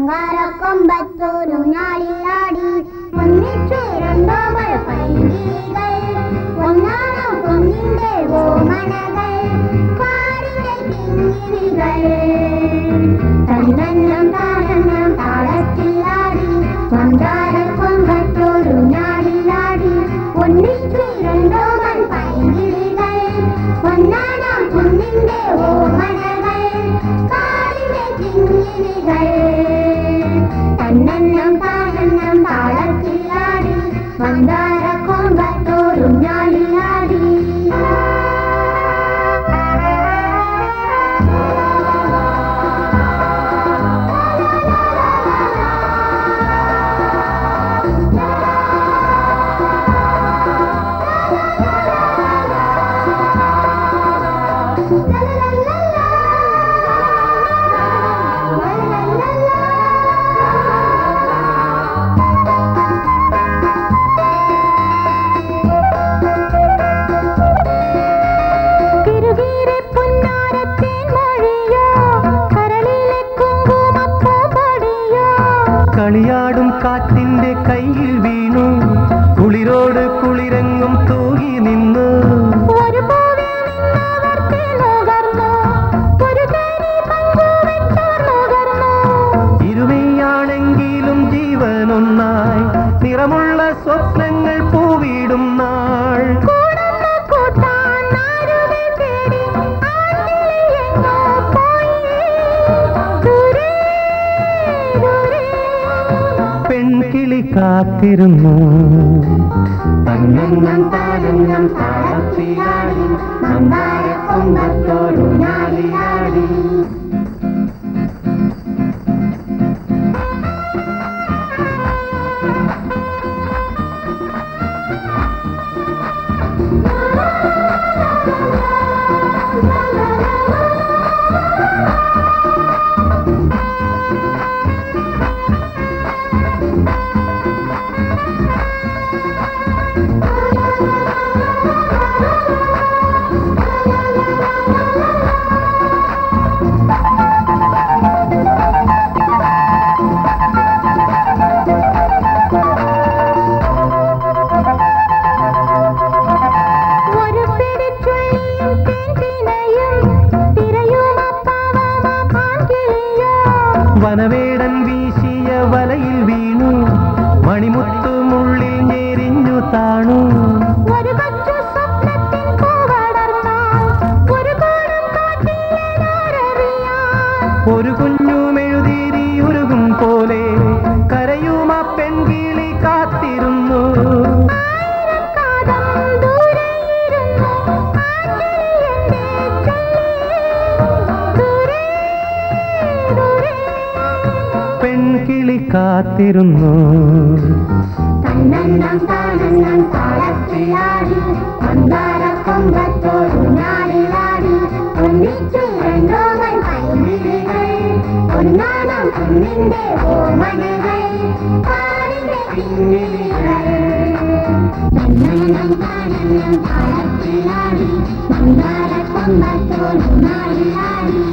അങ്കാരക്കൊമ്പത്തൊരു ഞാളിലാടി ഒന്നിച്ചു രണ്ടോ മഴപ്പൈങ്കിളികൾ ഒന്നാണോ കുഞ്ഞിന്റെ ഓമനകൾ കാടിന്റെ കിങ്ങിണികൾ തന്നെന്നം താനെന്നം താളത്തിലാടി അങ്കാരക്കൊമ്പത്തൊരു ഞാളിലാടി ഒന്നിച്ചു രണ്ടോ മഴപ്പൈങ്കിളികൾ ഒന്നാണോ കുഞ്ഞിന്റെ ഓമനകൾ കാടിന്റെ കിങ്ങിണികൾ തന്നെന്നം താനെന്നം താളത്തിലാടി മന്ദാരക്കൊമ്പത്തോടും ഞാളിലാടി കളിയാടും കാറ്റിന്റെ കയ്യിൽ വീണു കുളിരോട് കുളിരങ്ങും തൂകി നിന്നു ഇരുമയാണെങ്കിലും ജീവനൊന്നായി നിറമുള്ള സ്വപ്നങ്ങൾ പൂവിടും നാൾ പെൺകിളി കാത്തിരുന്നു തന്നെന്നം താനെന്നം താളത്തിലാടി മന്ദാരക്കൊമ്പത്തോരു ഞാളിലാടി വനവേടൻ വീശിയ വലയിൽ വീണു മണിമുത്തു മുള്ളി ഞെരിഞ്ഞു താണു ഒരു കുഞ്ഞു മെഴുതിരി ഉരുകും പോലെ കരയുമ പെൺകിളി കാത്തിരുന്നു പെൺകിളി കാത്തിരുന്നു തന്നെന്നം താനെന്നം താളത്തിലാടി മന്ദാരക്കൊമ്പത്തോരു ഞാളിലാടി ഒന്നിച്ചു രണ്ടോ മൺപൈങ്കിളികൾ ഒന്നാണോ കുഞ്ഞിന്റെ ഓമനകൾ കാടിന്റെ കിങ്ങിണികൾ തന്നെന്നം താനെന്നം താളത്തിലാടി മന്ദാരക്കൊമ്പത്തോരു ഞാളിലാടി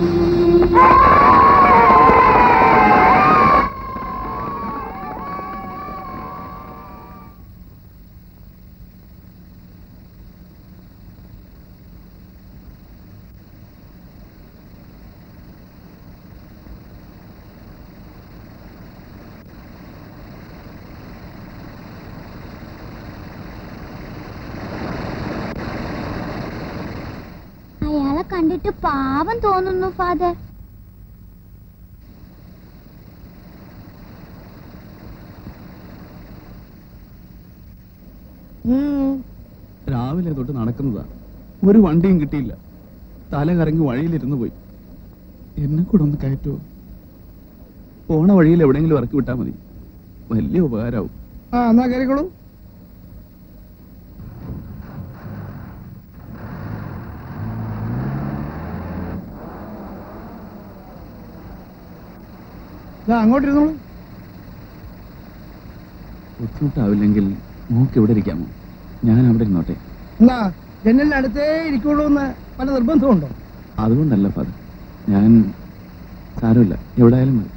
അയാളെ കണ്ടിട്ട് പാവം തോന്നുന്നു ഫാദർ. രാവിലെ തൊട്ട് നടക്കുന്നതാ, ഒരു വണ്ടിയും കിട്ടിയില്ല. തല കറങ്ങി വഴിയിലിരുന്ന് പോയി. എന്നെ കൂടെ ഒന്ന് കയറ്റുമോ? പോണ വഴിയിൽ എവിടെയെങ്കിലും ഇറക്കി വിട്ടാൽ മതി, വലിയ ഉപകാരമാവും. എന്നാ കയറിക്കോളൂ. അങ്ങോട്ടിരുന്നോളൂ. ബുദ്ധിമുട്ടാവില്ലെങ്കിൽ മോക്ക് ഇവിടെ ഇരിക്കാമോ? ഞാൻ അവിടെ ഇരുന്നോട്ടെ. എന്നാ ജനലിന് അടുത്തേ ഇരിക്കുള്ളൂ എന്ന് പല നിർബന്ധമുണ്ടോ? അതുകൊണ്ടല്ല ഫാദർ, ഞാൻ സാരമില്ല, എവിടെയായാലും മതി.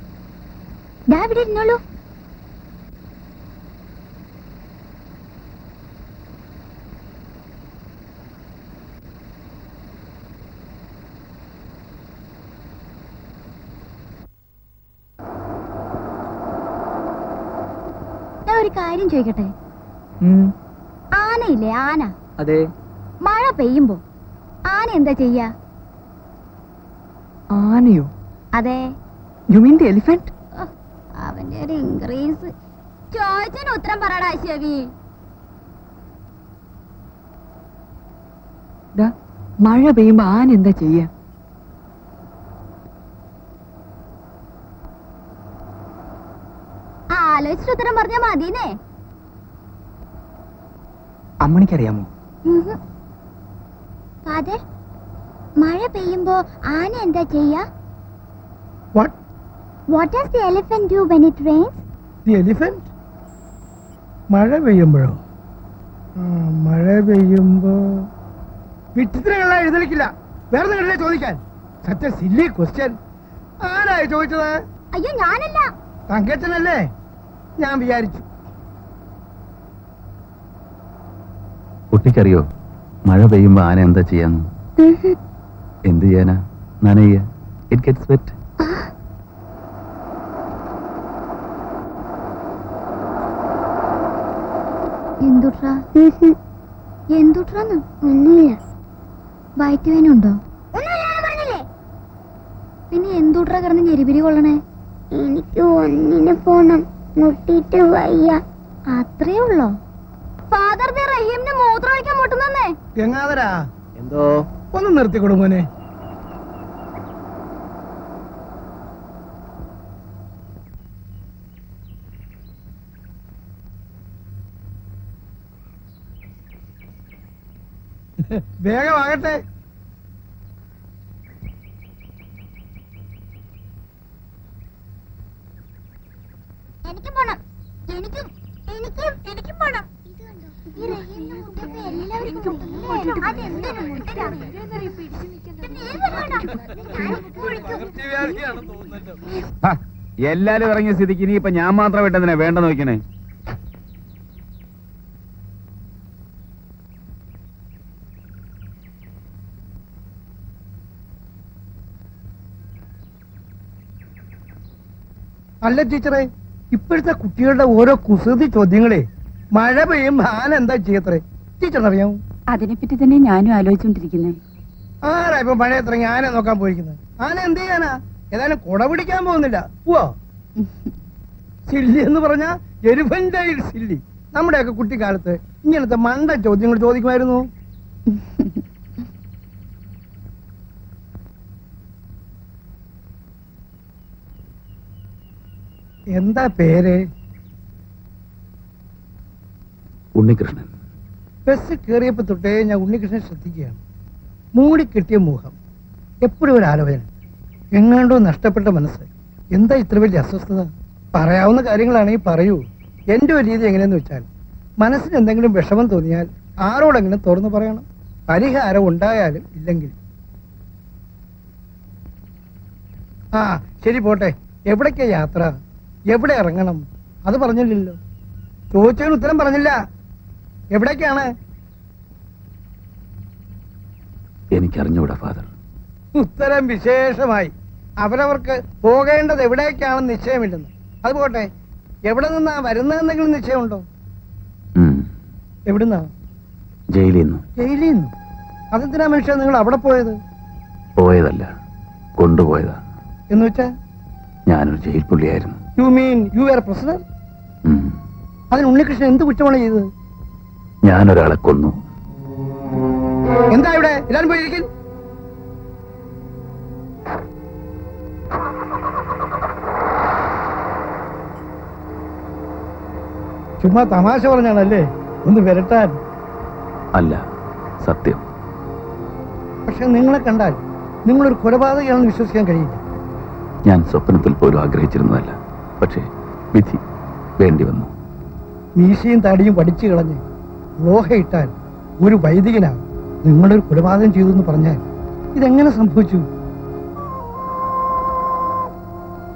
ദാ ഇവിടെ ഇരുന്നോളൂ. ഞാൻ ഒരു കാര്യം ചോദിക്കട്ടെ? ആനയില്ലേ, ആന? അതെ. മഴ പെയ്യുമ്പോ ആന എന്താ ചെയ്യാ? ആനയോ? അതെ. You mean the elephant? അവന്റെ ഒരു ഇൻക്രീസ്. ചോദിച്ചതിന് ഉത്തരം പറയടാ ശരി. മഴ പെയ്യുമ്പോ ആന എന്താ ചെയ്യാ? ആലോചിച്ചിട്ട് ഉത്തരം പറഞ്ഞാ മതിന്നേ. അമ്മണിക്കറിയാമോ? ഫാദർ, മഴ പെയ്യുമ്പോ ആന എന്താ ചെയ്യാ? What does the elephant do when it rains? The elephant? മഴ പെയ്യുമ്പോഴോ? മഴ പെയ്യുമ്പോ വിട്ടിത്തരങ്ങളെ എഴുന്നേൽക്കില്ല. വേറെ നിങ്ങളെ ചോദിക്കാൻ. സത്യ സില്ലി ക്വസ്റ്റ്യൻ. ആരായി ചോദിച്ചത്? അയ്യോ, ഞാനല്ല. തങ്കച്ചനല്ലേ? ഞാൻ വിചാരിച്ചു. കുട്ടിക്കറിയോ മഴ പെയ്യുമ്പോ ആന എന്താ ചെയ്യാന്ന്? എന്ത് ചെയ്യാനാ? നനയ്യ. It gets wet. എന്തുട്രാന്ന്? ഒന്നുമില്ല. വയറ്റുവേനുണ്ടോ? പിന്നെ എന്തുട്രാ കിടന്ന് ഞെരിപിരി കൊള്ളണേ? എനിക്ക് ഒന്നിന് പോണം, മുട്ടിട്ട് വയ്യ. അത്രേ ഉള്ളോ? ഫാദർ റഹീമിന് മൂത്രം ഒഴിക്കാൻ മുട്ടുന്നേ. ഗംഗാധരാ, എന്തോ? ഒന്ന് നിർത്തിക്കൊടു മോനെ. വേഗമാകട്ടെ. എനിക്കും പോണം. എനിക്കും പോണം. ഈ റഹീമിന് മുട്ടപ്പോ എല്ലാവർക്കും മുട്ടുന്നില്ലേ? അതെന്തൊരു മുട്ടലാ? എല്ലാരും ഇറങ്ങിയ സ്ഥിതിക്ക് ഇനിയിപ്പൊ ഞാൻ മാത്രം വിട്ടതിനെ വേണ്ട നോക്കണേ. അല്ല ടീച്ചറെ, ഇപ്പോഴത്തെ കുട്ടികളുടെ ഓരോ കുസൃതി ചോദ്യങ്ങളെ മഴ പെയ്യും ആന എന്താ ചെയ്യത്രേ ടീച്ചറിനറിയാമോ? അതിനെപ്പറ്റി തന്നെ ഞാനും ആലോചിച്ചോണ്ടിരിക്കുന്നേ. ആരാ ഇപ്പൊ മഴ ഇറങ്ങി ആന നോക്കാൻ പോയിരിക്കുന്നത്? ആന എന്ത് ചെയ്യാനാ? ഏതായാലും കുട പിടിക്കാൻ പോകുന്നില്ല. ഓ സില്ലി എന്ന് പറഞ്ഞാ എലിഫന്റൈൽ സില്ലി. നമ്മുടെയൊക്കെ കുട്ടിക്കാലത്ത് ഇങ്ങനത്തെ മണ്ട ചോദ്യങ്ങൾ ചോദിക്കുമായിരുന്നു. എന്താ പേര്? ഉണ്ണികൃഷ്ണൻ. ബസ് കയറിയപ്പോ തൊട്ടേ ഞാൻ ഉണ്ണികൃഷ്ണൻ ശ്രദ്ധിക്കുകയാണ്. മൂടിക്കെട്ടിയ മുഖം, എപ്പോഴും ഒരു ആലോചന, എങ്ങാണ്ടോ നഷ്ടപ്പെട്ട മനസ്സ്. എന്താ ഇത്ര വലിയ അസ്വസ്ഥത? പറയാവുന്ന കാര്യങ്ങളാണെങ്കിൽ പറയൂ. എന്റെ ഒരു രീതി എങ്ങനെയെന്ന് വെച്ചാൽ, മനസ്സിന് എന്തെങ്കിലും വിഷമം തോന്നിയാൽ ആരോടെങ്കിലും തുറന്നു പറയണം. പരിഹാരം ഉണ്ടായാലും ഇല്ലെങ്കിൽ. ആ ശരി, പോട്ടെ. എവിടേക്കാ യാത്ര? എവിടെ ഇറങ്ങണം? അത് പറഞ്ഞില്ലല്ലോ. ചോദിച്ചതിന് ഉത്തരം പറഞ്ഞില്ല. എവിടേക്കാണ്? എനിക്കറിഞ്ഞൂടാ ഫാദർ. ഉത്തരം വിശേഷമായി. അവരവർക്ക് പോകേണ്ടത് എവിടേക്കാണെന്ന് നിശ്ചയമില്ലെന്ന്. അത് പോട്ടെ, എവിടെ നിന്നാ വരുന്നതെന്തെങ്കിലും നിശ്ചയമുണ്ടോ? എവിടുന്നാ? ജയിലിൽ നിന്ന്. ജയിലിൽ നിന്ന്? അതെന്തിനാ മനുഷ്യ നിങ്ങൾ അവിടെ പോയത്? പോയതല്ല, കൊണ്ടുപോയതാ. എന്ന് വെച്ചാ? ഞാനൊരു ജയിൽ പുള്ളിയായിരുന്നു. You mean you are president? അതിന് ഉണ്ണികൃഷ്ണൻ എന്ത് കുറ്റമാണ് ചെയ്തത്? ഞാനൊരാളെ കൊന്നു. എന്താ ഇവിടെ? എല്ലാരും പോയിരിക്കും. ചുമ്മാ തമാശ പറഞ്ഞാണല്ലേ, ഒന്ന് വരട്ടാൻ. അല്ല, സത്യം. പക്ഷെ നിങ്ങളെ കണ്ടാൽ നിങ്ങളൊരു കൊലപാതകയാണെന്ന് വിശ്വസിക്കാൻ കഴിയില്ല. ഞാൻ സ്വപ്നത്തിൽ പോലും ആഗ്രഹിച്ചിരുന്നതല്ല, പക്ഷേ വിധി വേണ്ടി വന്നു. മീശയും താടിയും പഠിച്ചു കളഞ്ഞ് ലോഹയിട്ടാൽ ഒരു വൈദികനാണ് നിങ്ങളൊരു കൊലപാതകം ചെയ്തു എന്ന് പറഞ്ഞാൽ ഇതെങ്ങനെ സംഭവിച്ചു?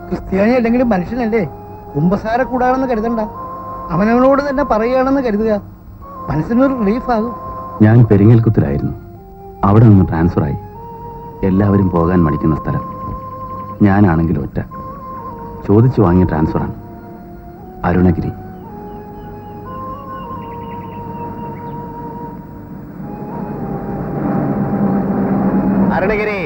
ക്രിസ്ത്യാനി അല്ലെങ്കിലും മനുഷ്യനല്ലേ? കുമ്പസാര കൂടാണെന്ന് കരുതണ്ട, അവനവനോട് തന്നെ പറയുകയാണെന്ന് കരുതുക. മനസ്സിനൊരു റിലീഫ് ആകും. ഞാൻ പെരിങ്ങൽകുത്തിലായിരുന്നു. അവിടെ നിന്ന് ട്രാൻസ്ഫറായി. എല്ലാവരും പോകാൻ മടിക്കുന്ന സ്ഥലം. ഞാനാണെങ്കിൽ ഒറ്റ. ചോദിച്ചു വാങ്ങിയ ട്രാൻസ്ഫറാണ്. അരുണഗിരി. അരുണഗിരി,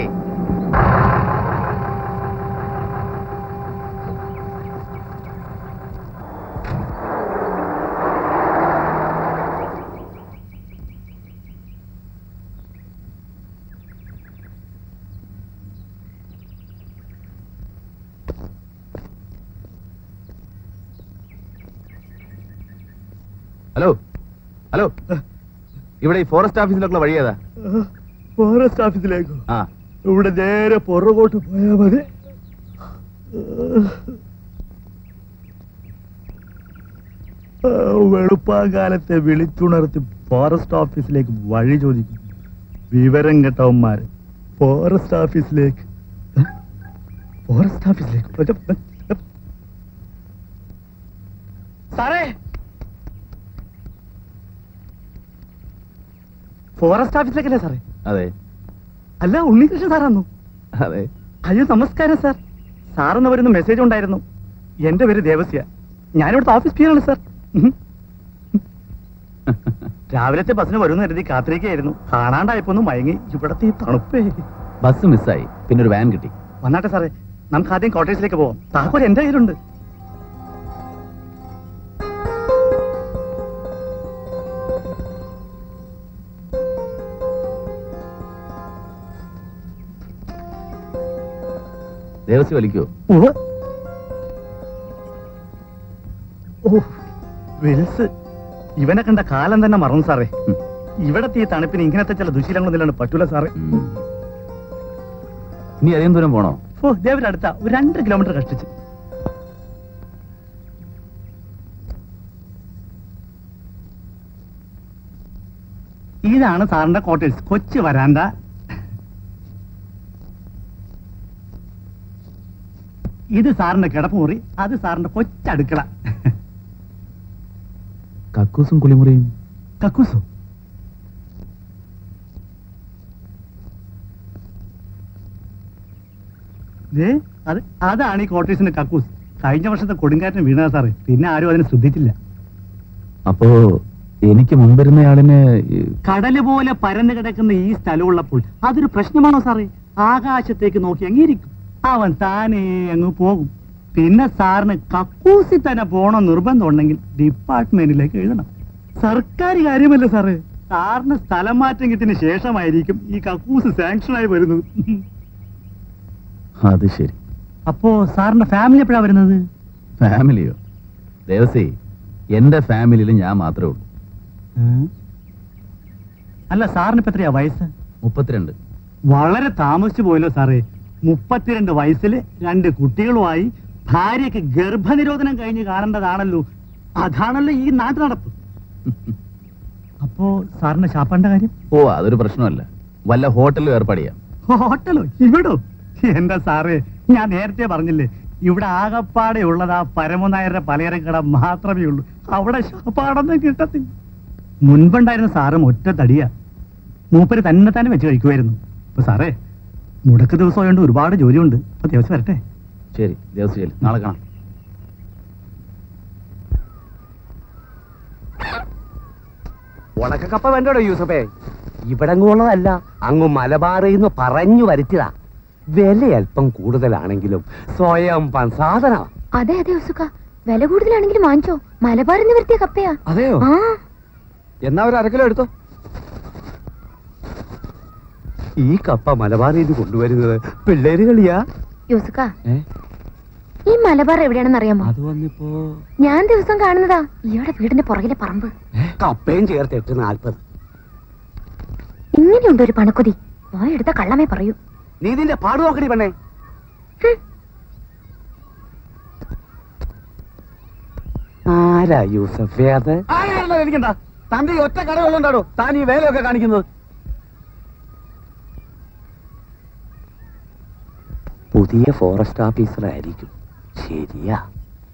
ഹലോ ഹലോ, ഇവിടെ ഈ ഫോറസ്റ്റ് ഓഫീസിലേക്കുള്ള വഴി ഏതാ? ഫോറസ്റ്റ് ഓഫീസിലേക്കോ? ആ, ഇവിടെ നേരെ പുറകോട്ട് പോയാൽ മതി. വെളുപ്പാകാലത്തെ വിളിച്ചുണർത്തി ഫോറസ്റ്റ് ഓഫീസിലേക്ക് വഴി ചോദിക്കും വിവരം കേട്ടവന്മാര്. ഫോറസ്റ്റ് ഓഫീസിലേക്ക് സാറേ, ഫോറസ്റ്റ് ഓഫീസിലേക്കല്ലേ സാറേ? അതെ അല്ല, ഉണ്ണികൃഷ്ണൻ സാറാന്നു? അതെ. അയ്യോ നമസ്കാരം സാർ. സാറെന്ന് വരുന്ന മെസ്സേജ് ഉണ്ടായിരുന്നു. എന്റെ പേര് ദേവസ്യ, ഞാനിവിടുത്തെ ഓഫീസ് പിയാണ് സാർ. രാവിലത്തെ ബസ്സിന് വരുമെന്ന് കരുതി കാത്തിരിക്കുകയായിരുന്നു. കാണാണ്ടായപ്പോ ഒന്ന് മയങ്ങി. ഇവിടത്തെ ഈ തണുപ്പേ. ബസ് മിസ്സായി, പിന്നെ ഒരു വാൻ കിട്ടി. വന്നാട്ടെ സാറേ, നമുക്ക് ആദ്യം കോട്ടേഴ്സിലേക്ക് പോവാം. താക്കോൽ എന്റെ കയ്യിലുണ്ട്. ദേവസ്വം വലിക്കോ? വിൽസ്, ഇവനെ കണ്ട കാലം തന്നെ മറന്നു സാറേ. ഇവിടത്തെ ഈ തണുപ്പിന് ഇങ്ങനത്തെ ചില ദുശീലങ്ങളൊന്നും പറ്റൂല സാറേ. ഇനി അധികം ദൂരം പോണോ? ഓ, ദേവിന്റെ അടുത്ത ഒരു 2 കിലോമീറ്റർ കഷ്ടിച്ച്. ഇതാണ് സാറിന്റെ ക്വാർട്ടേഴ്സ്, കൊച്ചു വരാന്ത. ഇത് സാറിന്റെ കിടപ്പുമുറി, അത് സാറിന്റെ കൊച്ചടുക്കള. കക്കൂസും കുളിമുറിയും. കക്കൂസോ? അതാണ് ഈ ക്വാർട്ടേഴ്സിന്റെ കക്കൂസ്. കഴിഞ്ഞ വർഷത്തെ കൊടുങ്കാറ്റിന് വീണതാ സാറേ. പിന്നെ ആരും അതിനെ ശ്രദ്ധിച്ചില്ല. അപ്പോ എനിക്ക് മുൻപരുന്നയാളിന് കടല് പോലെ പരന്നു കിടക്കുന്ന ഈ സ്ഥലമുള്ളപ്പോൾ അതൊരു പ്രശ്നമാണോ സാറേ? ആകാശത്തേക്ക് നോക്കി അങ്ങിരിക്കും, അവൻ താനേ അങ്ങ് പോകും. പിന്നെ സാറിന് കക്കൂസിൽ തന്നെ പോകണം നിർബന്ധം ഉണ്ടെങ്കിൽ ഡിപ്പാർട്ട്മെന്റിലേക്ക് എഴുതണം. സർക്കാർ കാര്യമല്ല സാറേ. സാറിന് സ്ഥലം മാറ്റം കിട്ടിയതിന് ശേഷമായിരിക്കും ഈ കക്കൂസ് സാങ്ഷനായി വരുന്നത്. അത് ശരി. അപ്പോ സാറിന്റെ ഫാമിലി എപ്പോഴാ വരുന്നത്? ഫാമിലിയോ? ദേവസി, എന്റെ ഫാമിലിയിൽ ഞാൻ മാത്രമേ ഉള്ളൂ. അല്ല, സാറിന് ഇപ്പൊ എത്രയാ വയസ്സ്? 32. വളരെ താമസിച്ചു പോയല്ലോ സാറേ. 32 വയസ്സിൽ 2 കുട്ടികളുമായി ഭാര്യയ്ക്ക് ഗർഭനിരോധനം കഴിഞ്ഞ് കാണേണ്ടതാണല്ലോ. അതാണല്ലോ ഈ നാട്ടു നടപ്പ്. അപ്പോ സാറിന്റെ ശാപ്പാന്റെ കാര്യം? ഓ, അതൊരു പ്രശ്നമല്ല. വല്ല ഹോട്ടലിലും ഏർപ്പാട് ചെയ്യാം. ഹോട്ടലോ? ഇവിടോ? എന്താ സാറേ, ഞാൻ നേരത്തെ പറഞ്ഞില്ലേ, ഇവിടെ ആകപ്പാടെ ഉള്ളത് ആ പരമനായരുടെ പലചരം കട മാത്രമേ ഉള്ളൂ. അവിടെ ശാപ്പാടൊന്നും കിട്ടത്തില്ല. മുൻപുണ്ടായിരുന്ന സാറും ഒറ്റ തടിയാ. മൂപ്പര് തന്നെ വെച്ച് കഴിക്കുമായിരുന്നു. ഇപ്പൊ സാറേ, മുടക്ക് ദിവസമായോണ്ട് ഒരുപാട് ജോലിയുണ്ട്. ഇപ്പൊ ദിവസം വരട്ടെ. ശരി ദേവസി, ശരി, നാളെ കാണാം. ഉണക്കക്കപ്പ വേണ്ടോ യൂസഫേ? ഇവിടങ്ങുള്ളതല്ല, അങ്ങ് മലബാറിന്ന് പറഞ്ഞു വരുത്തിയതാ. വില അല്പം കൂടുതലാണെങ്കിലും സ്വയം സാധന. അതെ അതെ ഉസുക്ക, വില കൂടുതലാണെങ്കിലും വാങ്ങിച്ചോ. മലബാറിന്ന് വരുത്തിയ കപ്പയാ. അതെയോ? ആ, എന്നാ ഒരു 1/2 കിലോ എടുത്തോ. ഈ കപ്പ മലബാറിന്ന് കൊണ്ടുവരുന്നത് പിള്ളേര് കളിയാ. യൂസുക്ക, ഈ മലബാർ എവിടെയാണെന്ന് അറിയാമോ? അത് വന്നിപ്പോ ഞാൻ ദിവസം കാണുന്നതാ ഇയാളുടെ വീടിന്റെ പുറകിലെ പറമ്പ്. കപ്പയും ചേർത്ത് 8.40. ഇങ്ങനെയുണ്ട് ഒരു പണക്കൊതി. എടുത്ത കള്ളമേ പറയൂ. നീ ഇതിന്റെ പാട് നോക്കണി പെണ്ണേ. ആരാ യൂസഫേ അത്? എനിക്കെന്താ, തന്റെ ഈ ഒറ്റ കടകളുണ്ടാടോ താൻ ഈ വേലയൊക്കെ കാണിക്കുന്നത്? പുതിയ ഫോറസ്റ്റ് ഓഫീസർ ആയിരിക്കും. ശരിയാ.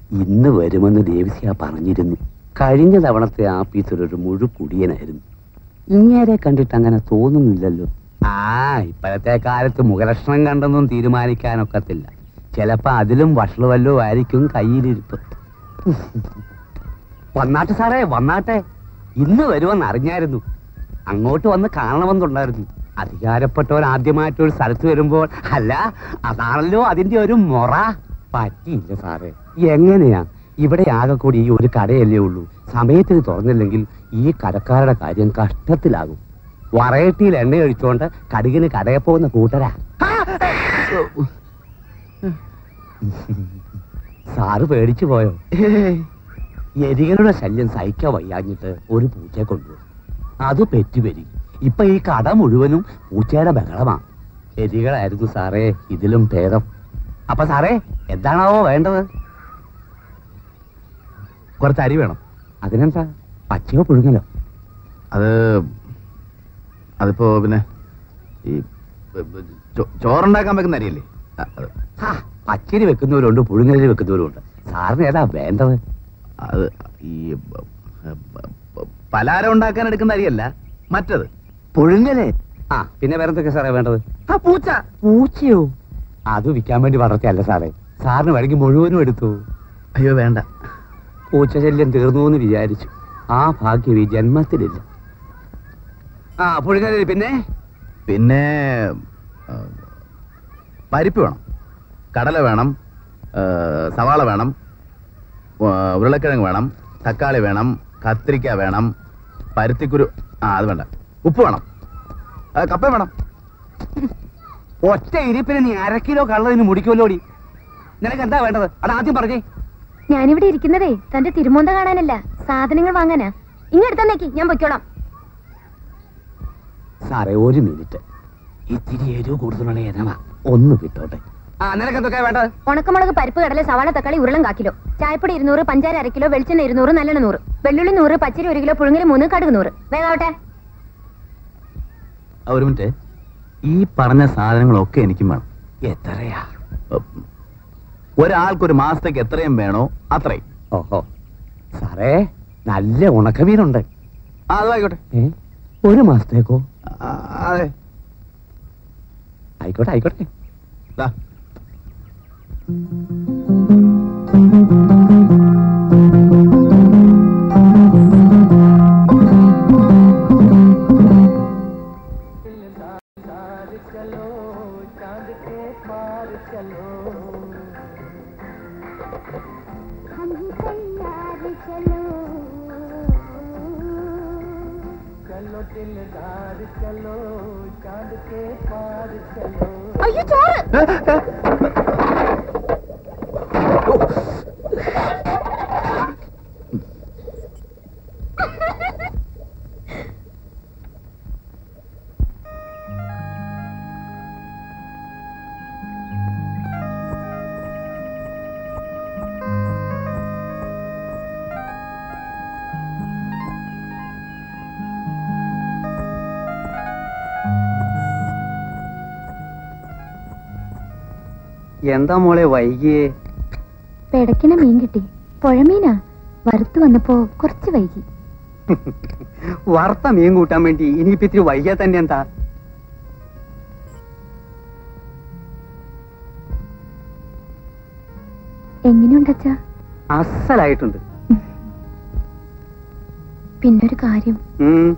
ഇന്ന് വരുമെന്ന് ദേവസ്യ പറഞ്ഞിരുന്നു. കഴിഞ്ഞ തവണത്തെ ആഫീസറൊരു മുഴുക്കുടിയനായിരുന്നു. ഇങ്ങേരെ കണ്ടിട്ട് അങ്ങനെ തോന്നുന്നില്ലല്ലോ. ഇപ്പോഴത്തെ കാലത്ത് മുഖലക്ഷണം കണ്ടെന്നും തീരുമാനിക്കാനൊക്കത്തില്ല. ചിലപ്പോ അതിലും വഷളുവല്ലോ ആയിരിക്കും കയ്യിലിരിപ്പ്. വന്നാട്ടെ സാറേ, വന്നാട്ടെ. ഇന്ന് വരുമെന്ന് അറിഞ്ഞായിരുന്നു. അങ്ങോട്ട് വന്ന് കാണണമെന്നുണ്ടായിരുന്നു. അധികാരപ്പെട്ടവർ ആദ്യമായിട്ടൊരു സ്ഥലത്ത് വരുമ്പോൾ അല്ല, അതാണല്ലോ അതിന്റെ ഒരു മുറ. പറ്റിയില്ല സാറേ. എങ്ങനെയാ? ഇവിടെ ആകെ കൂടി ഈ ഒരു കടയല്ലേ ഉള്ളൂ. സമയത്തിന് തുറന്നില്ലെങ്കിൽ ഈ കടക്കാരുടെ കാര്യം കഷ്ടത്തിലാകും. വറയട്ടിയിൽ എണ്ണ ഒഴിച്ചോണ്ട് കടുകിന് കടയെ പോകുന്ന കൂട്ടരാ. സാറ് പേടിച്ചു പോയോ? എലികളുടെ ശല്യം സഹിക്കാൻ വയ്യാഞ്ഞിട്ട് ഒരു പൂച്ചയെ കൊണ്ടുപോയി. അത് പെറ്റുപെരി. ഇപ്പൊ ഈ കട മുഴുവനും പൂച്ചയുടെ ബഹളമാ. എലികളായിരുന്നു സാറേ ഇതിലും ഭേദം. അപ്പൊ സാറേ എന്താണാവോ വേണ്ടത്? കുറച്ച് അരി വേണം. അതിനെന്താ, പച്ചയോ പുഴുങ്ങലോ? അതിപ്പോ പിന്നെ ഈ ചോറുണ്ടാക്കാൻ വെക്കുന്ന അരിയല്ലേ? പച്ചരി വെക്കുന്നവരുണ്ട്, പുഴുങ്ങലരി വെക്കുന്നവരുണ്ട്. സാറിന് ഏതാ വേണ്ടത്? അത് ഈ പലഹാരം ഉണ്ടാക്കാൻ എടുക്കുന്ന അരിയല്ല, മറ്റത് പുഴുങ്ങലേ. പിന്നെ വേറെന്തൊക്കെ സാറേ വേണ്ടത്? പൂച്ച. പൂച്ചയോ? അത് വിൽക്കാൻ വേണ്ടി വളർത്തിയല്ല സാറേ. സാറിന് വേണമെങ്കിൽ മുഴുവനും എടുത്തു. അയ്യോ വേണ്ട. പൂച്ച ശല്യം തീർന്നു എന്ന് വിചാരിച്ചു. ആ ഭാഗ്യം ഈ ജന്മത്തിലില്ല. പുഴുങ്ങലരി. പിന്നെ പിന്നെ പരിപ്പ് വേണം, കടല വേണം, സവാള വേണം, ഉരുളക്കിഴങ്ങ് വേണം, തക്കാളി വേണം, കത്തിരിക്ക വേണം, പരുത്തിക്കുരു. അത് വേണ്ട. ഉപ്പ് വേണം, കപ്പ വേണം. ഒറ്റ ഇരിപ്പിന് നീ 1/2 കിലോ കള്ളതിന് മുടിക്കുമല്ലോടി. നിനക്ക് എന്താ വേണ്ടത്? അത് ആദ്യം പറഞ്ഞേ. ഞാനിവിടെ ഇരിക്കുന്നതേ തന്റെ തിരുമോന്ത കാണാനല്ല, സാധനങ്ങൾ വാങ്ങാനാ. ഇങ്ങെടുത്തേക്ക്, ഞാൻ പൊയ്ക്കോളാം. സാറേ ഒരു മിനിറ്റ്. ഇത്തിരി എരിവ് കൂടുതലുള്ള ഇനമാ, ഒന്ന് വിട്ടോട്ടെ. നിനക്ക് എന്തൊക്കെയാ വേണ്ടത്? ഉണക്കമുളക്, പരിപ്പ്, കടല, സവാള, തക്കാളി, ഉരുളം 1/4 കിലോ, ചായപ്പൊടി 200, പഞ്ചാര 1/2 കിലോ, വെളിച്ചെണ്ണ 200, നല്ലെണ്ണ 100, വെള്ളുള്ളി 100, പച്ചരി 1 കിലോ, പുഴുങ്ങൽ 3, കടുക് 100. വേഗാവട്ടെ. ഒരു മിനിറ്റ്. ഈ പറഞ്ഞ സാധനങ്ങളൊക്കെ എനിക്കും വേണം. എത്രയാ? ഒരാൾക്കൊരു മാസത്തേക്ക് എത്രയും വേണോ അത്രയും. ഓഹോ സാറേ, നല്ല ഉണക്കമീനുണ്ട്. അതായിക്കോട്ടെ. ഒരു മാസത്തേക്കോ? അതെ, ആയിക്കോട്ടെ ആയിക്കോട്ടെ. അയ്യോ, ചോറ്! എന്താ മോളെ വൈകിയേ? പെടക്കിന മീൻ കിട്ടി. പുഴമീനാ. വറുത്ത് വന്നപ്പോ കുറച്ച് വൈകി. വറുത്ത മീൻ കൂട്ടാൻ വേണ്ടി ഇനിയിപ്പോ ഇത്തിരി വൈകിയാ തന്നെ എന്താ? എങ്ങനെയുണ്ടച്ചാ? അസലായിട്ടുണ്ട്. പിന്നൊരു കാര്യം, ഉം,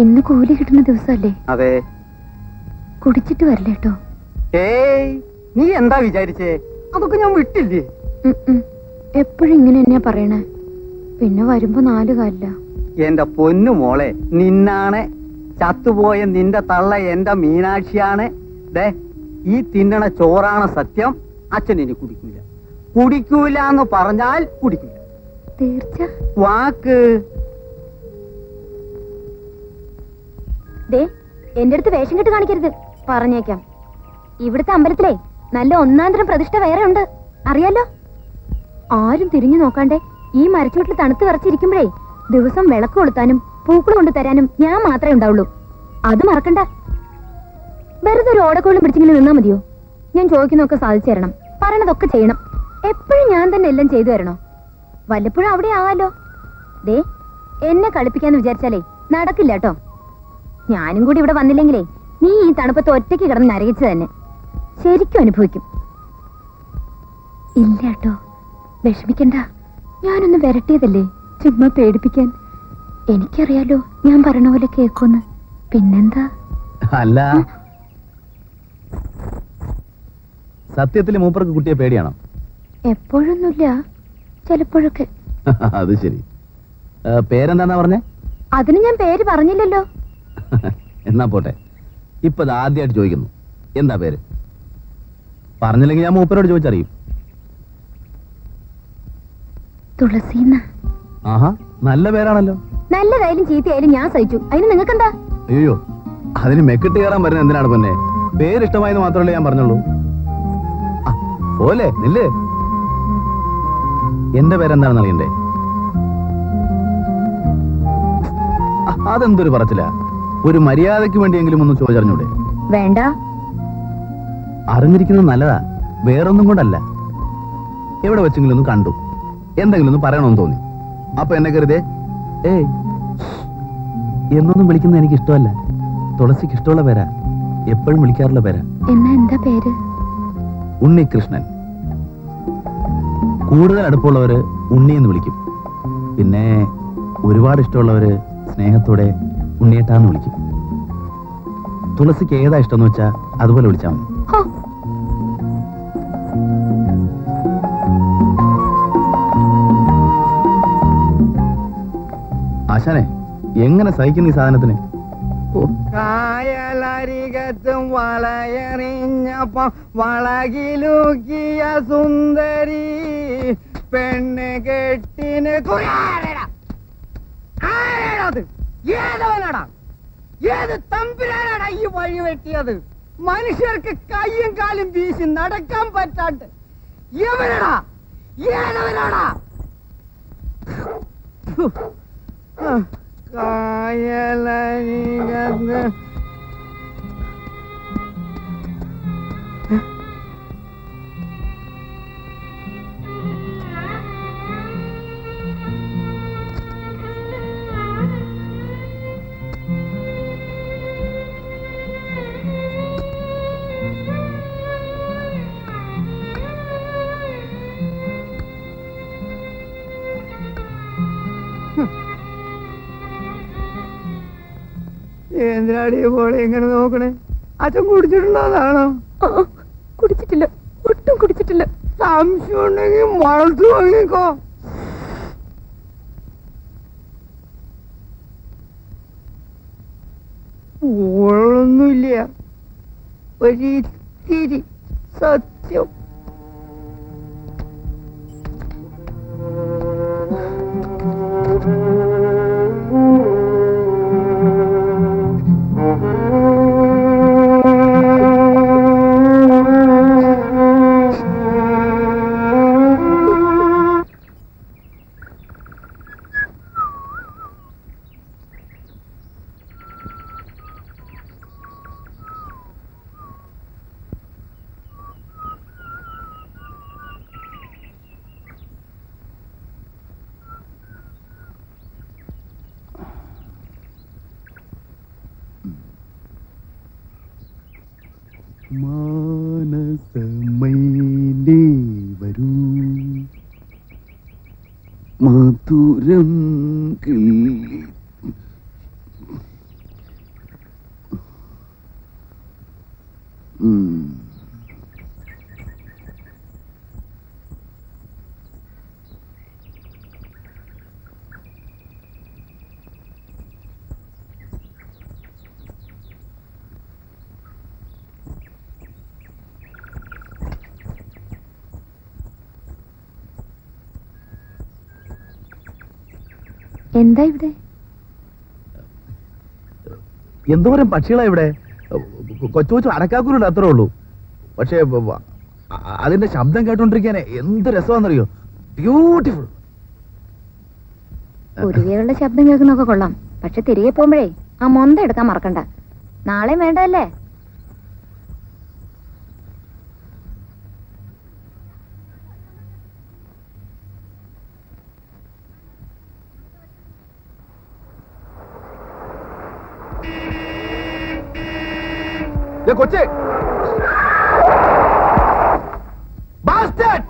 ഇന്ന് കൂലി കിട്ടുന്ന ദിവസമല്ലേ? അതെ. കുടിച്ചിട്ട് വരില്ലേട്ടോ. ഏയ്, നീ എന്താ വിചാരിച്ചേ? അതൊക്കെ ഞാൻ വിട്ടില്ലേ? എപ്പോഴും ഇങ്ങനെ തന്നെയാ പറയണേ. പിന്നെ വരുമ്പോ 4 കാലില്ല. എന്റെ പൊന്നു മോളെ, നിന്നാണ് ചത്തുപോയ നിന്റെ തള്ള എന്റെ മീനാക്ഷിയാണ്. ദേ, ഈ തിന്നണ ചോറാണ് സത്യം. അച്ഛൻ ഇനി കുടിക്കൂല. കുടിക്കൂല എന്ന് പറഞ്ഞാൽ കുടിക്കൂല. തീർച്ച. വാക്ക്. ദേ, എന്റെ അടുത്ത് വേഷം കെട്ട് കാണിക്കരുത്, പറഞ്ഞേക്കാം. ഇവിടുത്തെ അമ്പലത്തിലെ നല്ല 1-ാം തരം പ്രതിഷ്ഠ വേറെ ഉണ്ട്, അറിയാലോ? ആരും തിരിഞ്ഞു നോക്കാണ്ടേ ഈ മരച്ചുവട്ടിൽ തണുത്ത് വിറച്ചിരിക്കുമ്പോഴേ ദിവസം വിളക്ക് കൊളുത്താനും പൂക്കൾ കൊണ്ടു തരാനും ഞാൻ മാത്രമേ ഉണ്ടാവുള്ളൂ. അത് മറക്കണ്ട. വെറുതെ ഒരു ഓടക്കോളും പിടിച്ചിങ്ങനെ നിന്നാ മതിയോ? ഞാൻ ചോദിക്കുന്നതൊക്കെ സാധിച്ചു തരണം, പറയണതൊക്കെ ചെയ്യണം. എപ്പോഴും ഞാൻ തന്നെ എല്ലാം ചെയ്തു തരണോ? വല്ലപ്പോഴും അവിടെ ആവാലോ. ദേ, എന്നെ കളിപ്പിക്കാന്ന് വിചാരിച്ചാലേ നടക്കില്ല കേട്ടോ. ഞാനും കൂടി ഇവിടെ വന്നില്ലെങ്കിലേ നീ ഈ തണുപ്പത്ത് ഒറ്റയ്ക്ക് കിടന്ന് നരകിച്ചു തന്നെ ശരിക്കും അനുഭവിക്കും. ഇല്ല കേട്ടോ, വിഷമിക്കണ്ട. ഞാനൊന്ന് വരട്ടിയതല്ലേ, ചുമ്മാ പേടിപ്പിക്കാൻ. എനിക്കറിയാലോ ഞാൻ പറഞ്ഞ പോലെ കേൾക്കുമെന്ന്. പിന്നെന്താ? അല്ല, സത്യത്തിൽ മൂപ്പർക്ക് കുട്ടിയെ പേടിയാണോ? എപ്പോഴൊന്നുമില്ല, ചിലപ്പോഴൊക്കെ. അത് ശരി. പേരെന്താന്നാ പറഞ്ഞേ? അതിന് ഞാൻ പേര് പറഞ്ഞില്ലല്ലോ. എന്നാ പോട്ടെ. ഇപ്പൊ ആദ്യമായിട്ട് ചോദിക്കുന്നു, എന്താ പേര്? പറഞ്ഞില്ലെങ്കിൽ ഞാൻ മൂപ്പരോട് ചോദിച്ചറിയും. തുളസീന്ന. ആഹാ, നല്ല പേരാണല്ലോ. നല്ലതായാലും ചീത്തയായാലും ഞാൻ സഹിച്ചു. അതിന് നിങ്ങൾക്കെന്താ? അയ്യോ, അതിന് മെക്കിട്ട് കയറാൻ വരുന്നത് എന്തിനാണ് പൊന്നെ? പേരിഷ്ടമായെന്ന് മാത്രമല്ലേ ഞാൻ പറഞ്ഞുള്ളൂ. പോലെ നില്ലേ. എന്റെ പേരെന്താണെന്ന് അറിയണ്ടേ? അതെന്തൊരു പറച്ചില്ല. ഒരു മര്യാദയ്ക്ക് വേണ്ടിയെങ്കിലും ഒന്ന് ചോദിച്ചറിഞ്ഞൂടെ? വേണ്ട. അറിഞ്ഞിരിക്കുന്നത് നല്ലതാ, വേറൊന്നും കൊണ്ടല്ല. എവിടെ വെച്ചെങ്കിലും ഒന്ന് കണ്ടു, എന്തെങ്കിലും ഒന്ന് പറയണമെന്ന് തോന്നി. അപ്പൊ എന്നെ കരുതേ എന്നൊന്നും വിളിക്കുന്നത് എനിക്ക് ഇഷ്ടമല്ല. തുളസിക്ക് ഇഷ്ടമുള്ള പേരാ, എപ്പോഴും വിളിക്കാറുള്ള പേരാ. എന്നാ എന്താ പേര്? ഉണ്ണികൃഷ്ണൻ. കൂടുതൽ അടുപ്പമുള്ളവര് ഉണ്ണി എന്ന് വിളിക്കും. പിന്നെ ഒരുപാട് ഇഷ്ടമുള്ളവര് സ്നേഹത്തോടെ ഉണ്ണിയേട്ടാന്ന് വിളിക്കും. തുളസിക്ക് ഏതാ ഇഷ്ടം എന്ന് വെച്ചാ അതുപോലെ വിളിച്ചാൽ മതി. ആശാനെ, എങ്ങനെ സഹിക്കുന്നു ഈ സാധനത്തിന്? കായലരികത്തും വളയെറിഞ്ഞപ്പം വളകിലൂക്കിയ സുന്ദരി പെണ്ണ് കെട്ടിന് ഏതവനാടാ, ഏത് തമ്പുരാനാടാ ഈ വഴി വെട്ടിയത്? മനുഷ്യർക്ക് കയ്യും കാലും വീശി നടക്കാൻ പറ്റാണ്ട് എവനടാ, ഏതവനാടാ? കായലരികത്ത് എന്തിനാടി പോലെ ഇങ്ങനെ നോക്കണേ? അച്ഛൻ കുടിച്ചിട്ടുണ്ടോന്നാണോ? കുടിച്ചിട്ടില്ല, ഒട്ടും കുടിച്ചിട്ടില്ല. സംശയം ഉണ്ടെങ്കിൽ വളർത്തു വാങ്ങിക്കോ. ഊഴൊന്നുമില്ല, ഒരിത്തിരി സത്യം. മാനസമൈനേ വരൂ, മധുരം കിള്ളി. എന്താ ഇവിടെ? എന്തോരം പക്ഷികളാ ഇവിടെ. കൊച്ചു കൊച്ചു അടക്കാക്കുരുണ്ട്, അത്രേ ഉള്ളൂ. പക്ഷേ അതിന്റെ ശബ്ദം കേട്ടോണ്ടിരിക്കാൻ എന്ത് രസമാണെന്നറിയോ? ബ്യൂട്ടിഫുൾ. കുരുവികളുടെ ശബ്ദം കേൾക്കുന്നൊക്കെ കൊള്ളാം. പക്ഷെ തിരികെ പോകുമ്പോഴേ ആ മൊന്ത എടുക്കാൻ മറക്കണ്ട. നാളെ വേണ്ടല്ലേ? കൊച്ചേ ബാസ്റ്റേഡ്.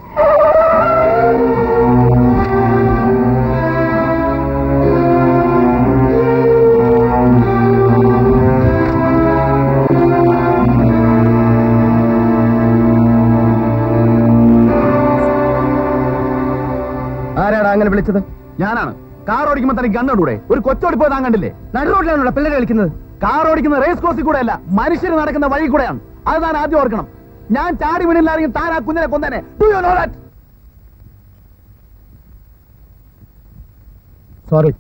ആരാടാ അങ്ങനെ വിളിച്ചത്? ഞാനാണ്. കാർ ഓടിക്കുമ്പോ തനിക്ക് കണ്ണൂടെ ഒരു കൊച്ചോടി പോയി താൻ കണ്ടില്ലേ? നടു റോഡിലാണല്ലോ പിള്ളേരെ കളിക്കുന്നത്. കാർ ഓടിക്കുന്ന റേസ് കോഴ്സിൽ കൂടെ അല്ല, മനുഷ്യർ നടക്കുന്ന വഴി കൂടെയാണ്. അത് താൻ ആദ്യം ഓർക്കണം. ഞാൻ ചാടി വീണില്ലാണെങ്കിൽ താൻ ആ കുഞ്ഞിനെ കൊന്നേനെ. Do you know that? Sorry.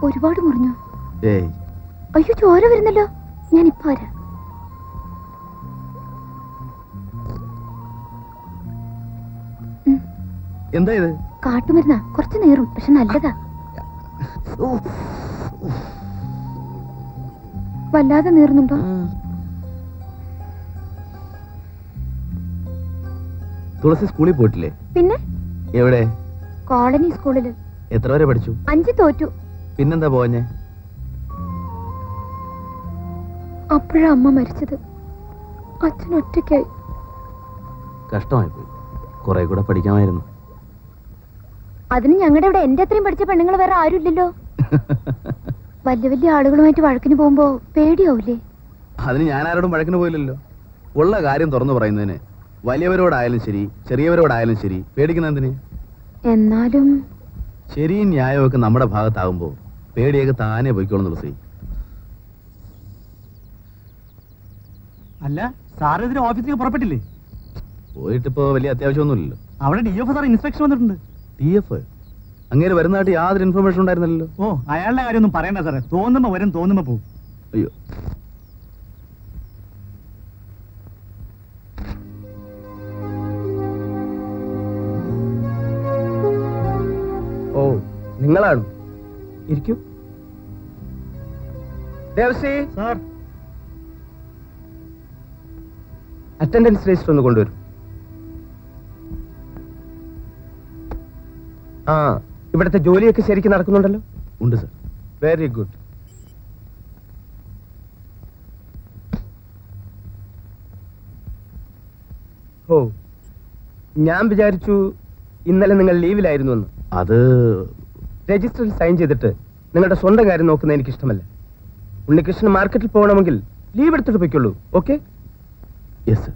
ഒരുപാട് മുറിഞ്ഞു. ഏയ്, അയ്യോ, ചോര വരുന്നല്ലോ. ഞാൻ ഇപ്പൊ വരാം. എന്താ ഇത്? കാട്ടുമരുന്നാ, കുറച്ച് നീറും, പക്ഷെ നല്ലതാ. വല്ലാതെ നീറുന്നുണ്ടോ? തുളസി സ്കൂളിൽ പോയിട്ടില്ലേ? പിന്നെ എവിടെ? കോളനി സ്കൂളില്. എത്ര വരെ പഠിച്ചു? 5 തോറ്റു. പിന്നെന്താ പോഞ്ഞേ? അപ്പോഴാ അമ്മ മരിച്ചത്. അച്ഛൻ ഒറ്റയ്ക്കായി. കഷ്ടമായി പോയി. കുറെ കൂടെ പഠിക്കാമായിരുന്നു. അതിന് ഞങ്ങളുടെ ഇവിടെ എന്റെ അത്രയും പഠിച്ച പെണ്ണുങ്ങൾ വേറെ ആരുമില്ലല്ലോ. വലിയ വലിയ ആളുകളുമായിട്ട് വഴക്കിന് പോകുമ്പോ പേടിയാവൂലേ? അതിന് ഞാൻ ആരോടും വഴക്കിന് പോയില്ലല്ലോ. ഉള്ള കാര്യം തുറന്നു പറയുന്നതിന് വലിയവരോടായാലും ശരി ചെറിയവരോടായാലും ശരി പേടിക്കുന്ന എന്തിന്? എന്നാലും ശരിയും ന്യായവും ഒക്കെ നമ്മുടെ ഭാഗത്താകുമ്പോ പേടിയൊക്കെ താനെ പോയിക്കോളും തുളസി. അല്ല സാർ ഇതിന് ഓഫീസിലേക്ക് പുറപ്പെട്ടില്ലേ? പോയിട്ടിപ്പോ വലിയ അത്യാവശ്യമൊന്നുമില്ലല്ലോ. അവിടെ DF സാർ ഇൻസ്പെക്ഷൻ വന്നിട്ടുണ്ട്. TF അങ്ങേര് വരുന്നതായിട്ട് യാതൊരു ഇൻഫർമേഷൻ ഉണ്ടായിരുന്നല്ലോ. ഓ, അയാളുടെ കാര്യമൊന്നും പറയണ്ട സാറേ. തോന്നുമ്പോ വരും, തോന്നുമ്പോ പോകും. അയ്യോ, ഓ, നിങ്ങളാണ്. ഇരിക്കൂ. ദേവസി, സാർ അറ്റൻഡൻസ് രജിസ്റ്റർ ഒന്ന് കൊണ്ടുവരും. ആ, ഇവിടുത്തെ ജോലിയൊക്കെ ശരിക്കും നടക്കുന്നുണ്ടല്ലോ? ഉണ്ട് സർ. Very good. ഓ, ഞാൻ വിചാരിച്ചു ഇന്നലെ നിങ്ങൾ ലീവിലായിരുന്നു എന്ന്. അത് രജിസ്റ്ററിൽ സൈൻ ചെയ്തിട്ട് നിങ്ങളുടെ സ്വന്തം കാര്യം നോക്കുന്നത് എനിക്ക് ഇഷ്ടമല്ല. ഉണ്ണികൃഷ്ണൻ മാർക്കറ്റിൽ പോകണമെങ്കിൽ ലീവ് എടുത്തിട്ട് പോയിക്കുള്ളൂ. ഓക്കെ? Yes sir.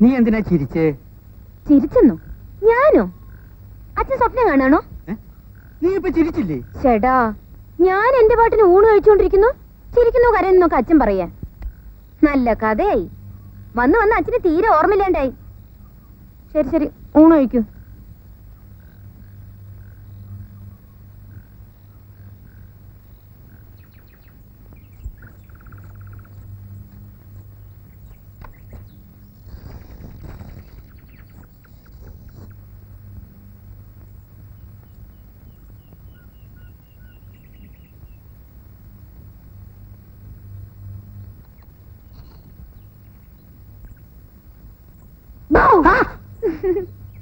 നീ എന്തിനാ ചിരിച്ചേ? ചിരിച്ചെന്നോ? ഞാനോ? അച്ഛൻ സ്വപ്നം കാണാണോ? നീ ഇപ്പൊ ചിരിച്ചില്ലേ? ചേട്ടാ, ഞാൻ എന്റെ പാട്ടിന് ഊണ് കഴിച്ചുകൊണ്ടിരിക്കുന്നു, ചിരിക്കുന്നു കരയുന്നൊക്കെ അച്ഛൻ പറയാ. നല്ല കഥയായി. വന്ന് വന്ന് അച്ഛന് തീരെ ഓർമ്മയില്ലാണ്ടായി. ശരി ശരി, ഊണ് കഴിക്കൂ.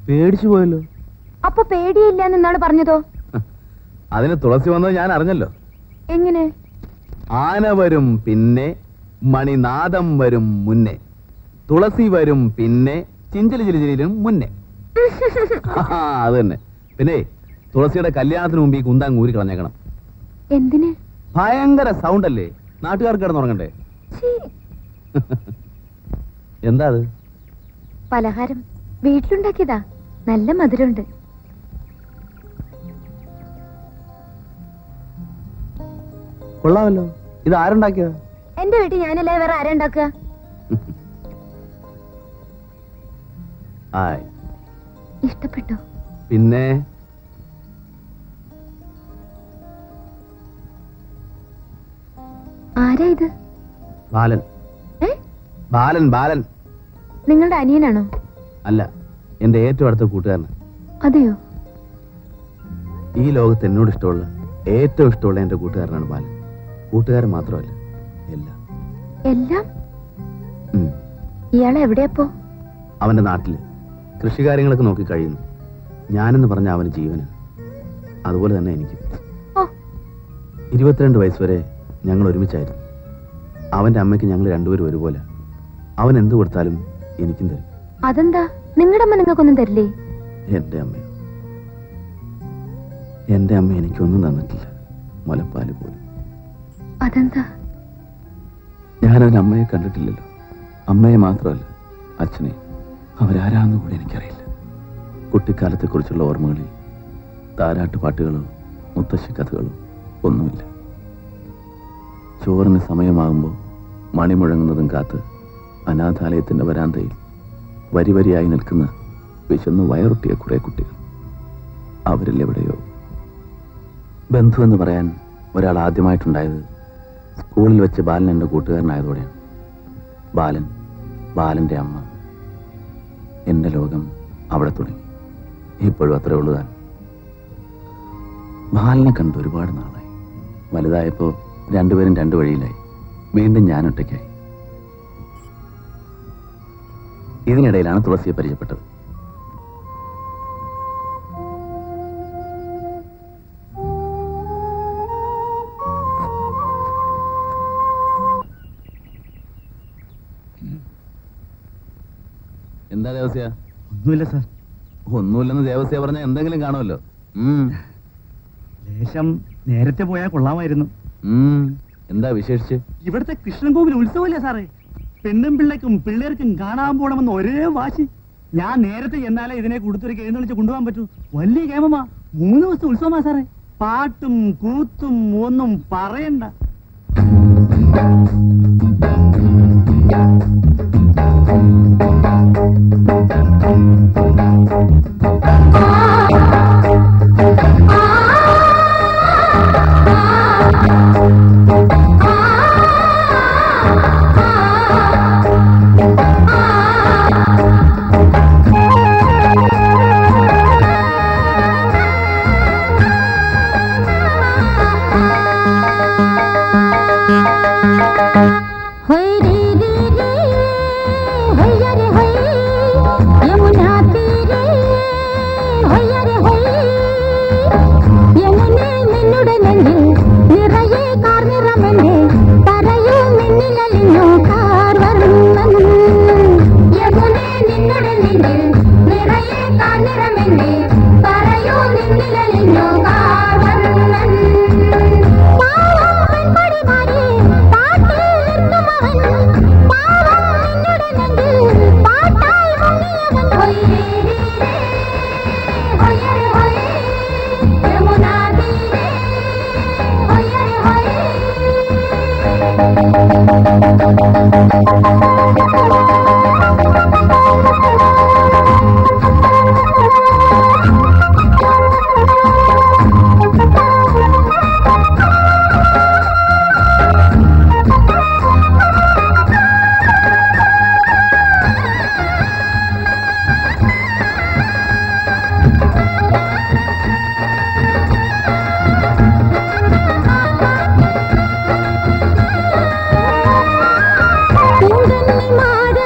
പേടിച്ചു പോയല്ലോ. അപ്പൊ പേടിയില്ലാന്ന് എന്നാണ് പറഞ്ഞതോ? അതിന് തുളസി വന്നത് ഞാൻ അറിഞ്ഞല്ലോ. എങ്ങനെ? ആന വരും പിന്നെ, മണിനാദം വരും മുന്നേ, തുളസി വരും പിന്നെ, ചിഞ്ചലിലും മുന്നേ. അത് തന്നെ. പിന്നെ തുളസിയുടെ കല്യാണത്തിന് മുമ്പ് ഈ കുന്താങ് ഊരി കളഞ്ഞേക്കണം. എന്തിന്? ഭയങ്കര സൗണ്ട് അല്ലേ, നാട്ടുകാർക്ക് കിടന്നുറങ്ങണ്ടേ? എന്താ അത്? പലഹാരം വീട്ടിലുണ്ടാക്കിയതാ, നല്ല മധുരമുണ്ട്. കൊള്ളാമല്ലോ. ഇത് ആരുണ്ടാക്കിയത്? എന്റെ വീട്ടിൽ ഞാനല്ലേ, വേറെ ആരാ ഉണ്ടാക്കുക? ആയ്, ഇഷ്ടപ്പെട്ടോ? പിന്നെ ആരാ ഇത്? ബാലൻ. ഏ? ബാലൻ ബാലൻ. നിങ്ങളുടെ അനിയനാണോ? അല്ല, എന്റെ ഏറ്റവും അടുത്ത കൂട്ടുകാരന്. അതെയോ? ഈ ലോകത്ത് എന്നോട് ഇഷ്ടമുള്ള ഏറ്റവും ഇഷ്ടമുള്ള എന്റെ കൂട്ടുകാരനാണ് ബാലൻ. കൂട്ടുകാരൻ മാത്രമല്ല, എല്ലാം. എല്ലാം? ഇയാളെ എവിടെയപ്പോ? അവന്റെ നാട്ടില് കൃഷികാര്യങ്ങളൊക്കെ നോക്കി കഴിയുന്നു. ഞാനെന്ന് പറഞ്ഞ അവന് ജീവന്. അതുപോലെ തന്നെ എനിക്ക്. 22 വയസ്സ് വരെ ഞങ്ങൾ ഒരുമിച്ചായിരുന്നു. അവന്റെ അമ്മയ്ക്ക് ഞങ്ങൾ രണ്ടുപേരും ഒരുപോലെ. അവൻ എന്ത് കൊടുത്താലും എനിക്കും തരും. അതെന്താ, നിങ്ങളുടെ അമ്മ നിങ്ങൾക്കൊന്നും തരില്ലേ? എന്റെ അമ്മ എനിക്കൊന്നും തന്നിട്ടില്ല, മുലപ്പാല് പോലും. അതെന്താ? ഞാനതിന് അമ്മയെ കണ്ടിട്ടില്ലല്ലോ. അമ്മയെ മാത്രമല്ല, അച്ഛനെ. അവരാരാന്ന് കൂടി എനിക്കറിയില്ല. കുട്ടിക്കാലത്തെക്കുറിച്ചുള്ള ഓർമ്മകളിൽ താരാട്ടുപാട്ടുകളോ മുത്തശ്ശി കഥകളോ ഒന്നുമില്ല. ചോറിന് സമയമാകുമ്പോൾ മണി മുഴങ്ങുന്നതും കാത്ത് അനാഥാലയത്തിന്റെ വരാന്തയിൽ വരി വരിയായി നിൽക്കുന്ന വിശന്ന് വയറൊട്ടിയ കുറെ കുട്ടികൾ. അവരിൽ എവിടെയോ ബന്ധു എന്ന് പറയാൻ ഒരാൾ ആദ്യമായിട്ടുണ്ടായത് സ്കൂളിൽ വെച്ച് ബാലൻ എൻ്റെ കൂട്ടുകാരനായതോടെയാണ്. ബാലന്റെ അമ്മ. എൻ്റെ ലോകം അവിടെ തുടങ്ങി. ഇപ്പോഴും അത്രേ ഉള്ളൂ താൻ. ബാലനെ കണ്ട് ഒരുപാട് നാളായി. വലുതായപ്പോ രണ്ടുപേരും രണ്ടു വഴിയിലായി. വീണ്ടും ഞാൻ ഒറ്റയ്ക്കായി. ഇതിനിടയിലാണ് തുളസിയെ പരിചയപ്പെട്ടത്. എന്താ ദേവസ്യ? ഒന്നുമില്ല സാർ. ഒന്നുമില്ലെന്ന് ദേവസ്യ പറഞ്ഞ എന്തെങ്കിലും കാണുമല്ലോ. ലേശം നേരത്തെ പോയാൽ കൊള്ളാമായിരുന്നു. എന്താ വിശേഷിച്ച്? ഇവിടുത്തെ കൃഷ്ണൻകോവിൽ ഉത്സവമല്ലേ സാറേ? പെണ്ണും പിള്ളേക്കും പിള്ളേർക്കും കാണാൻ പോണമെന്ന് ഒരേ വാശി. ഞാൻ നേരത്തെ എന്നാലേ ഇതിനെ കൊടുത്തൊരു എഴുന്നള്ളിച്ച് കൊണ്ടുപോകാൻ പറ്റൂ. വലിയ കേമമാ. 3 ദിവസത്തെ ഉത്സവമാ സാറേ. പാട്ടും കൂത്തും ഒന്നും പറയണ്ട. മാട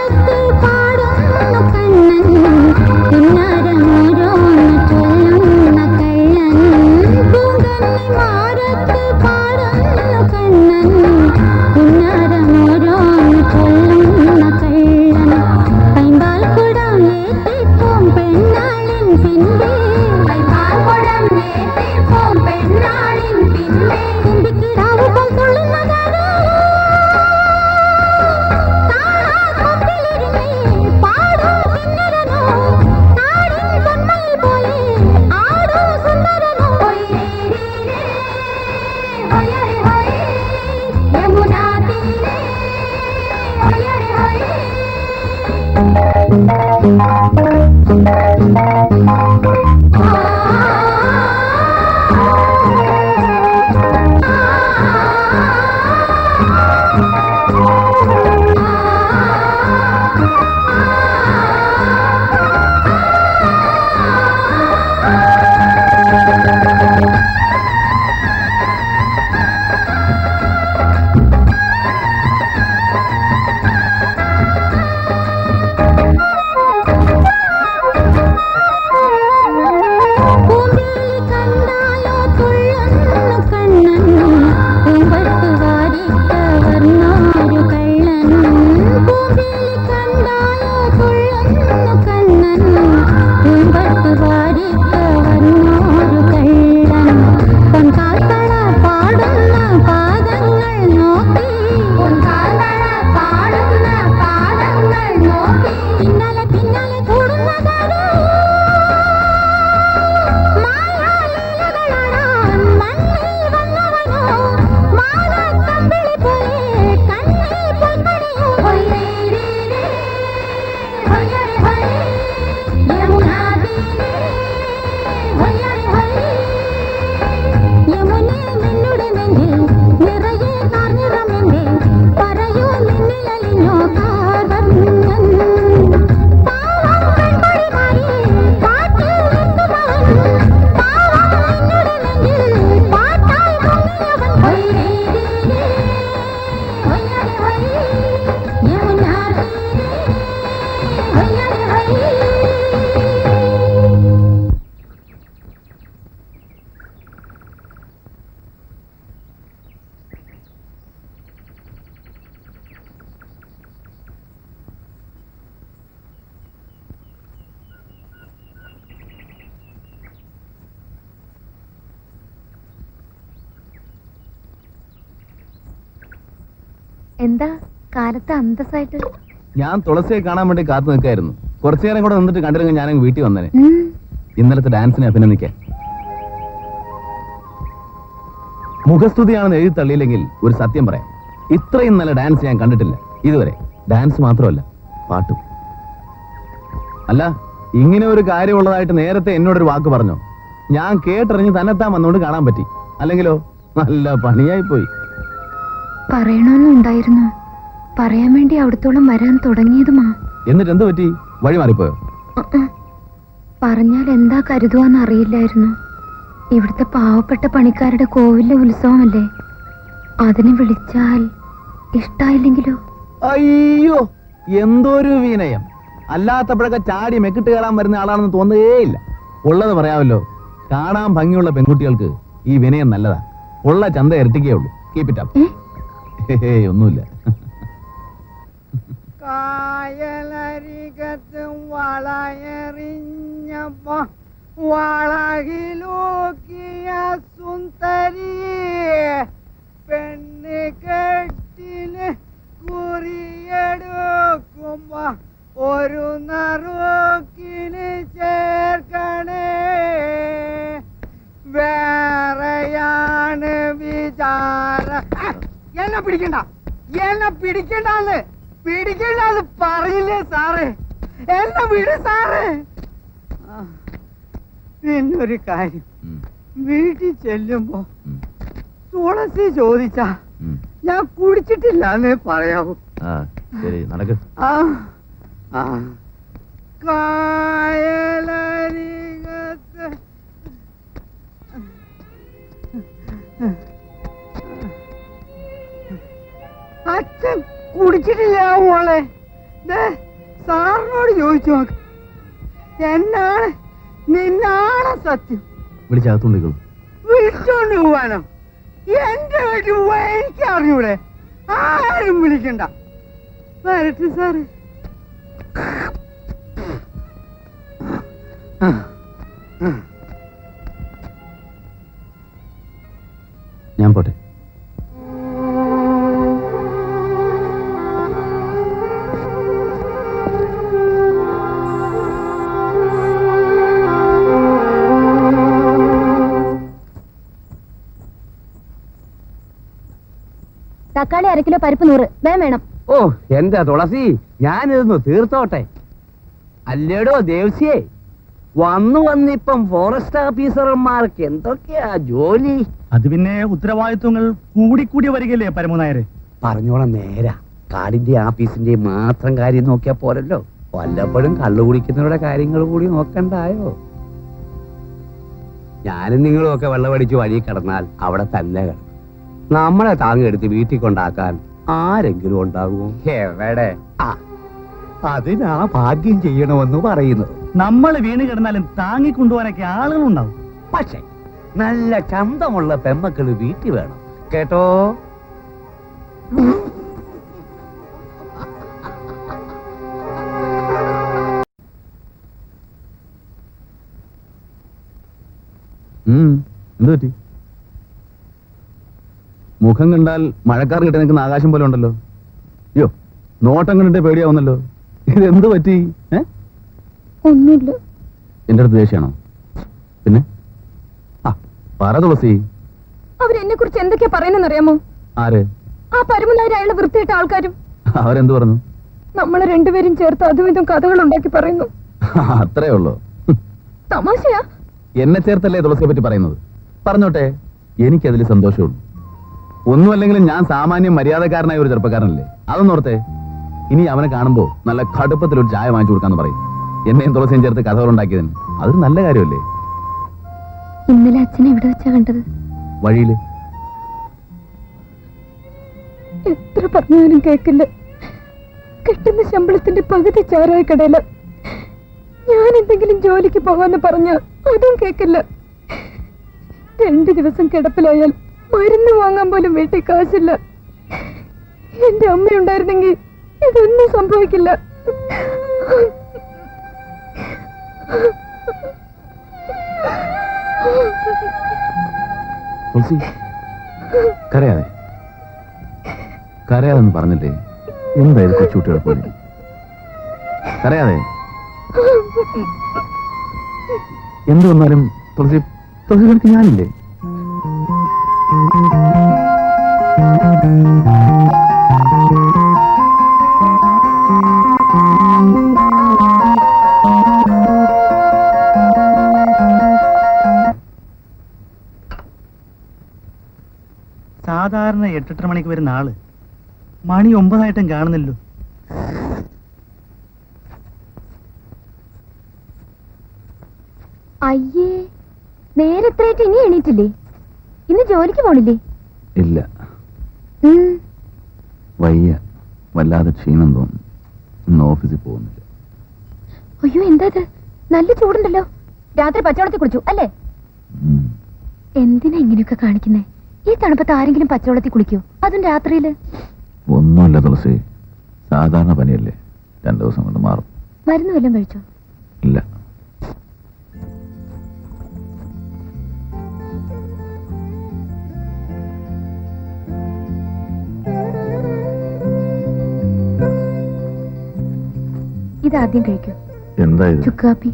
എന്താ കാലത്ത് അന്തസ്സായിട്ട്? ഞാൻ തുളസിയെ കാണാൻ വേണ്ടി കാത്തു നിൽക്കായിരുന്നു. കുറച്ചു നേരം കൂടെ നിന്നിട്ട് കണ്ടിരുന്നെങ്കിൽ ഞാനങ്ങ് വീട്ടിൽ വന്നേനെ. ഇന്നലത്തെ ഡാൻസിനെ അഭിനന്ദിക്കാൻ. മുഖസ്തുതിയാണെന്ന് എഴുതി തള്ളിയില്ലെങ്കിൽ ഒരു സത്യം പറയാം, ഇത്രയും നല്ല ഡാൻസ് ഞാൻ കണ്ടിട്ടില്ല ഇതുവരെ. ഡാൻസ് മാത്രമല്ല, പാട്ടും. അല്ല, ഇങ്ങനെ ഒരു കാര്യമുള്ളതായിട്ട് നേരത്തെ എന്നോടൊരു വാക്ക് പറഞ്ഞോ? ഞാൻ കേട്ടറിഞ്ഞ് തന്നെത്താൻ വന്നുകൊണ്ട് കാണാൻ പറ്റി. അല്ലെങ്കിലോ നല്ല പണിയായി പോയി. പറയണമെന്നുണ്ടായിരുന്നു, പറയാൻ വേണ്ടി അവിടത്തോളം വരാൻ തുടങ്ങിയതുമാ. എന്നിട്ട് എന്ത് പറ്റി? വഴി മാറിപ്പോയോ? പറഞ്ഞാൽ എന്താ കരുതുവാന്ന് അറിയില്ലായിരുന്നു. ഇവിടുത്തെ പാവപ്പെട്ട പണിക്കാരുടെ കോവിലിലെ ഉത്സവമല്ലേ, അതിന് വിളിച്ചാൽ ഇഷ്ടായില്ലെങ്കിലോ? അയ്യോ, എന്തോരു വിനയം! അല്ലാത്തപ്പോഴൊക്കെ ചാടി മെക്കിട്ട് കയറാൻ വരുന്ന ആളാണെന്ന് തോന്നുകയേയില്ല. ഉള്ളത് പറയാമല്ലോ, കാണാൻ ഭംഗിയുള്ള പെൺകുട്ടികൾക്ക് ഈ വിനയം നല്ലതാ. ഉള്ള ചന്ത ഇരട്ടിക്കേ ഉള്ളൂ. Keep it up. ഒന്നുമില്ല. കായലരികത്തും വളയറിഞ്ഞപ്പോ വളകിലൂക്കിയ സുന്ദരി പെണ്ണ് കെട്ടിന് കുറിയെടുക്കുമ്പോ ഒരു നറുക്കിന് ചേർക്കണേ. വേറെയാണ് വിചാര. എന്നെ പിടിക്കണ്ട, എന്നെ പിടിക്കണ്ടെന്ന് പറയില്ലേ സാറേ? എന്നെ വിട് സാറേ. പിന്നൊരു കാര്യം, വീട്ടിൽ ചെല്ലുമ്പോ തുളസി ചോദിച്ചാ ഞാൻ കുടിച്ചിട്ടില്ലാന്നേ പറയാവൂ. ശരി, നടക്ക്. കായലരികത്ത് അച്ഛൻ കുടിച്ചിട്ടില്ല മോളെ. സാറിനോട് ചോദിച്ചു നോക്ക്. എന്നാണ് നിന്നാണ് സത്യം. വിളിച്ചകത്തുണ്ടിക്കോളൂ. വിളിച്ചോണ്ട് പോവാനോ? എന്റെ വീട്ടിൽ പോവാൻ എനിക്ക് അറിഞ്ഞൂടെ? ആരും വിളിക്കണ്ട. വരട്ടെ സാറ്. ഞാൻ പോട്ടെ. തക്കാളി 1 കിലോ, പരിപ്പ് 100 വേണം. ഓ എന്റെ തുളസി, ഞാനിതൊന്ന് തീർത്തോട്ടെ. അല്ലേടോ ദേവസ്യേ, വന്നിപ്പം ഫോറസ്റ്റ് ഓഫീസർമാർക്ക് എന്തൊക്കെയാ ജോലി? അത് പിന്നെ ഉത്തരവാദിത്വങ്ങൾ കൂടിക്കൂടി വരികയല്ലേ പരമനായരെ? പറഞ്ഞോളാം നേരാ. കാടിന്റെ ആഫീസിന്റെ മാത്രം കാര്യം നോക്കിയാ പോരല്ലോ, വല്ലപ്പോഴും കള്ളു കുടിക്കുന്നവരുടെ കാര്യങ്ങൾ കൂടി നോക്കണ്ടായോ? ഞാനും നിങ്ങളും ഒക്കെ വെള്ളമടിച്ച് വഴി കിടന്നാൽ അവിടെ തന്നെ കിടക്കും. നമ്മളെ താങ്ങെടുത്ത് വീട്ടിൽ കൊണ്ടാക്കാൻ ആരെങ്കിലും ഉണ്ടാകുമോ? എവിടെ? അതിനാ ഭാഗ്യം ചെയ്യണമെന്ന് പറയുന്നത്. നമ്മൾ വീണ് കിടന്നാലും താങ്ങിക്കൊണ്ടുപോകാനൊക്കെ ആളുകളുണ്ടാവും. പക്ഷെ നല്ല ചന്തമുള്ള പെമ്മക്കള് വീട്ടിൽ വേണം കേട്ടോ. എന്ത് പറ്റി? മുഖം കണ്ടാൽ മഴക്കാർ കിട്ടി നിൽക്കുന്ന ആകാശം പോലെ ഉണ്ടല്ലോ. അയ്യോ, നോട്ടം കണ്ടിട്ട് പേടിയാവുന്നല്ലോ. ഇതെന്ത് പറ്റി? ഒന്നുമില്ല. എന്റെ അടുത്ത് ദേഷ്യാണോ? പിന്നെ പറ തുളസി. അവരെന്നെ കുറിച്ച് എന്തൊക്കെയാ പറയുന്നറിയാമോ? ആര്? ആ പരമനായർ, അയാളുടെ വൃത്തിയിട്ട ആൾക്കാരും. അവരെന്ത് പറഞ്ഞു? നമ്മള് രണ്ടുപേരും ചേർത്ത് അതും ഇതും കഥകൾ ഉണ്ടാക്കി പറയുന്നു. അത്രേ ഉള്ളൂ. തമാശയാ. എന്നെ ചേർത്തല്ലേ തുളസിയെ പറ്റി പറയുന്നത്? പറഞ്ഞോട്ടെ, എനിക്കതിൽ സന്തോഷമുള്ളൂ. ഒന്നുമല്ലെങ്കിലും ഞാൻ സാമാന്യം മര്യാദക്കാരനായ ഒരു ചെറുപ്പക്കാരനല്ലേ, അതൊന്നോർത്തേ. ഇനി അവനെ കാണുമ്പോ നല്ല കടുപ്പത്തിലൊരു ചായ വാങ്ങിച്ചു കൊടുക്കാന്ന് പറയും. എന്നെയും തുളസിയും ചേർത്ത് കഥകളുണ്ടാക്കിയതിന് അതൊരു നല്ല കാര്യമല്ലേ? ഇന്നലെ അച്ഛനെ എവിടെ വെച്ചാ കണ്ടത്? വഴിയില്. എത്ര പറഞ്ഞാലും കേക്കില്ല. കിട്ടുന്ന ശമ്പളത്തിന്റെ പകുതി ചാരായ കടയില. ഞാൻ എന്തെങ്കിലും ജോലിക്ക് പോകാന്ന് പറഞ്ഞ അതും കേക്കില്ല. 2 ദിവസം കിടപ്പിലായാൽ മരുന്ന് വാങ്ങാൻ പോലും വീട്ടിൽ കാശില്ല. എന്റെ അമ്മയുണ്ടായിരുന്നെങ്കിൽ ഇതൊന്നും സംഭവിക്കില്ല. തുളസി, കരയാതെ കരയാതെന്ന് പറഞ്ഞില്ലേ? എന്തായാലും കൊച്ചുകുട്ടികളെ പോലെ കരയാതെ. എന്ത് വന്നാലും തുളസി തുളസികൾക്ക് ഞാനില്ലേ? സാധാരണ 8-8 മണിക്ക് വരുന്ന ആള് മണി 9 കാണുന്നല്ലോ. അയ്യേ, നേരെ എത്രയായിട്ട് ഇനി എണീറ്റില്ലേ? ഇന്ന് ജോലിക്ക് പോണില്ലേ? ഇല്ല, വയ്യ, വല്ലാതെ ക്ഷീണം തോന്നുന്നു. ഇന്ന് ഓഫീസിൽ പോകുന്നില്ല. അയ്യോ, എന്താ ഇത്? നല്ല ചൂടുണ്ടല്ലോ. രാത്രി പച്ചവെള്ളത്തിൽ കുളിച്ചു അല്ലേ? എന്തിനാ ഇങ്ങനെയൊക്കെ കാണിക്കുന്നേ? ഈ തണുപ്പത്ത് ആരെങ്കിലും പച്ചവെള്ളത്തിൽ കുളിക്കൂ, അതും രാത്രിയില്? ഒന്നുമില്ല തുളസി, സാധാരണ പനിയല്ലേ, 2 ദിവസം കൊണ്ട് മാറും. മരുന്ന് വല്ലതും കഴിച്ചോ? ഇല്ല. ഇതാദ്യം കഴിക്കൂ. എന്താ ഇത്? ചുക്കാപ്പി.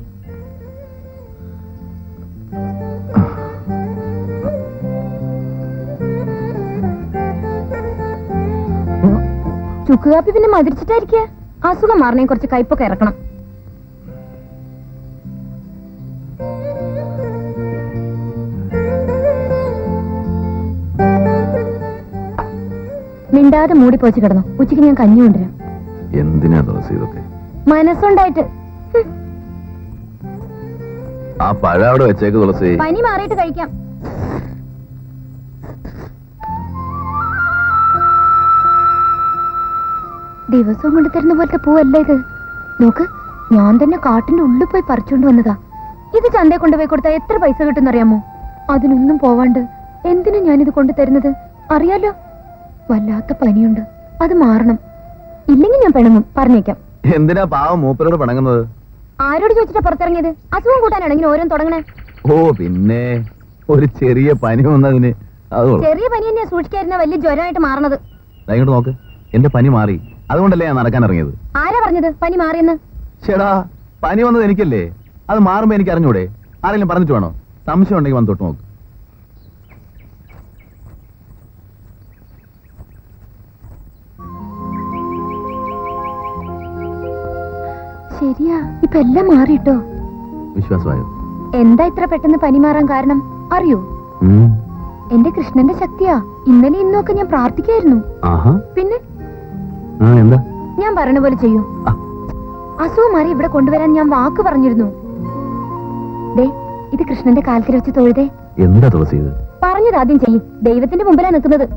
ചുക്കുകാപ്പി പിന്നെ മധുരിച്ചിട്ടായിരിക്കുക. അസുഖം മാറണേ കുറച്ച് കയ്പൊക്കെ ഇറക്കണം. മിണ്ടാതെ മൂടി പോച്ച് കിടന്നു. ഉച്ചയ്ക്ക് ഞാൻ കഞ്ഞി കൊണ്ടുവരാം. എന്തിനാ തുളസി ഇതൊക്കെ? മനസ്സുണ്ടായിട്ട്. ആ പഴം അവിടെ വെച്ചേക്ക് തുളസി. പനി മാറിയിട്ട് കഴിക്കാം. ദിവസവും കൊണ്ട് തരുന്ന പോലത്തെ പൂവല്ല ഇത്. നോക്ക്, ഞാൻ തന്നെ കാട്ടിന്റെ ഉള്ളിൽ പോയി പറിച്ചോണ്ട് വന്നതാ. ഇത് ചന്തയെ കൊണ്ടുപോയി കൊടുത്താൽ എത്ര പൈസ കിട്ടുന്നറിയാമോ? അതിനൊന്നും പോവാണ്ട് എന്തിനാ ഞാനിത് കൊണ്ടു തരുന്നത് അറിയാലോ? വല്ലാത്ത പനിയുണ്ട്, അത് മാറണം. ഇല്ലെങ്കിൽ ഞാൻ പിണങ്ങും, പറഞ്ഞേക്കാം. എന്തിനാ പാവം മൂപ്പരോട് പിണങ്ങുന്നത്? ആരോട് ചോദിച്ചിട്ടാ പുറത്തിറങ്ങിയത്? അസുഖം കൂട്ടാനാണെങ്കിൽ ഓരോന്ന് തുടങ്ങണേ. ഓ പിന്നെ ഒരു ചെറിയ പനി വന്നതിന് ചെറിയ പനി തന്നെയാ സൂക്ഷിക്കായിരുന്ന വലിയ ജ്വരമായിട്ട് മാറണത്. ഇങ്ങോട്ട് നോക്ക്, എന്റെ പനി മാറി, അതുകൊണ്ടല്ലേ ഞാൻ നടക്കാൻ ഇറങ്ങിയത്. ആരാ പറഞ്ഞത് പനി മാറിയെന്ന്? ചേടാ, പനി വന്നത് എനിക്കല്ലേ, അത് മാറുമ്പോ എനിക്ക് അറിഞ്ഞൂടെ? ആരെങ്കിലും പറഞ്ഞിട്ട് വേണോ? സംശയം ഉണ്ടെങ്കിൽ വന്ന് തൊട്ട് നോക്ക്. ശരിയാ, ഇപ്പൊ എല്ലാം മാറിട്ടോ. വിശ്വാസമായോ? എന്താ ഇത്ര പെട്ടെന്ന് പനി മാറാൻ കാരണം അറിയോ? എന്റെ കൃഷ്ണന്റെ ശക്തിയാ. ഇന്നലെ ഇന്നൊക്കെ ഞാൻ പ്രാർത്ഥിക്കായിരുന്നു. പിന്നെ എന്താ ഞാൻ പറയണ പോലെ ചെയ്യൂ. അസുഖം മാറി ഇവിടെ കൊണ്ടുവരാൻ ഞാൻ വാക്ക് പറഞ്ഞിരുന്നു. ദേ, ഇത് കൃഷ്ണന്റെ കാൽക്കൽ വെച്ച് തൊഴുതേ. എന്താ തുളസി ഇത്? പറഞ്ഞത് ആദ്യം ചെയ്യും. ദൈവത്തിന്റെ മുമ്പിലാ നിൽക്കുന്നത്.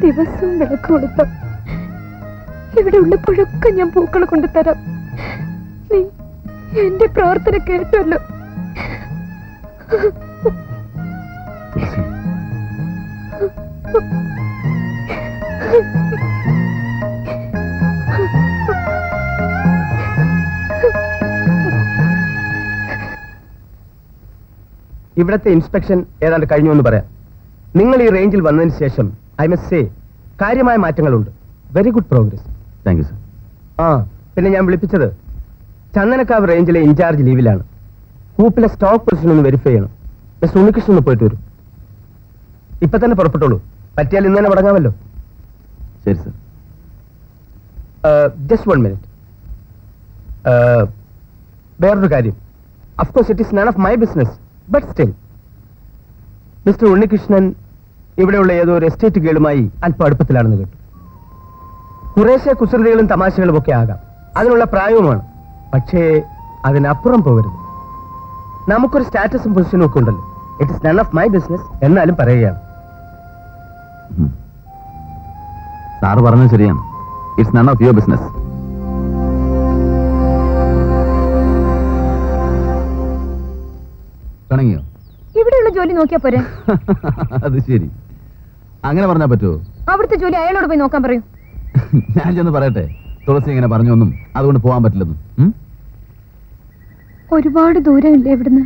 ദിവസവും വിളക്ക് കൊടുത്ത ഇവിടെ ഉള്ളപ്പോഴൊക്കെ ഞാൻ പൂക്കൾ കൊണ്ടുതരാം. നീ എന്റെ പ്രാർത്ഥന കേട്ടല്ലോ. ഇവിടത്തെ ഇൻസ്പെക്ഷൻ ഏതാണ്ട് കഴിഞ്ഞു എന്ന് പറയാം. നിങ്ങൾ ഈ റേഞ്ചിൽ വന്നതിന് ശേഷം ഐ മസ്റ്റ് സേ കാര്യമായ മാറ്റങ്ങളുണ്ട്. Very good progress. Thank you sir. ആ പിന്നെ ഞാൻ വിളിപ്പിച്ചത് ചന്ദനക്കാവ് റേഞ്ചിലെ ഇൻചാർജ് ലീവിലാണ്. കൂപ്പിലെ സ്റ്റോക്ക് പൊസിഷൻ ഒന്ന് വെരിഫൈ ചെയ്യണം. മിസ്റ്റർ ഉണ്ണികൃഷ്ണൻ ഒന്ന് പോയിട്ട് വരും. ഇപ്പൊ തന്നെ പുറപ്പെട്ടോളൂ. പറ്റിയാൽ ഇന്ന് തന്നെ മടങ്ങാമല്ലോ. ശരി സർ. Just 1 minute. വേറൊരു കാര്യം. Of course it is none of my business, but still mister Unnikrishnan ഇവിടെയുള്ള ഏതോ ഒരു എസ്റ്റേറ്റ് ഗേളുമായി അല്പം അടുപ്പത്തിലാണെന്ന് കേട്ടു. കുറേശ്ശെ കുസൃതികളും തമാശകളും ഒക്കെ ആകാം, അതിനുള്ള പ്രായവുമാണ്. പക്ഷേ അതിനപ്പുറം പോകരുത്. നമുക്കൊരു സ്റ്റാറ്റസും പൊസിഷനും ഒക്കെ ഉണ്ടല്ലോ. It is none of my business എന്നാലും പറയുകയാണ്. സാറ് പറഞ്ഞത് ശരിയാണ്. It's none of your business. തുടങ്ങിയോ? ഇവിടെയുള്ള ജോലി നോക്കിയാ പോരെ? അത് ശരി, അങ്ങനെ പറഞ്ഞാൽ പറ്റുമോ? അവിടുത്തെ ജോലി അയാളോട് പോയി നോക്കാൻ പറയൂ. ഞാൻ ചെന്ന് പറയട്ടെ തുളസി ഇങ്ങനെ പറഞ്ഞൊന്നും അതുകൊണ്ട് പോകാൻ പറ്റില്ലെന്നും? ഒരുപാട് ദൂരമില്ലേ ഇവിടുന്ന്?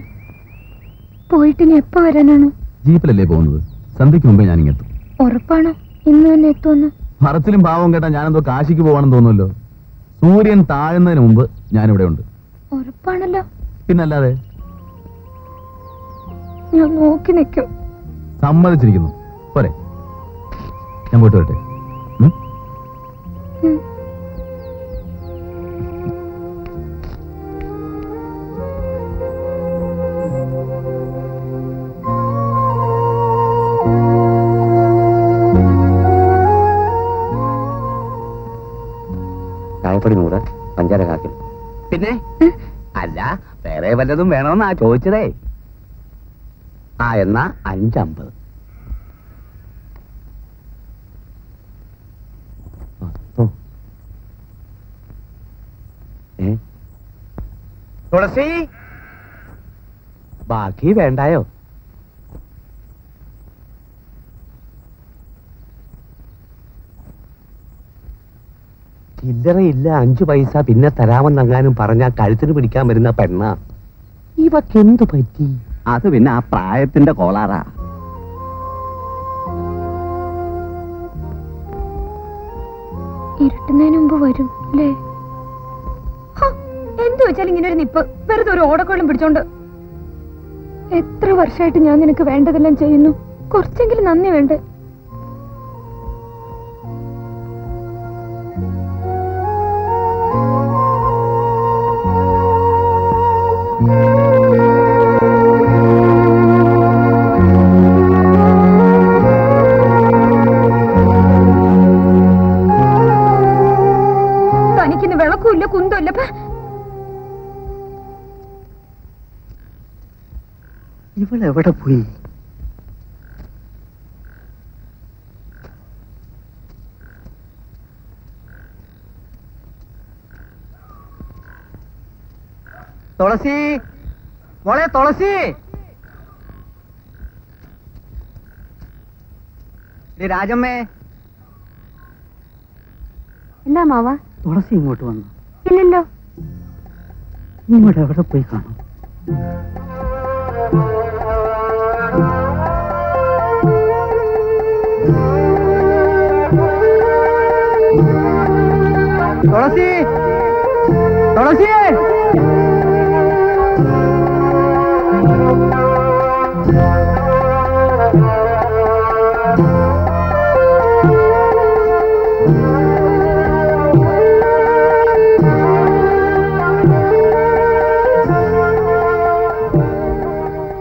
പോയിട്ടിനി എപ്പോ വരാനാണ്? ജീപ്പിലല്ലേ പോകുന്നത്? സന്ധ്യക്ക് മുമ്പേ ഞാൻ ഇങ്ങെത്തും. ഉറപ്പാണോ ഇന്ന് തന്നെ എത്തുമെന്ന്? മറച്ചിലും പാവം കേട്ടാ ഞാനെന്തോ കാശിക്ക് പോവാണെന്ന് തോന്നുമല്ലോ. സൂര്യൻ താഴുന്നതിന് മുമ്പ് ഞാനിവിടെ ഉണ്ട്. ഉറപ്പാണല്ലോ? പിന്നല്ലാതെ. ഞാൻ നോക്കി നിൽക്കും. സമ്മതിച്ചിരിക്കുന്നു. പോരെ, ഞാൻ പോയിട്ട് വരട്ടെ. ചായപ്പൊടി 100, പഞ്ചാര കാക്കിൽ. പിന്നെ അല്ല വേറെ വല്ലതും വേണമെന്നാ ചോദിച്ചതേ. ആ എന്നാ 5.50. തുളസി, ബാക്കി വേണ്ടായോ? ചില്ലറയില്ല 5 പൈസ പിന്നെ തരാമെന്നെങ്ങാനും പറഞ്ഞാ കഴുത്തിന് പിടിക്കാൻ വരുന്ന പെണ്ണ. ഇവക്കെന്തു പറ്റി? അത് പിന്നെ ആ പ്രായത്തിന്റെ കോളാറാ. ഇരുട്ടുന്നതിന് മുമ്പ് വരും അല്ലേ? എന്തു വെച്ചാൽ ഇങ്ങനെ ഒരു നിപ്പ്, വെറുതെ ഒരു ഓടക്കോളം പിടിച്ചോണ്ട്. എത്ര വർഷമായിട്ട് ഞാൻ നിനക്ക് വേണ്ടതെല്ലാം ചെയ്യുന്നു, കുറച്ചെങ്കിലും നന്ദി വേണ്ടേ? തനിക്കിന്ന് വിളക്കുമില്ല കുന്തമില്ല. ഇവളെവിടെ പോയി? തുളസി മോളെ, തുളസി. രാജമ്മേ. എന്താ മാവ? തുളസി ഇങ്ങോട്ട് വന്നു. ഇല്ലല്ലോ. ഇങ്ങോട്ട് എവിടെ പോയി കാണും? തുളസി, തുളസി.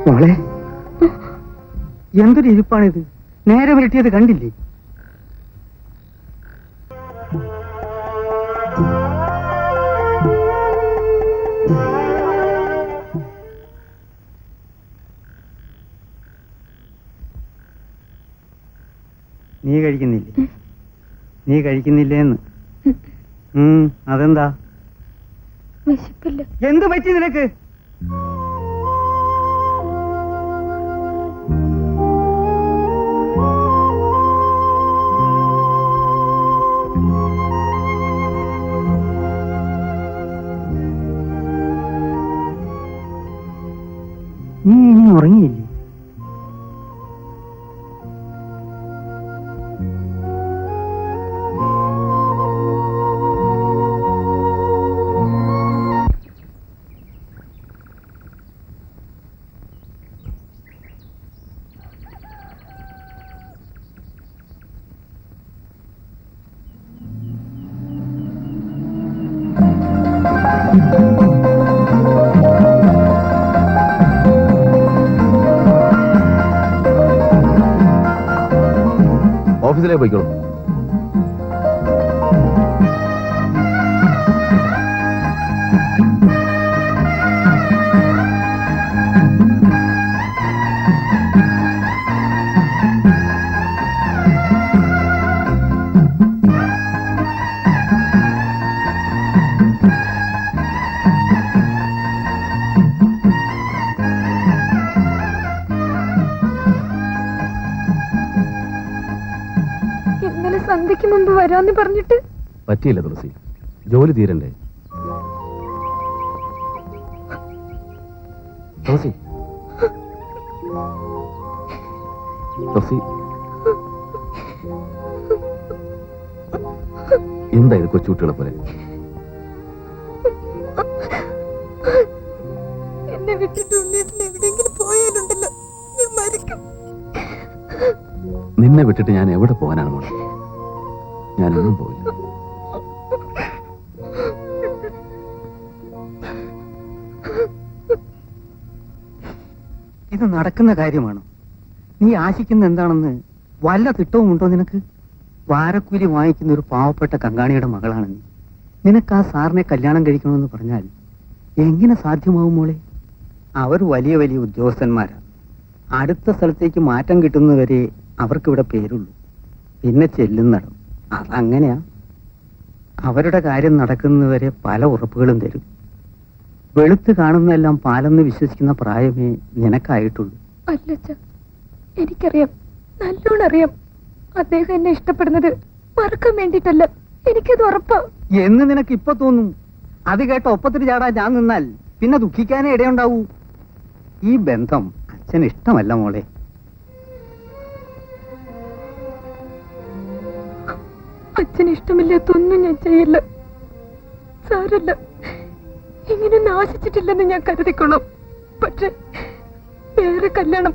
മോളെ, എന്തൊരു ഇരിപ്പാണിത്? നേരെ വിരട്ടിയത് കണ്ടില്ലേ? നീ കഴിക്കുന്നില്ലേ? നീ കഴിക്കുന്നില്ലേന്ന്? അതെന്താ? വിശപ്പില്ല. എന്ത് പറ്റി നിനക്ക്? നീ ഇനി ഉറങ്ങിയില്ലേ? ഓഫീസിലേക്ക് പോയിക്കോളൂ. ഇന്നലെ സന്ധ്യക്ക് മുമ്പ് വരാന്ന് പറഞ്ഞിട്ട് പറ്റിയില്ല തുളസി, ജോലി തീരണ്ടേ. തുളസി തുളസി എന്താ ഇത് കൊച്ചുകുട്ടികളെ പോലെ? എന്നെ വിട്ടിട്ട് എവിടെയെങ്കിലും പോയാലുണ്ടല്ലോ ഞാൻ മരിക്കും. നിന്നെ വിട്ടിട്ട് ഞാൻ എവിടെ പോകാനാണ് മോളെ? ഞാനൊന്നും പോയില്ല. ഇത് നടക്കുന്ന കാര്യമാണോ? നീ ആശിക്കുന്ന എന്താണെന്ന് വല്ല തിട്ടവുമുണ്ടോ നിനക്ക്? വാരക്കൂലി വാങ്ങിക്കുന്ന ഒരു പാവപ്പെട്ട കങ്കാണിയുടെ മകളാണ് നീ. നിനക്ക് ആ സാറിനെ കല്യാണം കഴിക്കണമെന്ന് പറഞ്ഞാൽ എങ്ങനെ സാധ്യമാവും മോളെ? അവർ വലിയ വലിയ ഉദ്യോഗസ്ഥന്മാരാ. അടുത്ത സ്ഥലത്തേക്ക് മാറ്റം കിട്ടുന്നവരെ അവർക്കിവിടെ പേരുള്ളൂ. പിന്നെ ചെല്ലുന്നിടം അതങ്ങനെയാ. അവരുടെ കാര്യം നടക്കുന്നവരെ പല ഉറപ്പുകളും തരും. വെളുത്ത് കാണുന്നതെല്ലാം പാലെന്ന് വിശ്വസിക്കുന്ന പ്രായമേ നിനക്കായിട്ടുള്ളൂ. അല്ലച്ച, എനിക്കറിയാം, നല്ലോണം അറിയാം. അദ്ദേഹം എന്നെ ഇഷ്ടപ്പെടുന്നത് മറക്കാൻ വേണ്ടിട്ടല്ല, എനിക്കത് ഉറപ്പാ. എന്ന് നിനക്ക് ഇപ്പൊ തോന്നും. അത് കേട്ട ഒപ്പത്തിന് ചാടാൻ ഞാൻ നിന്നാൽ പിന്നെ ദുഃഖിക്കാനേ ഇടയുണ്ടാവൂ. ഈ ബന്ധം അച്ഛന് ഇഷ്ടമല്ല മോളെ. അച്ഛന് ഇഷ്ടമില്ലാത്തൊന്നും ഞാൻ ചെയ്യില്ല. സാരല്ല, ഇങ്ങനെ നാശിച്ചിട്ടില്ലെന്ന് ഞാൻ കരുതിക്കൊള്ളാം. പക്ഷെ വേറെ കല്യാണം,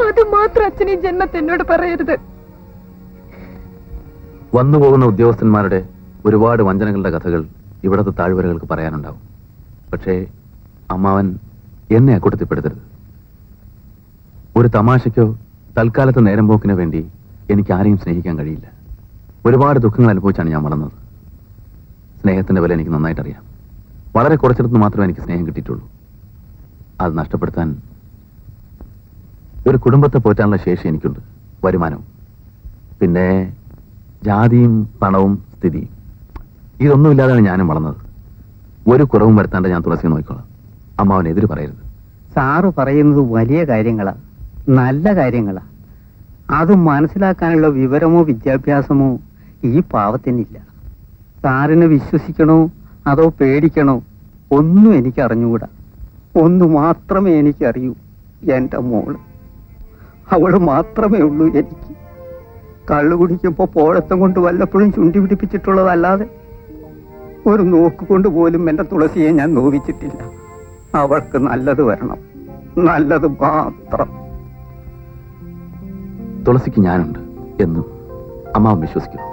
അത് മാത്രം അച്ഛൻ ഈ ജന്മത്തെ എന്നോട് പറയരുത്. വന്നുപോകുന്ന ഉദ്യോഗസ്ഥന്മാരുടെ ഒരുപാട് വഞ്ചനകളുടെ കഥകൾ ഇവിടത്തെ താഴ്വരകൾക്ക് പറയാനുണ്ടാവും. പക്ഷേ അമ്മാവൻ എന്നെ അക്കൂട്ടത്തിൽപ്പെടുത്തരുത്. ഒരു തമാശയ്ക്കോ തൽക്കാലത്തെ നേരം പോക്കിനോ വേണ്ടി എനിക്ക് ആരെയും സ്നേഹിക്കാൻ കഴിയില്ല. ഒരുപാട് ദുഃഖങ്ങൾ അനുഭവിച്ചാണ് ഞാൻ വളർന്നത്. സ്നേഹത്തിന്റെ വില എനിക്ക് നന്നായിട്ടറിയാം. വളരെ കുറച്ചിടത്ത് മാത്രമേ എനിക്ക് സ്നേഹം കിട്ടിയിട്ടുള്ളൂ. അത് നഷ്ടപ്പെടുത്താൻ ഒരു കുടുംബത്തെ പോറ്റാനുള്ള ശേഷി എനിക്കുണ്ട്, വരുമാനവും, പിന്നെ ജാതിയും പണവും സ്ഥിതിയും. ഇതൊന്നുമില്ലാതാണ് ഞാനും വളർന്നത്. ഒരു കുറവും വരുത്താണ്ട് ഞാൻ തുളസി നോക്കിക്കോളാം. അമ്മാവനെതിര് പറയരുത്. സാറ് പറയുന്നത് വലിയ കാര്യങ്ങളാ, നല്ല കാര്യങ്ങളാ. അത് മനസ്സിലാക്കാനുള്ള വിവരമോ വിദ്യാഭ്യാസമോ ഈ പാവത്തിനില്ല. സാറിനെ വിശ്വസിക്കണോ അതോ പേടിക്കണോ ഒന്നും എനിക്ക് അറിഞ്ഞുകൂടാ. ഒന്ന് മാത്രമേ എനിക്കറിയൂ, എൻ്റെ മോള്. അവള് മാത്രമേ ഉള്ളൂ എനിക്ക്. കള്ളു കുടിക്കുമ്പോ പോഴത്തം കൊണ്ട് വല്ലപ്പോഴും ചുണ്ടി പിടിപ്പിച്ചിട്ടുള്ളതല്ലാതെ ഒരു നോക്കുകൊണ്ട് പോലും എൻ്റെ തുളസിയെ ഞാൻ നോവിച്ചിട്ടില്ല. അവൾക്ക് നല്ലത് വരണം, നല്ലത് മാത്രം. തുളസിക്ക് ഞാനുണ്ട് എന്നും അമ്മാവൻ വിശ്വസിക്കുന്നു.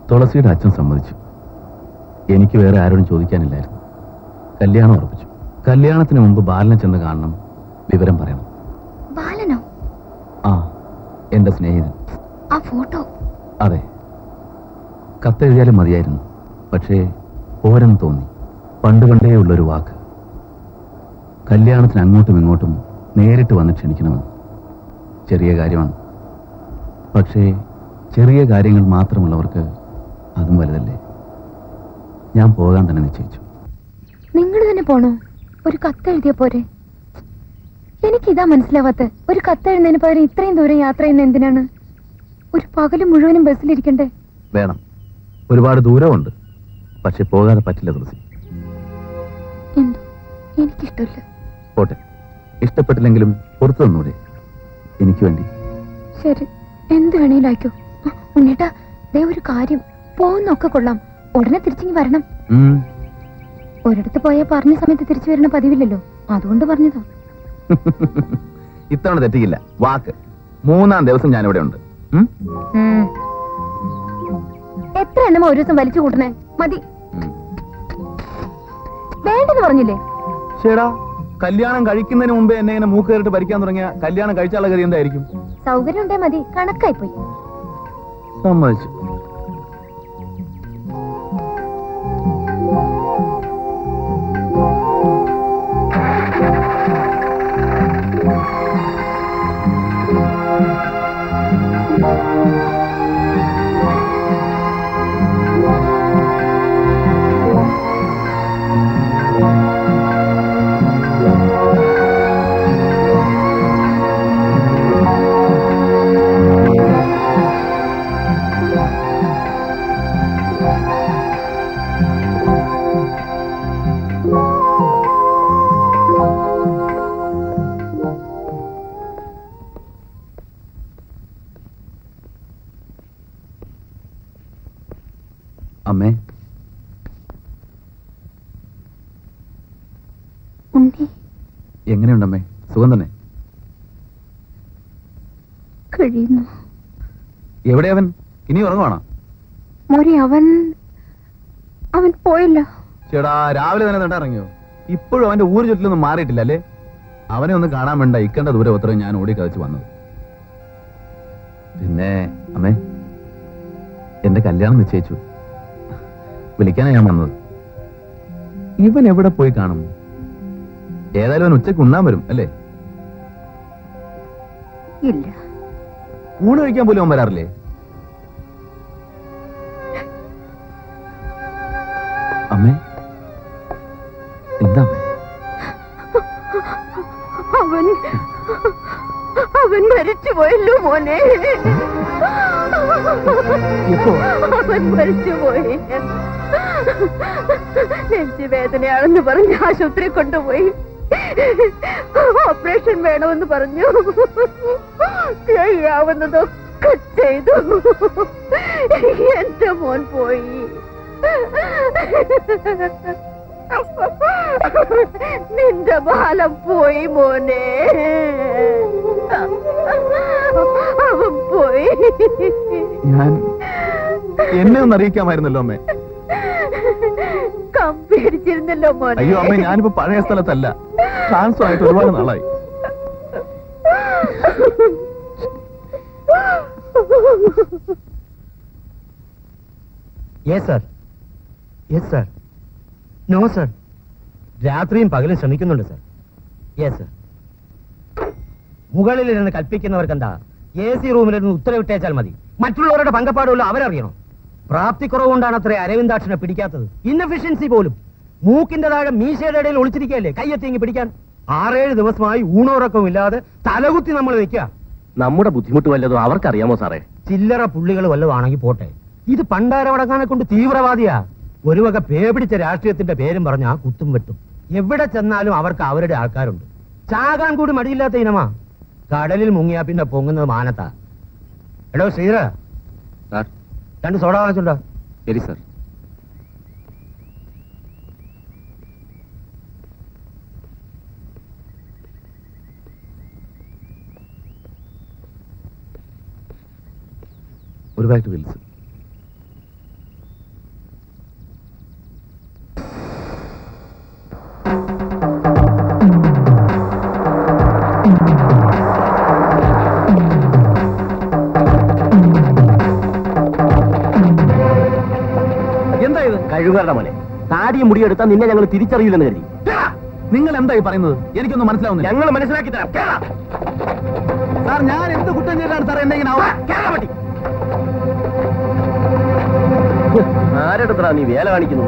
തുളസിയുടെ അച്ഛൻ സമ്മതിച്ചു. എനിക്ക് വേറെ ആരോടും ചോദിക്കാനില്ലായിരുന്നു. കല്യാണം ഉറപ്പിച്ചു. കല്യാണത്തിന് മുമ്പ് ബാലനെ ചെന്ന് കാണണം, വിവരം പറയണം. ബാലനോ? ആ, എന്റെ സ്നേഹിതൻ. ആ ഫോട്ടോ? അതെ. കത്തെഴുതിയാലും മതിയായിരുന്നു, പക്ഷേ പോരെന്ന് തോന്നി. പണ്ട് പണ്ടേ ഉള്ളൊരു വാക്ക്. കല്യാണത്തിന് അങ്ങോട്ടും ഇങ്ങോട്ടും നേരിട്ട് വന്ന് ക്ഷണിക്കണമെന്ന്. ചെറിയ കാര്യമാണ്, പക്ഷേ ചെറിയ കാര്യങ്ങൾ മാത്രമുള്ളവർക്ക് അതും വലുതല്ലേ. ഞാൻ പോകാൻ തന്നെ നിശ്ചയിച്ചു. നിങ്ങൾ തന്നെ പോണോ? ഒരു കത്തെഴുതിയ പോരെ? എനിക്കിതാ മനസ്സിലാവാത്ത. ഒരു കത്തെഴുതുന്നതിന് പകരം ഇത്രയും ദൂരം യാത്ര ചെയ്യുന്ന എന്തിനാണ്? ഒരു പകല് മുഴുവനും ബസ്സിലിരിക്കണ്ടേ? വേണം, ഒരുപാട് ദൂരമുണ്ട്. പക്ഷെ പോകാതെ പറ്റില്ല തുളസി. എന്തോ എനിക്കിഷ്ടമില്ല. പോട്ടെ, ഇഷ്ടപ്പെട്ടില്ലെങ്കിലും പുറത്തു തന്നൂടെ എനിക്ക് വേണ്ടി? ശരി, എന്ത് വേണേലും അയക്കോ. ഉണ്ണേട്ടാ, ദേ ഒരു കാര്യം, പോകുന്നൊക്കെ കൊള്ളാം, ഉടനെ തിരിച്ചിങ്ങി വരണം. ഒരിടത്ത് പോയാൽ പറഞ്ഞ സമയത്ത് തിരിച്ചു വരണ പതിവില്ലല്ലോ, അതുകൊണ്ട് പറഞ്ഞതാ. ഇത്തവണ തെറ്റിക്കില്ല, വാക്ക്. 3-ാം ദിവസം ഞാനിവിടെ ഉണ്ട്. എത്ര എണ്ണമോ ഒരു ദിവസം വലിച്ചു കൂട്ടണേ? മതി. വേണ്ടെന്ന് പറഞ്ഞില്ലേ? ശരിടാ, കല്യാണം കഴിക്കുന്നതിന് മുമ്പേ എന്നെ ഇങ്ങനെ മൂക്ക് കയറിട്ട് ഭരിക്കാൻ തുടങ്ങിയ കല്യാണം കഴിച്ചാലുള്ള ഗതി എന്തായിരിക്കും? സൗകര്യം ഉണ്ടേ മതി, കണക്കായി പോയി. സമ്മതിച്ചു. അമ്മേ, ഉണ്ണി എങ്ങനെയുണ്ടമ്മേ? സുഖം തന്നെ? കഴിയുന്നു. എവിടെ അവൻ? ഇനി ഉറങ്ങുവാണോ? മോനെ, അവൻ പോയില്ല. ചേടാ, രാവിലെ തന്നെ തണ്ടിറങ്ങിയോ? ഇപ്പോഴും അവന്റെ ഊര് ചുറ്റിലൊന്നും മാറിയിട്ടില്ല അല്ലേ? അവനെ ഒന്ന് കാണാൻ വേണ്ട ഇക്കണ്ട ദൂരെ ഉത്തരം ഞാൻ ഓടി കതച്ച് വന്നത്. പിന്നെ അമ്മേ, എന്റെ കല്യാണം നിശ്ചയിച്ചു. വിളിക്കാനാ ഞാൻ വന്നത്. ഇവൻ എവിടെ പോയി കാണും? ഏതായാലും അവൻ ഉച്ചയ്ക്ക് ഉണ്ണാൻ വരും അല്ലേ? ഇല്ല. ഊണ് കഴിക്കാൻ പോലും അവൻ വരാറില്ലേ? അമ്മേ, എന്താ അമ്മേ? അവൻ മരിച്ചുപോയല്ലോ മോനെ. അവൻ മരിച്ചുപോയി. നെഞ്ചുവേദനയാണെന്ന് പറഞ്ഞ് ആശുപത്രി കൊണ്ടുപോയി. ഓപ്പറേഷൻ വേണമെന്ന് പറഞ്ഞു. ചെയ്യാവുന്നതൊക്കെ ചെയ്തു. എന്റെ മോൻ പോയി. നിന്റെ ബാലം പോയി മോനെ. അവൻ പോയി. ഞാൻ എന്നെ ഒന്ന് അറിയിക്കാമായിരുന്നല്ലോ അമ്മേ. കമ്പേടിച്ചിരുന്നല്ലോ മോനെ. അയ്യോ അമ്മേ, ഞാനിപ്പോ പഴയ സ്ഥലത്തല്ല. ട്രാൻസ്ഫർ ആയിട്ട് ഒരുപാട് നാളായി. Yes sir, yes sir, no sir, രാത്രിയും പകലും ശ്രമിക്കുന്നുണ്ട് സർ. Yes sir. മുകളിലിരുന്ന് കൽപ്പിക്കുന്നവർക്ക് എന്താ, AC റൂമിലിരുന്ന് ഉത്തരവിട്ടേച്ചാൽ മതി. മറ്റുള്ളവരുടെ പങ്കപ്പാടുള്ള അവരറിയണം. പ്രാപ്തിക്കുറവുകൊണ്ടാണ് അത്ര അരവിന്ദാക്ഷനെ പിടിക്കാത്തത്. ഇന്നഫിഷ്യൻസി പോലും. മൂക്കിന്റെ താഴെ മീശയുടെ ഇടയിൽ ഒളിച്ചിരിക്കുകയല്ലേ കയ്യെത്തിങ്ങി പിടിക്കാൻ. 6-7 ദിവസമായി ഊണുറക്കവും ഇല്ലാതെ തലകുത്തി നമ്മൾ വെക്കുക. നമ്മുടെ ബുദ്ധിമുട്ട് വല്ലതും അവർക്കറിയാമോ സാറേ? ചില്ലറ പുള്ളികൾ വല്ലതാണെങ്കിൽ പോട്ടെ, ഇത് പണ്ടാരവടക്കാനെ കൊണ്ട് തീവ്രവാദിയാ. ഒരു വക പേപിടിച്ച രാഷ്ട്രീയത്തിന്റെ പേരും പറഞ്ഞ ആ കുത്തും വെട്ടും. എവിടെ ചെന്നാലും അവർക്ക് അവരുടെ ആൾക്കാരുണ്ട്. ചാകാൻ കൂടി മടിയില്ലാത്ത ഇനമാ. കടലിൽ മുങ്ങിയാ പിന്നെ പൊങ്ങുന്നത് മാനത്താ. എടോ ശ്രീധര, 2 സോഡ വാങ്ങിച്ചുണ്ടോ? ശരി സാർ. ഒരു പാക്കറ്റ് വിൽസ്. എന്താ ഇത്? കഴിവുകാരുടെ മോനെ, താടിയും മുടിയെടുത്താൽ നിന്നെ ഞങ്ങൾ തിരിച്ചറിയില്ലെന്ന് കരുതി. നിങ്ങൾ എന്തായി പറയുന്നത്? എനിക്കൊന്നും മനസ്സിലാവുന്നില്ല. ഞങ്ങൾ മനസ്സിലാക്കി തരാം. സാർ, ഞാൻ എന്ത് കുറ്റം ചെയ്താണ് സാർ എന്നെ ഇങ്ങനെ ആരെടുത്താ നീ വേല കാണിക്കുന്നു?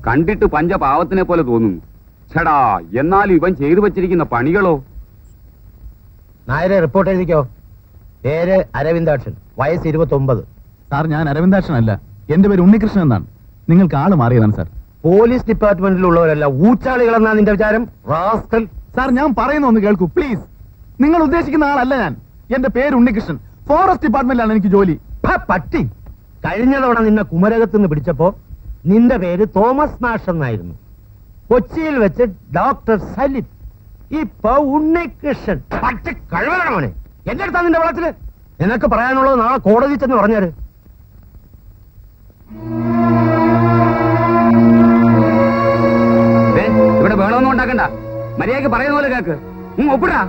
കണ്ടിട്ട് പഞ്ചപാവത്തിനെ പോലെ തോന്നുന്നു. ചേടാ, എന്നാലും ഇവൻ ചെയ്തു വച്ചിരിക്കുന്ന പണികളോ? നായരെ, റിപ്പോർട്ട് എഴുതിക്കോ. പേര് അരവിന്ദാക്ഷൻ, വയസ്സ് 29. സാർ, ഞാൻ അരവിന്ദാക്ഷനല്ല, എന്റെ പേര് ഉണ്ണികൃഷ്ണൻ എന്നാണ്. നിങ്ങൾക്ക് ആള് മാറിയതാണ് സാർ. പോലീസ് ഡിപ്പാർട്ട്മെന്റിലുള്ളവരല്ല ഊച്ചാളികളെന്നാ നിന്റെ വിചാരം? റാസ്കൽ. സാർ, ഞാൻ പറയുന്ന ഒന്ന് കേൾക്കൂ പ്ലീസ്. നിങ്ങൾ ഉദ്ദേശിക്കുന്ന ആളല്ല ഞാൻ. എന്റെ പേര് ഉണ്ണികൃഷ്ണൻ. ഫോറസ്റ്റ് ഡിപ്പാർട്ട്മെന്റിലാണ് എനിക്ക് ജോലി. പട്ടി, കഴിഞ്ഞ തവണ നിന്നെ കുമരകത്ത് നിന്ന് പിടിച്ചപ്പോ നിന്റെ പേര് തോമസ് മാഷ് എന്നായിരുന്നു. കൊച്ചിയിൽ വെച്ച് ഡോക്ടർ സലിം. ഇപ്പൊ ഉണ്ണികൃഷ്ണൻ പച്ച കഴിവണ മോനെ. എന്റെ അടുത്താ നിന്റെ വളത്തില്. നിനക്ക് പറയാനുള്ളത് നാളെ കോടതി ചെന്ന് പറഞ്ഞാല്. ഇവിടെ ബഹളമൊന്നും ഉണ്ടാക്കണ്ട. മര്യാദക്ക് പറയുന്ന പോലെ കേക്ക്. ഒപ്പിടാ.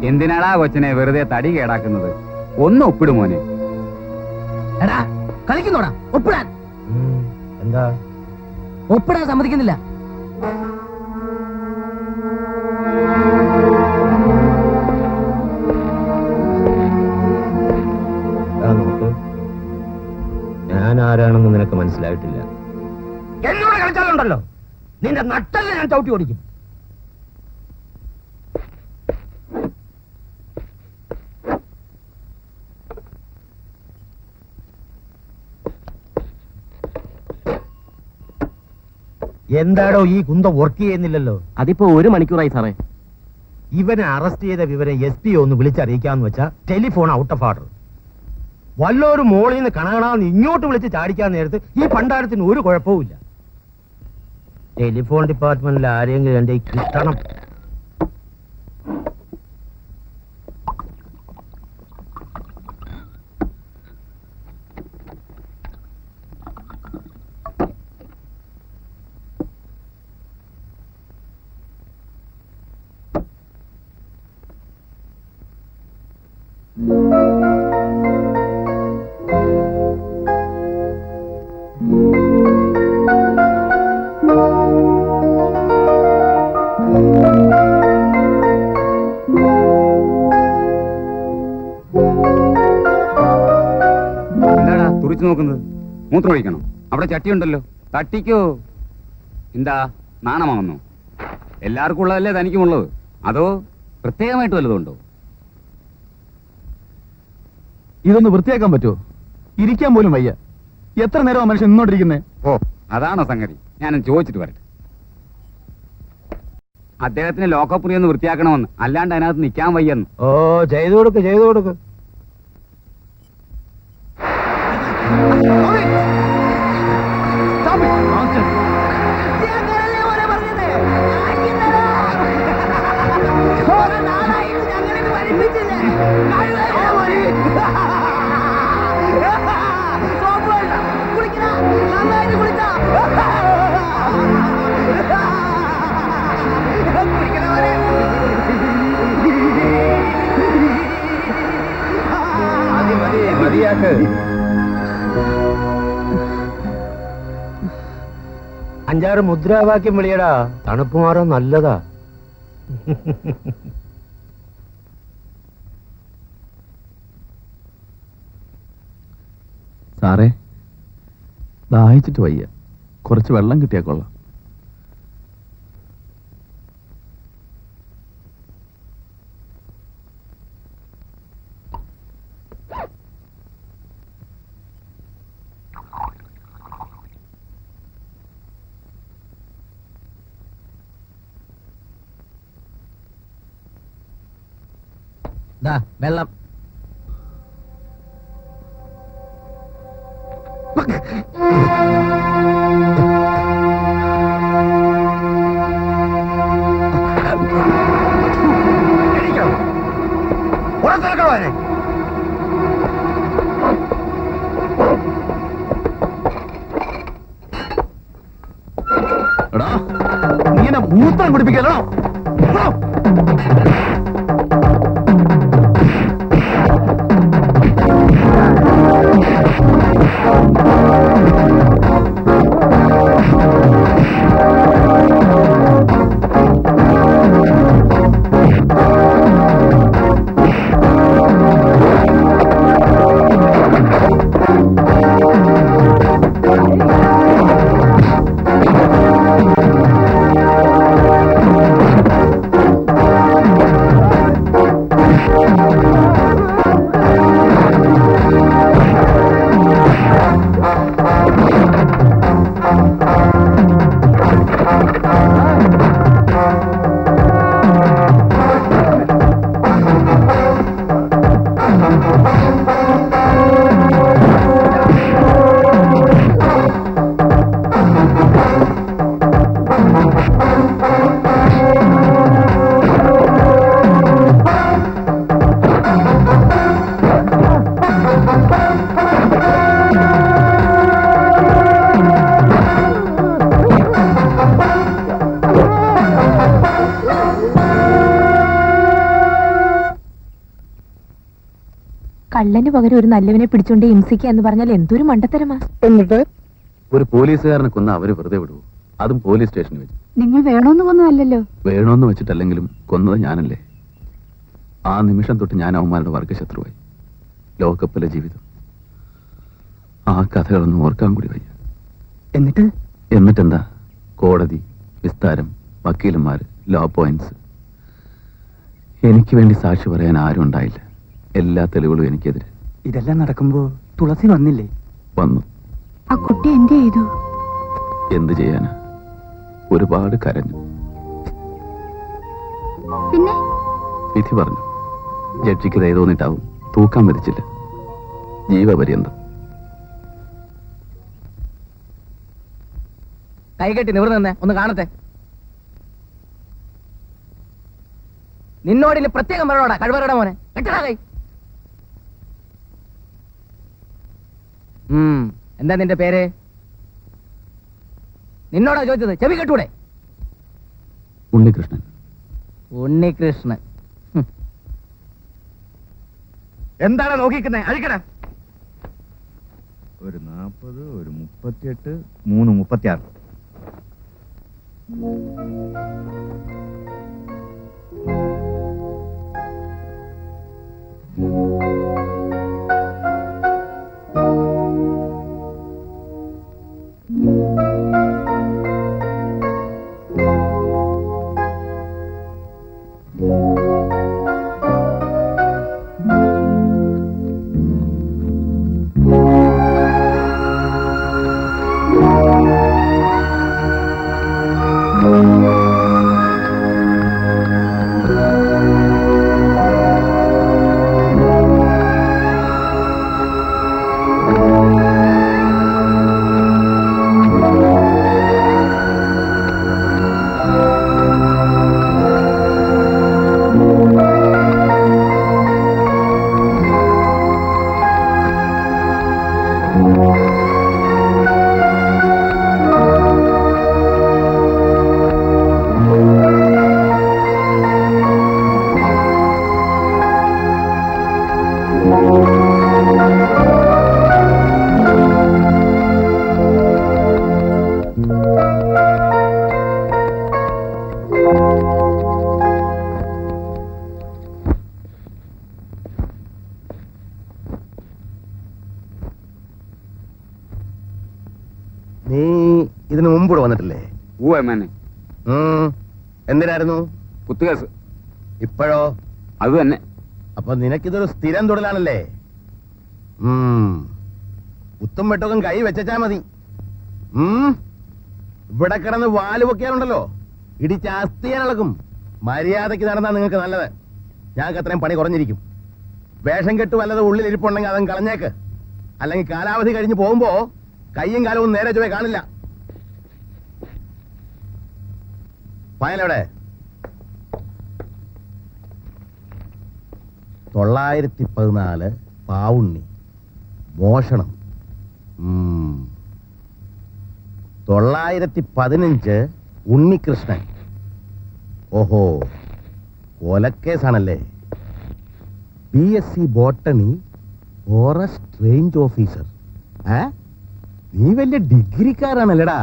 എന്തിനാടാ കൊച്ചിനെ വെറുതെ തടി കേടാക്കുന്നത്? ഒന്ന് ഒപ്പിടും മോനെ. എടാ കളിക്കുന്നോടാ, ഒപ്പിടാൻ. എന്താ ഒപ്പിടാൻ സമ്മതിക്കുന്നില്ല. നോക്ക്, ഞാൻ ആരാണെന്ന് നിനക്ക് മനസ്സിലായിട്ടില്ല. എന്നോട് കളിച്ചാലുണ്ടല്ലോ നിന്റെ നട്ടല്ല ഞാൻ ചവിട്ടി ഓടിക്കും. എന്താടോ ഈ കുന്ത വർക്ക് ചെയ്യുന്നില്ലല്ലോ? അതിപ്പോ 1 മണിക്കൂറായി സാറേ. ഇവനെ അറസ്റ്റ് ചെയ്ത വിവരം SP ഒന്ന് വിളിച്ചറിയിക്കാന്ന് വെച്ചാ ടെലിഫോൺ ഔട്ട് ഓഫ് ഓർഡർ. വല്ലോരും മോളിൽ നിന്ന് കണകണാന്ന് ഇങ്ങോട്ട് വിളിച്ച് ചാടിക്കാൻ നേരത്ത് ഈ പണ്ടാരത്തിന് ഒരു കുഴപ്പവുമില്ല. ടെലിഫോൺ ഡിപ്പാർട്ട്മെന്റിൽ ആരെങ്കിലും എന്റെ കിട്ടണം. എന്താടാ തുറിച്ചു നോക്കുന്നത്? മൂത്രം ഒഴിക്കണം. അവിടെ ചട്ടിയുണ്ടല്ലോ, തട്ടിക്കോ. എന്താ നാണമാവുന്നു? എല്ലാവർക്കും ഉള്ളതല്ലേ തനിക്കുമുള്ളത്? അതോ പ്രത്യേകമായിട്ട് വല്ലതുണ്ടോ? ഇതൊന്ന് വൃത്തിയാക്കാൻ പറ്റുമോ? ഇരിക്കാൻ പോലും വയ്യ. എത്ര നേരം മനുഷ്യൻ നിന്നോണ്ടിരിക്കുന്നേ? ഓ, അതാണോ സംഗതി? ഞാനും ചോദിച്ചിട്ട് വരട്ടെ. അദ്ദേഹത്തിന് ലോക്കപ്പ് മുറി ഒന്ന് വൃത്തിയാക്കണമെന്ന്, അല്ലാണ്ട് അതിനകത്ത് നിൽക്കാൻ വയ്യെന്ന്. ഓ, ചെയ്തു കൊടുക്ക്, ചെയ്തു കൊടുക്ക്. മതിയാക്ക്. 5-6 മുദ്രാവാക്യം വിളിയടാ. തണുപ്പ് മാറാൻ നല്ലതാ. സാറേ, ദാഹിച്ചിട്ട് വയ്യ. കുറച്ച് വെള്ളം കിട്ടിയാ കൊള്ളാം. വെള്ളം. എടാ, നീ എന്നെ മൂത്രം കുടിപ്പിക്കല്ലോ. കള്ളന് പകരം ഒരു നല്ലവനെ പിടിച്ചോണ്ട് ഹിംസിക്കുക എന്ന് പറഞ്ഞാൽ എന്തൊരു മണ്ടത്തരമാ. എന്നിട്ട് ഒരു പോലീസുകാരനെ കൊന്ന അവര് വെറുതെ വിടുവോ? അതും പോലീസ് സ്റ്റേഷനിൽ വെച്ച്. നിങ്ങൾ വേണോന്ന് കൊന്നതല്ലല്ലോ. വേണമെന്ന് വെച്ചിട്ടല്ലെങ്കിലും കൊന്നത് ഞാനല്ലേ. ആ നിമിഷം തൊട്ട് ഞാൻ അവന്മാരുടെ വർഗശത്രുവായി. ലോകകപ്പിലെ ജീവിതം, ആ കഥകളൊന്നും ഓർക്കാൻ കൂടി വയ്യ. എന്നിട്ടെന്താ? കോടതി, വിസ്താരം, വക്കീലന്മാര്, ലോ പോയിന്റ്സ്. എനിക്ക് വേണ്ടി സാക്ഷി പറയാൻ ആരും ഉണ്ടായില്ല. എല്ലാ തെളിവുകളും എനിക്കെതിരെ. ഇതെല്ലാം നടക്കുമ്പോ തുളസി വന്നില്ലേ? വന്നു. ആ കുട്ടി എന്ത് ചെയ്തു? എന്ത് ചെയ്യാനാ? ഒരുപാട് കരഞ്ഞു. പിന്നെ വിധി പറഞ്ഞു. ജഡ്ജിക്ക് ദയ തോന്നിട്ടാവും തൂക്കാൻ വിധിച്ചില്ല. ജീവപര്യന്തം. കൈകെട്ടി നിവർന്നു നിന്നേ, ഒന്ന് കാണട്ടെ. നിന്നോടില്ല പ്രത്യേകം പറയണോടാ കഴിവറയുടെ മോനെ. കെട്ടടാ കൈ. എന്താ നിന്റെ പേര്? നിന്നോടാ ചോദിച്ചത്, ചെവി കെട്ടൂടെ? ഉണ്ണികൃഷ്ണൻ. ഉണ്ണികൃഷ്ണൻ. എന്താണ് നോക്കിക്കുന്നേ? അഴിക്കട. ഒരു 40, ഒരു 38, 3, 36. നീ ഇതിനു മുമ്പ് ഇവിടെ വന്നിട്ടില്ലേ? എന്തിനായിരുന്നു? കുത്തുകേസ്. ഇപ്പോഴോ? അത് തന്നെ. അപ്പൊ നിനക്കിതൊരു സ്ഥിരം തൊഴിലാണല്ലേ? കുത്തും വെട്ടൊക്കെ കൈ വെച്ചാ മതി. ഇവിടെ കിടന്ന് വാല് പൊക്കിയാലുണ്ടല്ലോ, ഇടിച്ചാസ്തിയാനളക്കും. മര്യാദയ്ക്ക് നടന്നാ നിങ്ങൾക്ക് നല്ലത്. ഞങ്ങൾക്ക് അത്രയും പണി കുറഞ്ഞിരിക്കും. വേഷം കെട്ട് വല്ലത് ഉള്ളിൽ ഇരിപ്പുണ്ടെങ്കിൽ അതും കളഞ്ഞേക്ക്. അല്ലെങ്കിൽ കാലാവധി കഴിഞ്ഞ് പോകുമ്പോ കയ്യും കാലവും നേരെ ചൊവ്വേ കാണില്ല. ഫയലെവിടെ? 914 പാവുണ്ണി മോഷണം. 915 ഉണ്ണികൃഷ്ണൻ. ഓഹോ, കൊലക്കേസാണല്ലേ? BSc botany, forest range officer. നീ വലിയ ഡിഗ്രിക്കാരാണല്ലേടാ.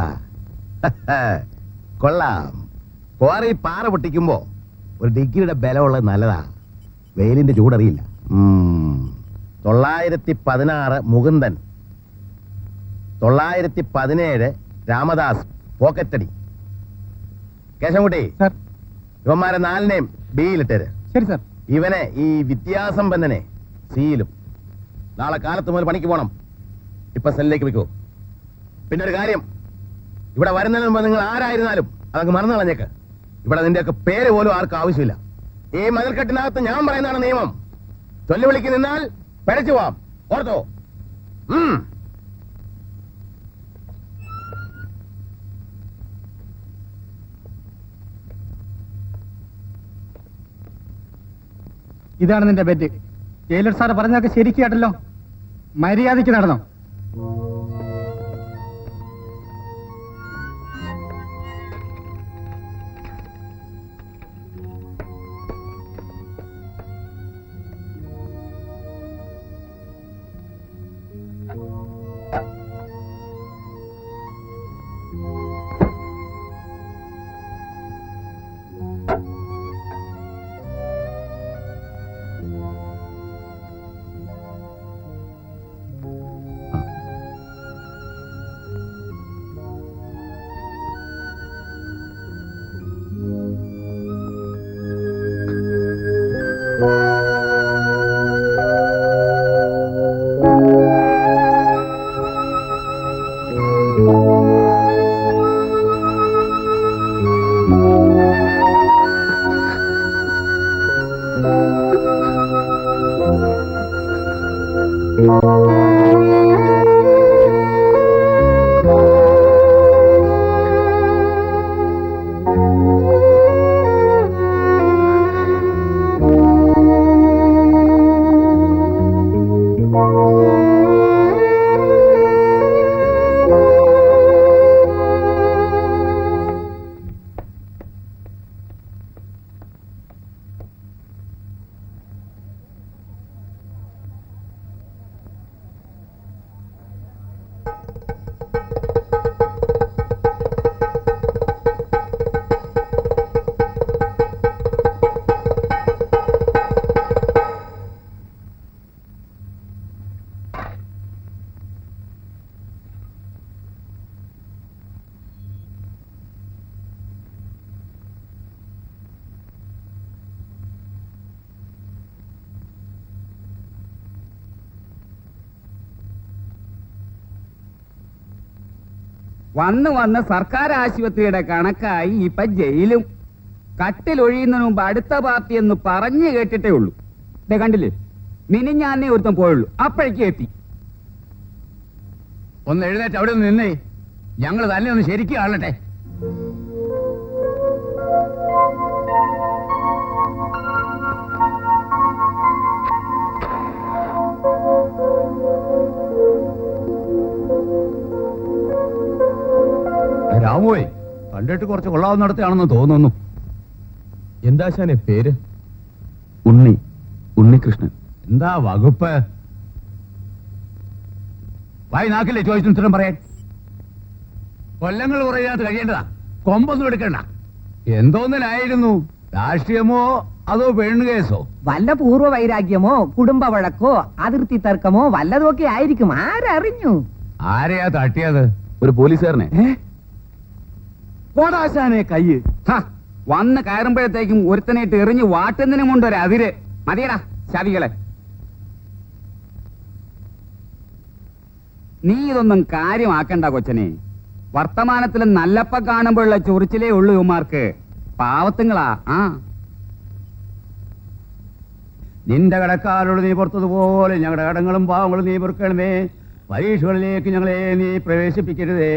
കൊള്ളാം. കോറി പാറ പൊട്ടിക്കുമ്പോ ഒരു ഡിഗ്രിയുടെ ബലമുള്ളത് നല്ലതാ. വെയിലിന്റെ ചൂടറിയില്ല. 916 മുകുന്ദൻ. 917 രാമദാസ് പോക്കറ്റടി. കേശവൻകുട്ടി, ഇവന്മാരെ 4നെയും ബിയിലിട്ടേര്. ശരി സാർ. ഇവനെ ഈ വിദ്യാസമ്പന്നനെ സിയിലും. നാളെ കാലത്ത് മുതൽ പണിക്ക് പോണം. ഇപ്പൊ സെല്ലിലേക്ക് വെക്കൂ. പിന്നെ ഒരു കാര്യം, ഇവിടെ വരുന്നതിന് മുമ്പ് നിങ്ങൾ ആരായിരുന്നാലും അതങ്ങ് മറന്നു കളഞ്ഞേക്ക്. ഇവിടെ നിന്റെയൊക്കെ പേര് പോലും ആർക്കും ആവശ്യമില്ല. ഈ മതിൽക്കെട്ടിനകത്ത് ഞാൻ പറയുന്നതാണ് നിയമം. ചൊല്ലുവിളിക്ക് നിന്നാൽ പിഴച്ചു പോവാം. ഓർത്തോ? ഇതാണ് നിന്റെ ബെറ്റ്. ജയിലർ സാറ് പറഞ്ഞൊക്കെ ശരിക്കും കേട്ടല്ലോ. മര്യാദയ്ക്ക് നടന്നോ? വന്ന് സർക്കാർ ആശുപത്രിയുടെ കണക്കായി ഇപ്പൊ ജയിലും. കട്ടിലൊഴിയുന്നതിന് മുമ്പ് അടുത്ത പാർട്ടി എന്ന് പറഞ്ഞു കേട്ടിട്ടേ ഉള്ളൂ. ഇതേ കണ്ടില്ലേ, മിനിഞ്ഞാന്നേ ഒരുത്തം പോയുള്ളൂ, അപ്പോഴേക്കും എത്തി. ഒന്ന് എഴുന്നേറ്റ് അവിടെ ഒന്ന് നിന്നേ, ഞങ്ങൾ തന്നെ ഒന്ന് ശരിക്കും കാണട്ടെ. രാമുവേ, കണ്ടിട്ട് കുറച്ച് കൊള്ളാവുന്നിടത്താണെന്ന് തോന്നുന്നു. എന്താശാനെ പേര്? ഉണ്ണികൃഷ്ണൻ. എന്താ വകുപ്പ്? വായി നാക്കില്ലേ ചോദിച്ചു ഉത്തരം പറയാൻ? കൊല്ലങ്ങൾ കുറയാതെ കഴിയേണ്ടതാ, കൊമ്പൊന്നും എടുക്കണ്ട. എന്തോന്നിനായിരുന്നു? രാഷ്ട്രീയമോ അതോ പെണ്ണു കേസോ? വല്ല പൂർവ്വ വൈരാഗ്യമോ കുടുംബ വഴക്കോ അതിർത്തി തർക്കമോ വല്ലതൊക്കെ ആയിരിക്കും, ആരറിഞ്ഞു? ആരെയാ തട്ടിയത്? ഒരു പോലീസുകാരനെ. കോടാശാനെ കയ്യ് വന്ന് കയറുമ്പോഴത്തേക്കും ഒരുത്തനായിട്ട് എറിഞ്ഞ് വാട്ടുന്നതിനും കൊണ്ടൊരു അതിര്. മതിയടാ ചവികളെ. നീ ഇതൊന്നും കാര്യമാക്കണ്ട കൊച്ചനെ. വർത്തമാനത്തിലും നല്ലപ്പ കാണുമ്പോഴുള്ള ചൊറിച്ചിലേ ഉള്ളൂ ഇവന്മാർക്ക്. പാവത്തുങ്ങളാ. നിന്റെ കടക്കാരോട് നീ പുറത്തതുപോലെ ഞങ്ങളുടെ കടങ്ങളും പാവങ്ങളും നീ പൊറുക്കണമേ. പരീക്ഷകളിലേക്ക് ഞങ്ങളെ നീ പ്രവേശിപ്പിക്കരുതേ.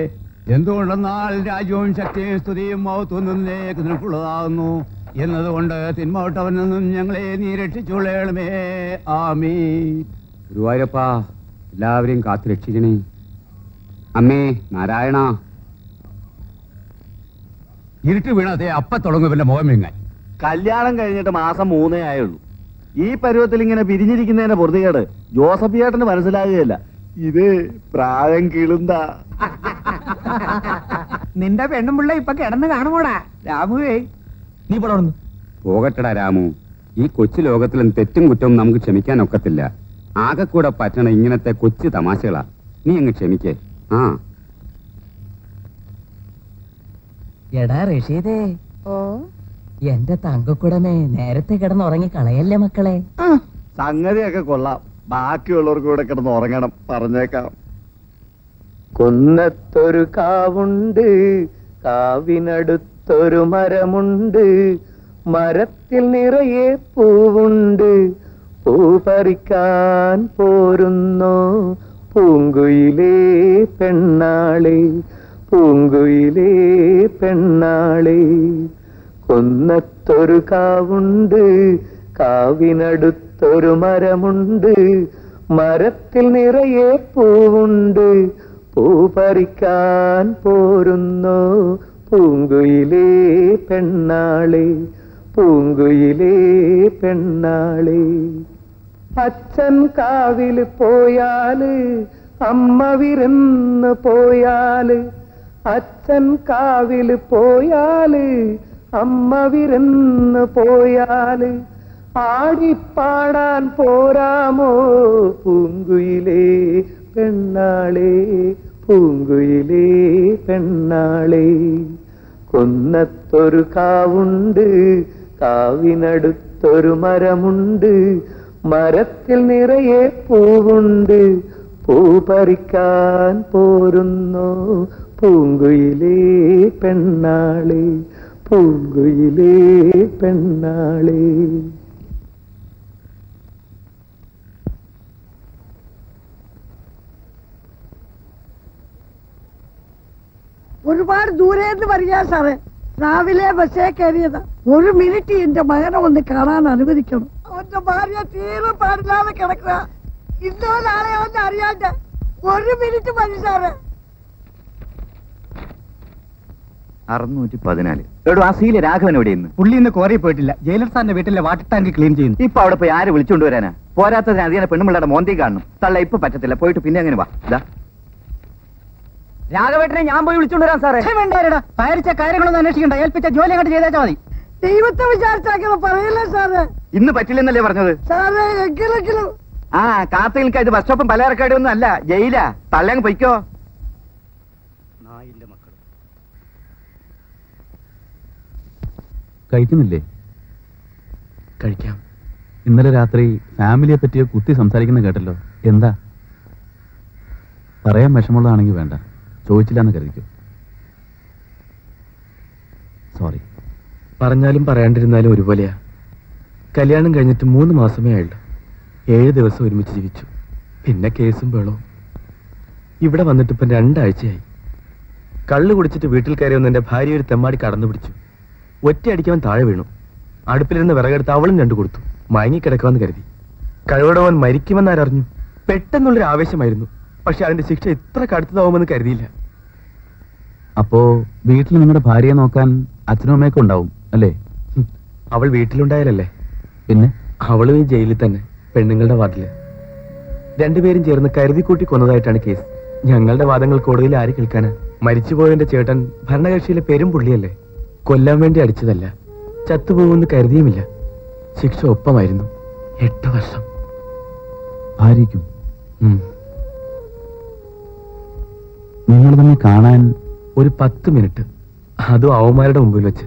എന്തുകൊണ്ടെന്നാൽ രാജ്യവും ശക്തിയും സ്തുതിയും മഹത്വന്നേക്ക് നിനക്കുള്ളതാകുന്നു എന്നതുകൊണ്ട് തിന്മോട്ടവനിൽ നിന്നും ഞങ്ങളെ നീ രക്ഷിച്ചുകൊള്ളണമേ. ആമീൻ. ഗുരുവായൂരപ്പ, എല്ലാവരെയും കാത്തു രക്ഷിക്കണേ. അമ്മേ നാരായണ. ഇരുട്ട് വീണതേ അപ്പ തുടങ്ങും ഇവന്റെ മുഖം വിങ്ങാൻ. കല്യാണം കഴിഞ്ഞിട്ട് മാസം 3 ആയുള്ളൂ. ഈ പരുവത്തിൽ ഇങ്ങനെ പിരിഞ്ഞിരിക്കുന്നതിന്റെ പൊറുതികേട് ജോസഫ് ചേട്ടന് മനസ്സിലാകുകയില്ല. ഇത് പ്രായം കിളുന്ത. നിന്റെ പെണ്ണും പിള്ള ഇപ്പൊ കിടന്ന് കാണുമോടാ രാമുവേ? നീ പടർന്നു പോകട്ടടാ രാമു. ഈ കൊച്ചു ലോകത്തിലും തെറ്റും കുറ്റവും നമുക്ക് ക്ഷമിക്കാൻ ഒക്കത്തില്ല. ആകെ കൂടെ പറ്റണ ഇങ്ങനത്തെ കൊച്ചു തമാശകളാ. നീ അങ്ങ് ക്ഷമിക്കേ. എടാ റഷീദേ, എന്റെ തങ്കക്കുടമേ, നേരത്തെ കിടന്ന് ഉറങ്ങി കളയല്ലേ മക്കളെ. സംഗതിയൊക്കെ കൊള്ളാം. ബാക്കിയുള്ളവർക്ക് കൂടെ കിടന്ന് ഉറങ്ങണം, പറഞ്ഞേക്കാം. കുന്നത്തൊരു കാവുണ്ട്, കാവിനടുത്തൊരു മരമുണ്ട്, മരത്തിൽ നിറയെ പൂവുണ്ട്, പൂ പറിക്കാൻ പോരുന്നോ പൂങ്കുയിലേ പെണ്ണാളെ, പൂങ്കുയിലേ പെണ്ണാളെ. കുന്നത്തൊരു കാവുണ്ട്, കാവിനടുത്തൊരു മരമുണ്ട്, മരത്തിൽ നിറയെ പൂവുണ്ട്, പൂ പറിക്കാൻ പോരുന്നോ പൂങ്കുയിലേ പെണ്ണാളെ, പൂങ്കുയിലേ പെണ്ണാളെ. അച്ഛൻ കാവില് പോയാല് അമ്മ വിരുന്ന് പോയാല്, അച്ഛൻ കാവില് പോയാല് അമ്മ വിരുന്ന് പോയാല്, ആടിപ്പാടാൻ പോരാമോ പൂങ്കുയിലേ പെണ്ണാളെ, പൂങ്കുയിലേ പെണ്ണാളെ. കുന്നത്തൊരു കാവുണ്ട്, കാവിനടുത്തൊരു മരമുണ്ട്, മരത്തിൽ നിറയെ പൂവുണ്ട്, പൂ പറിക്കാൻ പോരുന്നോ പൂങ്കുയിലേ പെണ്ണാളെ, പൂങ്കുയിലേ പെണ്ണാളെ. ഒരുപാട് ദൂരേന്ന് വരിക സാറേ. രാവിലെ ബസ്സേ കയറിയതാ. 1 മിനിറ്റ് എന്റെ മകനെ ഒന്ന് കാണാൻ അനുവദിക്കണം. അവന്റെ ഭാര്യ തീരെ പാടില്ലാതെ കിടക്കുക. ഇന്നോ നാളെയോ ഒന്ന് അറിയാണ്ട് 1 മിനിറ്റ് മതി സാറേ. 614. ആ സീല രാഘവൻ എവിടെ ഇന്ന്? പുള്ളി ഇന്ന് കോറി പോയിട്ടില്ല. ജയിലർ സാറിന്റെ വീട്ടിലെ വാട്ടർ ടാങ്ക് ക്ലീൻ ചെയ്യുന്നു. ഇപ്പൊ അവിടെ പോയി ആര് വിളിച്ചോണ്ട് വരാനാ? പോരാത്തതിന് അധികം പെണ്ണുമ്പിള്ളയുടെ മോന്തി കാണണം. തള്ള ഇപ്പൊ പറ്റത്തില്ല, പോയിട്ട് പിന്നെ അങ്ങനെ വാ. രാഘവേട്ടനെ ഞാൻ പോയി വിളിച്ചോണ്ട് വരാം സാറേ. വേണ്ടായിരടാ, അയച്ച കാര്യങ്ങളൊന്നും അന്വേഷിക്കണ്ട. ഏൽപ്പിച്ച ജോലി അങ്ങോട്ട് ചെയ്തേച്ചാ മതി. ദൈവത്തെ വിചാരിച്ചാക്കുന്നത് പറയില്ല സാറേ. ഇന്ന് പറ്റില്ലെന്നല്ലേ പറഞ്ഞത്? സാറേ എങ്കിലും ആ കാത്തു നിൽക്കാത് ബസ് സ്റ്റോപ്പും പലചരക്കട ഒന്നും അല്ല, ജയിലാ. തള്ളങ്ങ് പൊയ്ക്കോ. കഴിക്കുന്നില്ലേ? കഴിക്കാം. ഇന്നലെ രാത്രി ഫാമിലിയെ പറ്റിയോ കുത്തി സംസാരിക്കുന്ന കേട്ടല്ലോ. എന്താ? പറയാൻ വിഷമമുള്ളതാണെങ്കിൽ വേണ്ട, ചോദിച്ചില്ല എന്ന് കരുതിക്കോ. സോറി. പറഞ്ഞാലും പറയാണ്ടിരുന്നാലും ഒരുപോലെയാ. കല്യാണം കഴിഞ്ഞിട്ട് 3 മാസമേ ആയുള്ളൂ. 7 ദിവസം ഒരുമിച്ച് ജീവിച്ചു. പിന്നെ കേസും ബഹളവും. ഇവിടെ വന്നിട്ട് ഇപ്പം 2 ആഴ്ചയായി. കള്ളു കുടിച്ചിട്ട് വീട്ടിൽ കയറി വന്ന് എൻ്റെ ഭാര്യ ഒരു തെമ്മാടി കടന്നു പിടിച്ചു. ഒറ്റയടിക്കവൻ താഴെ വീണു. അടുപ്പിലിരുന്ന് വിറകെടുത്ത് അവളും 2 കൊടുത്തു. മയങ്ങിക്കിടക്കുമെന്ന് കരുതി. കഴിവോടവൻ മരിക്കുമെന്നാരറിഞ്ഞു. പെട്ടെന്നുള്ളൊരു ആവേശമായിരുന്നു. പക്ഷെ അതിന്റെ ശിക്ഷ ഇത്ര കടുത്തതാവുമെന്ന് കരുതിയില്ല. അപ്പോ വീട്ടിൽ നിങ്ങളുടെ ഭാര്യയെ നോക്കാൻ അച്ഛനും അമ്മയൊക്കെ ഉണ്ടാവും അല്ലേ? അവൾ വീട്ടിലുണ്ടായാലല്ലേ. പിന്നെ അവളും ഈ ജയിലിൽ തന്നെ, പെണ്ണുങ്ങളുടെ വാർഡില്. 2 പേരും ചേർന്ന് കരുതിക്കൂട്ടി കൊന്നതായിട്ടാണ് കേസ്. ഞങ്ങളുടെ വാദങ്ങൾ കോടതിയിൽ ആര് കേൾക്കാനാ? മരിച്ചുപോയവന്റെ ചേട്ടൻ ഭരണകക്ഷിയിലെ പെരും പുള്ളിയല്ലേ. കൊല്ലാൻ വേണ്ടി അടിച്ചതല്ല, ചത്തുപോകുമെന്ന് കരുതിയുമില്ല. ശിക്ഷ ഒപ്പമായിരുന്നു. 8 വർഷം. ഭാര്യയ്ക്കും നിങ്ങൾ തന്നെ കാണാൻ ഒരു 10 മിനിറ്റ്, അതും അവന്മാരുടെ മുമ്പിൽ വെച്ച്.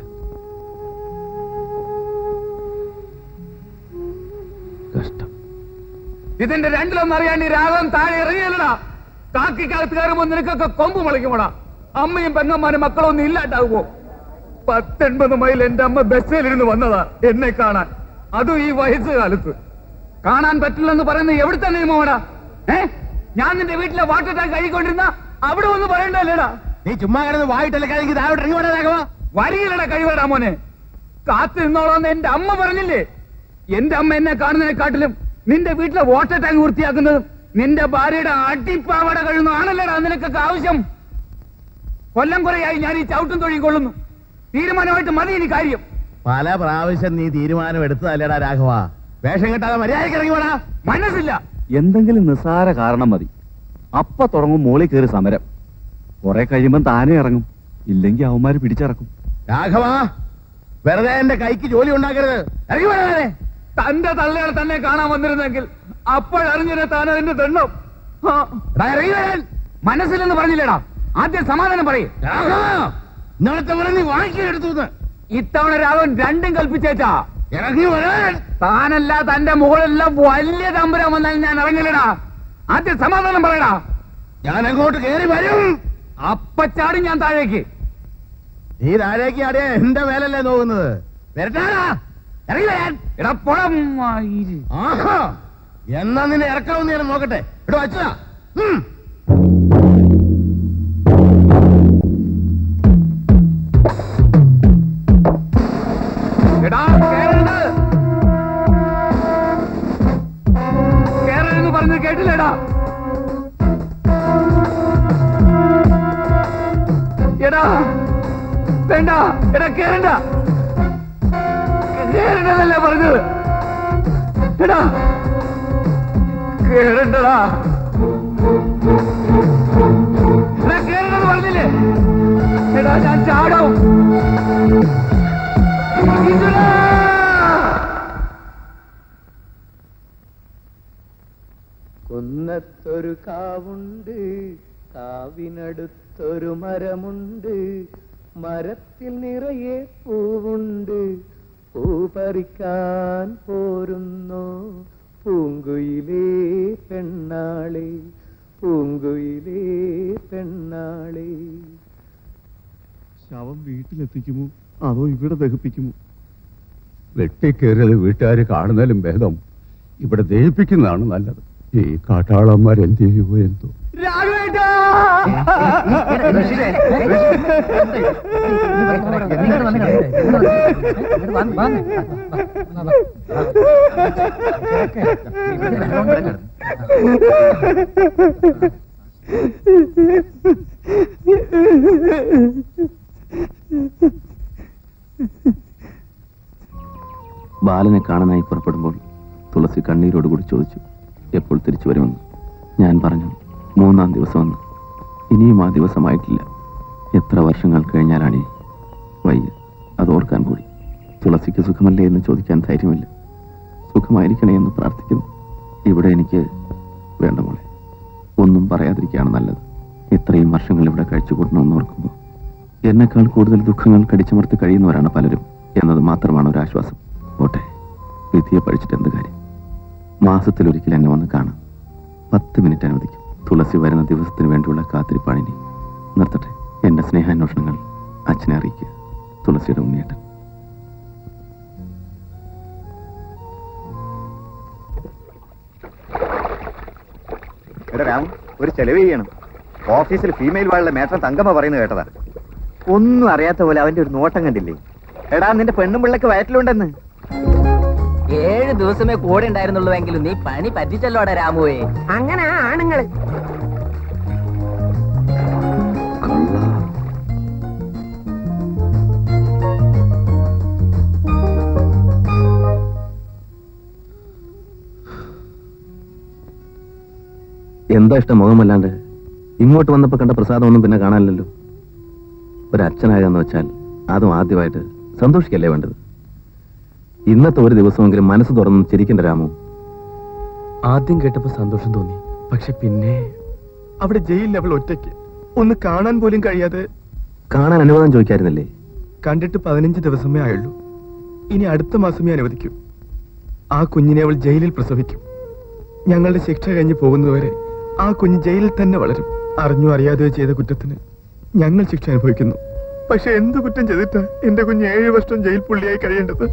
കഷ്ടം. ഇതിന്റെ രണ്ടിലൊന്നും അറിയാണ്ട് ഈ രാഘവൻ താഴെ ഇറങ്ങിയല്ലടാ. കാക്കിക്കകത്ത് കയറുമ്പോ നിനക്കൊക്കെ കൊമ്പ് മുളയ്ക്കുമോടാ. അമ്മയും പെങ്ങന്മാരും മക്കളും ഒന്നും ഇല്ലാണ്ടാകുമോ? 19 മൈൽ എന്റെ അമ്മ ബസ്സിലിരുന്ന് വന്നതാ എന്നെ കാണാൻ, അതും ഈ വയസ്സുകാലത്ത്. കാണാൻ പറ്റില്ലെന്ന് പറയുന്നത് എവിടുത്തെ നിയമമാടാ? ഞാൻ നിന്റെ വീട്ടിലെ വാട്ടർ ടാങ്ക് കഴുകിക്കൊണ്ടിരുന്ന അവിടെ ഒന്ന് പറയണ്ടല്ലേടാ. നീ ചുമ്മാ കിടന്ന് വായിട്ടല്ലേ കഴിഞ്ഞ് താഴോട്ട് ഇറങ്ങി വേണ. വരികയിലടാ കഴിവേടാ മോനെ. കാത്തു നിന്നോളാന്ന് എന്റെ അമ്മ പറഞ്ഞില്ലേ? എന്റെ അമ്മ എന്നെ കാണുന്നതിനെക്കാട്ടിലും നിന്റെ വീട്ടിലെ വാട്ടർ ടാങ്ക് വൃത്തിയാക്കുന്നതും നിന്റെ ഭാര്യയുടെ അടിപ്പാവട കഴിയുന്നതാണല്ലേടാ നിനക്കൊക്കെ ആവശ്യം. കൊല്ലം കുറയായി ഞാൻ ഈ ചവിട്ടും തൊഴിയും കൊള്ളുന്നു. തീരുമാനമായിട്ട് മതി ഇനി കാര്യം. പല പ്രാവശ്യം നീ തീരുമാനം എടുത്തതല്ലേടാ രാഘവ. വേഷം കെട്ടാതെ മര്യാദയ്ക്ക് ഇറങ്ങി വേടാ. മനസ്സില്ല. എന്തെങ്കിലും നിസ്സാര കാരണം മതി, അപ്പ തുടങ്ങും മോളിൽ കയറി സമരം. കുറെ കഴിയുമ്പം താനേ ഇറങ്ങും, ഇല്ലെങ്കിൽ അവന്മാര് പിടിച്ചിറക്കും. രാഘവ, വെറുതെ എന്റെ കൈക്ക് ജോലി ഉണ്ടാക്കരുത്. ഇറങ്ങി വേണേ. തന്റെ തള്ളയാൾ തന്നെ കാണാൻ വന്നിരുന്നെങ്കിൽ അപ്പോഴറിഞ്ഞിരുന്ന താൻ അതിന്റെ ദണ്ണം. ഇറങ്ങി വരാൻ മനസ്സിലെന്ന് പറഞ്ഞില്ലേടാ. ആദ്യം സമാധാനം പറയും. ഇന്നത്തെ നീ വാങ്ങിക്കെടുത്തു. ഇത്തവണ രാഘവൻ 2ഉം കൽപ്പിച്ചേച്ചാ. ഇറങ്ങി വരാൻ. താനല്ല തന്റെ മുകളെല്ലാം വലിയ തമ്പുരാൻ വന്നാൽ ഞാൻ ഇറങ്ങില്ലടാ. ആദ്യം സമാധാനം പറയടാ. ഞാൻ അങ്ങോട്ട് കയറി വരും. അപ്പച്ചാടും ഞാൻ താഴേക്ക്. നീ താഴേക്ക് ആടിയ എന്റെ മേലല്ലേ നോക്കുന്നത്. വരട്ടാടാ, ഇറങ്ങി വരാൻ. ഇടപ്പുറം എന്നാ നിന്നെ ഇറക്കാമെന്ന് ഞാൻ നോക്കട്ടെ. ഇവിടെ വച്ചതാ. കേരളെന്ന് പറഞ്ഞ് കേട്ടില്ലേടാ? എടാ വേണ്ട, എടാ കേറണ്ട. കേറണ്ടതല്ലേ പറഞ്ഞത്? എടാ കേറണ്ടടാ. എടാ കേറണ്ടെന്ന് പറഞ്ഞില്ലേ? എടാ ഞാൻ ചാടും. കുന്നത്തൊരു കാവുണ്ട്, കാവിനടുത്തൊരു മരമുണ്ട്, മരത്തിൽ നിറയെ പൂവുണ്ട്, പൂ പറിക്കാൻ പോരുന്നോ പൂങ്കുയിലേ പെണ്ണാളെ, പൂങ്കുയിലേ പെണ്ണാളെ. ശവം വീട്ടിലെത്തിക്കുമോ അതോ ഇവിടെ ദഹിപ്പിക്കുമോ? വെട്ടിക്കേറിയത് വീട്ടുകാർ കാണുന്നതിലും ഭേദം ഇവിടെ ദഹിപ്പിക്കുന്നതാണ് നല്ലത്. ഈ കാട്ടാളന്മാർ എന്ത് ചെയ്യുമോ എന്തോ. ബാലനെ കാണാനായി പുറപ്പെടുമ്പോൾ തുളസി കണ്ണീരോടുകൂടി ചോദിച്ചു എപ്പോൾ തിരിച്ചു വരുമെന്ന്. ഞാൻ പറഞ്ഞു 3-ാം ദിവസമെന്ന്. ഇനിയും ആ ദിവസമായിട്ടില്ല. എത്ര വർഷങ്ങൾ കഴിഞ്ഞാലാണ് വയ്യ അതോർക്കാൻ കൂടി. തുളസിക്ക് സുഖമല്ലേ എന്ന് ചോദിക്കാൻ ധൈര്യമില്ല. സുഖമായിരിക്കണേ എന്ന് പ്രാർത്ഥിക്കുന്നു. ഇവിടെ എനിക്ക് വേണ്ട മോളെ, ഒന്നും പറയാതിരിക്കുകയാണ് നല്ലത്. ഇത്രയും വർഷങ്ങൾ ഇവിടെ കഴിച്ചുകൂട്ടണമെന്ന് ഓർക്കുമ്പോൾ എന്നെക്കാൾ കൂടുതൽ ദുഃഖങ്ങൾ കടിച്ചമർത്തി കഴിയുന്നവരാണ് പലരും എന്നത് മാത്രമാണ് ഒരാശ്വാസം. ഓട്ടെ, വിധിയെ പഠിച്ചിട്ട് എന്ത് കാര്യം? മാസത്തിലൊരിക്കൽ എന്നെ വന്ന് കാണാം. 10 മിനിറ്റ് അനുവദിക്കും. തുളസി വരുന്ന ദിവസത്തിന് വേണ്ടിയുള്ള കാത്തിരിപ്പാണിനി. നിർത്തട്ടെ. എന്റെ സ്നേഹാന്വേഷണങ്ങൾ അച്ഛനെ അറിയിക്കുക. തുളസിയുടെ ഉണ്ണിയേട്ടൻ. എടാ രാമു, ഒരു ചെലവ് ചെയ്യണം. ഓഫീസിൽ ഫീമെയിൽ വാളുടെ മേട്ടൻ തങ്കമ്മ പറയുന്നത് കേട്ടതാ. ഒന്നും അറിയാത്ത പോലെ അവന്റെ ഒരു നോട്ടം കണ്ടില്ലേ? എടാ, നിന്റെ പെണ്ണും പിള്ളക്ക് വയറ്റിലുണ്ടെന്ന്. 7 ദിവസമേ കൂടെ ഉണ്ടായിരുന്നുള്ളൂവെങ്കിലും നീ പണി പറ്റിച്ചല്ലോടെ രാമുവേ. അങ്ങനെ ആണുങ്ങള് എന്താ ഇഷ്ടം മുഖമല്ലാണ്ട്? ഇങ്ങോട്ട് വന്നപ്പോ കണ്ട പ്രസാദമൊന്നും പിന്നെ കാണാനില്ലല്ലോ. ഒരച്ഛനായെന്ന് വെച്ചാൽ അതും ആദ്യമായിട്ട് സന്തോഷിക്കല്ലേ വേണ്ടത്. ഇന്നത്തെ ഒരു ദിവസമെങ്കിലും മനസ്സ് തുറന്ന് ചിരിക്കണ്ട രാമു. ആദ്യം കേട്ടപ്പോ സന്തോഷം തോന്നി. പക്ഷെ പിന്നെ അവിടെ ജയിലിൽ അവൾ ഒറ്റയ്ക്ക്, ഒന്ന് കാണാൻ പോലും കഴിയാതെ. കാണാൻ അനുവാദം ചോദിക്കായിരുന്നില്ലേ? കണ്ടിട്ട് 15 ദിവസമേ ആയുള്ളൂ. ഇനി അടുത്ത മാസമേ അനുവദിക്കൂ. ആ കുഞ്ഞിനെ അവൾ ജയിലിൽ പ്രസവിക്കും. ഞങ്ങളുടെ ശിക്ഷ കഴിഞ്ഞ് പോകുന്നതുവരെ ആ കുഞ്ഞ് ജയിലിൽ തന്നെ വളരും. അറിഞ്ഞോ അറിയാതെയോ ചെയ്ത കുറ്റത്തിന് ഞങ്ങൾ ശിക്ഷ അനുഭവിക്കുന്നു. പക്ഷെ എന്ത് കുറ്റം ചെയ്തിട്ടാ എന്റെ കുഞ്ഞ് 7 വർഷം ജയിൽ പുള്ളിയായി കഴിയേണ്ടത്?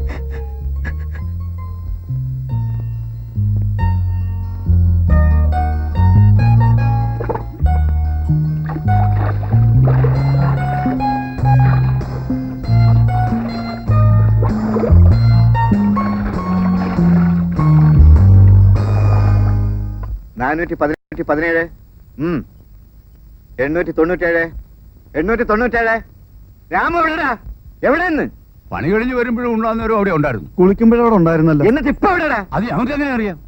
രാമു എവിടെടാ? എവിടെന്ന്? പണി കഴിഞ്ഞ് വരുമ്പോഴും ഉണ്ടാകുന്നവരും അവിടെ ഉണ്ടായിരുന്നു. കുളിക്കുമ്പോഴവിടെ ഉണ്ടായിരുന്നല്ലോ. എന്നിട്ട് ഇപ്പൊ എവിടെടാ? അത് ഞങ്ങൾക്ക് എങ്ങനെ അറിയാം?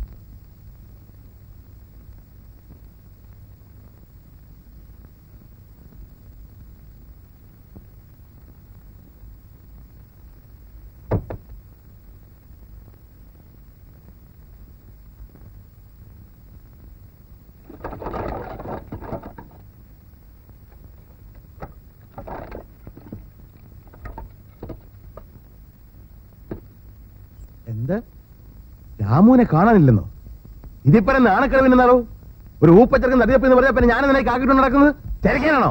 എന്ത്? രാമുവിനെ കാണാനില്ലെന്നോ? ഇതിപ്പോ നാണക്കിഴവിനാണോ? ഒരു ഊപ്പച്ചെറുക്കൻ നദിയപ്പെന്ന് പറഞ്ഞാൽ പിന്നെ ഞാൻ നിനക്ക് ആക്കിയിട്ട് നടക്കുന്നത് തിരക്കാനാണോ?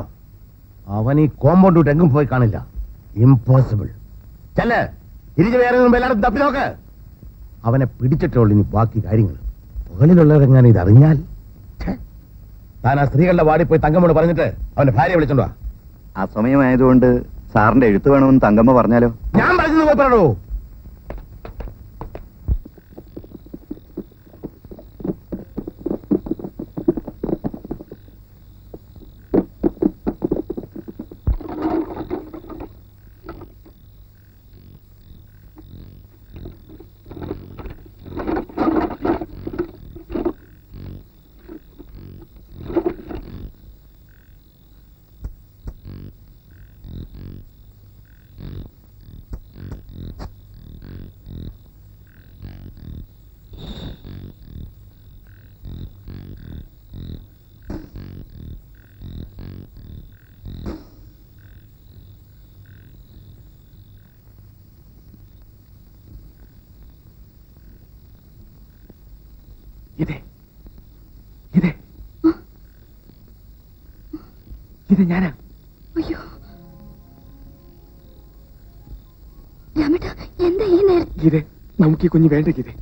അവൻ ഈ കോമ്പൗണ്ട് വിട്ട് എങ്ങും പോയി കാണില്ല. ഇമ്പോസിബിൾ. ചെല്ല്, ഇരിച്ച് വേറെ എല്ലായിടത്തും തപ്പി നോക്ക്. അവനെ പിടിച്ചിട്ടുള്ളൂ ഇനി ബാക്കി കാര്യങ്ങൾ. മുകളിലുള്ളവരെങ്ങാനും ഇതറിഞ്ഞാൽ താൻ ആ സ്ത്രീകളുടെ വാടി പോയി തങ്കമ്മോട് പറഞ്ഞിട്ട് അവന്റെ ഭാര്യ വിളിച്ചോണ്ടാ. ആ സമയമായതുകൊണ്ട് സാറിന്റെ എഴുത്ത് വേണമെന്ന് തങ്കമ്മ പറഞ്ഞാലോ? ഞാൻ പറഞ്ഞു പോയി പറയണോ? ഇത് ഞാനാ. അയ്യോ രാമേട്ടാ, എന്താ ഈ നേരം? ഗീതേ, നമുക്ക് ഈ കുഞ്ഞ് വേണ്ട ഗീതേ.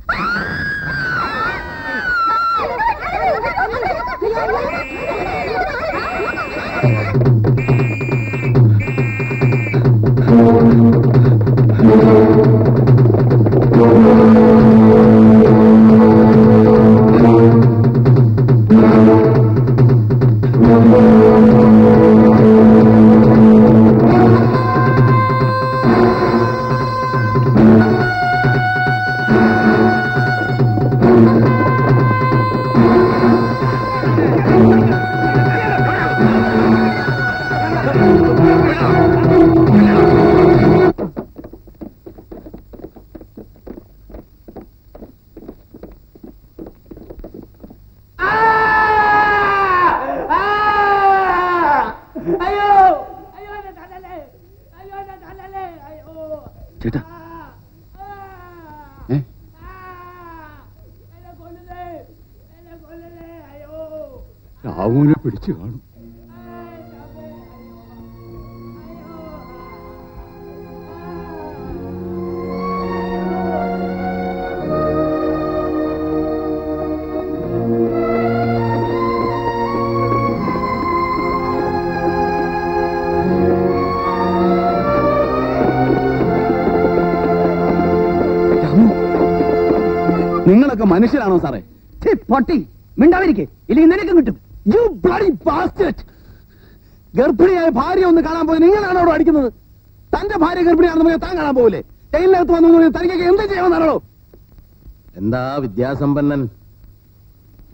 ചേട്ടാ, രാവുവിനെ പിടിച്ചു കാണും. ഇവരൊക്കെ മനുഷ്യരാണോ സാറേ? പൊട്ടി മിണ്ടാതിരിക്കെ, ഇല്ലെങ്കിൽ നിനക്കും കിട്ടും. You bloody bastard! ഗർഭിണിയായ ഭാര്യ ഒന്ന് കാണാൻ പോയി നിങ്ങളാണോ അവിടെ അടിക്കുന്നത്? തന്റെ ഭാര്യ ഗർഭിണിയാണെന്ന് പറഞ്ഞാൽ താൻ കാണാൻ പോകില്ലേ? ജയിലിനകത്ത് വന്നു തനിക്കൊക്കെ എന്ത് ചെയ്യാമെന്നാണോ? എന്താ വിദ്യാസമ്പന്നൻ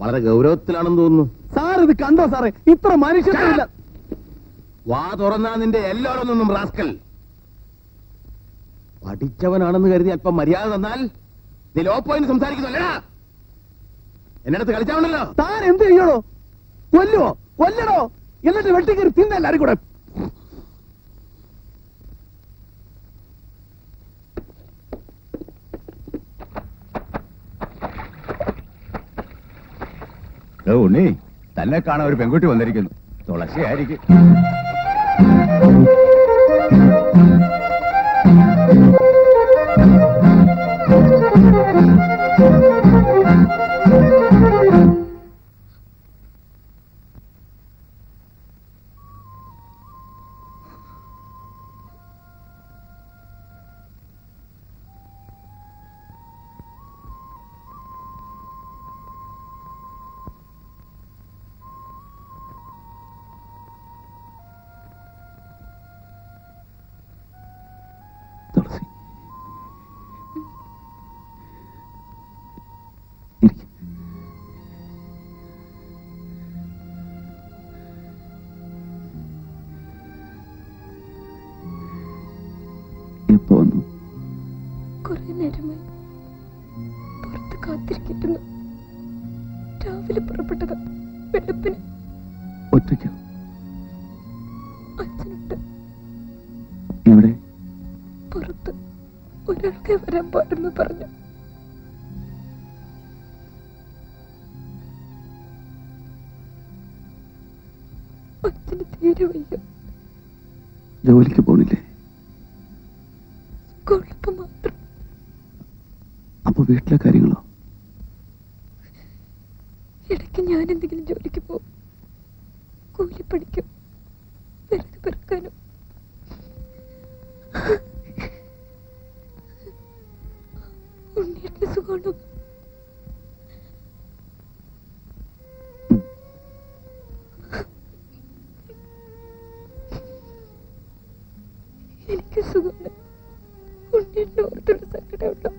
വളരെ ഗൗരവത്തിലാണെന്ന് തോന്നുന്നു. സാർ ഇത് കണ്ടോ സാറേ? ഇത്ര മനുഷ്യരില്ല. വാ തുറന്നാ നിന്റെ എല്ലാവരൊന്നും റാസ്കൽ. പഠിച്ചവനാണെന്ന് കരുതി അല്പം മര്യാദ തന്നാൽ നീ ലോ പോയിന്റ് സംസാരിക്കുന്നല്ലടാ. എന്നടുത്ത് കളിച്ചാവണല്ലോ. താൻ എന്ത് ചെയ്യണോ? കൊല്ലുവോ? കൊല്ലണോ? എന്നിട്ട് വെട്ടിക്കറി തിന്ന എല്ലാരും കൂടെ. ഉണ്ണി, തന്നെ കാണാൻ ഒരു പെൺകുട്ടി വന്നിരിക്കുന്നു. തുളസിയായിരിക്കും. എപ്പോ വന്നു? കുറെ നേരമായി പുറത്ത് കാത്തിരിക്കുന്നു. രാവിലെ പുറപ്പെട്ടത്. വെളുപ്പിന് ഒറ്റയ്ക്കോ? അച്ഛനുണ്ട് എവിടെ? പുറത്ത്. ഒരാൾക്കേ വരാൻ പാടുന്നു പറഞ്ഞു. അച്ഛന് തീരെ വയ്യ. ജോലിക്ക് പോണില്ലേ? കൊഴുപ്പ് മാത്രം. അപ്പൊ വീട്ടിലെ കാര്യങ്ങളോ? ഇടയ്ക്ക് ഞാൻ എന്തെങ്കിലും ജോലിക്ക് പോകും. കൂലിപ്പണിക്കും വിറക് പെറുക്കാനും. ഉണ്ണിയേട്ടന് സുഖമാണോ? എനിക്ക് സുഖമാണ്. ഉണ്ണിയേട്ടന് ഓർത്തൊരു സങ്കടമുണ്ടോ?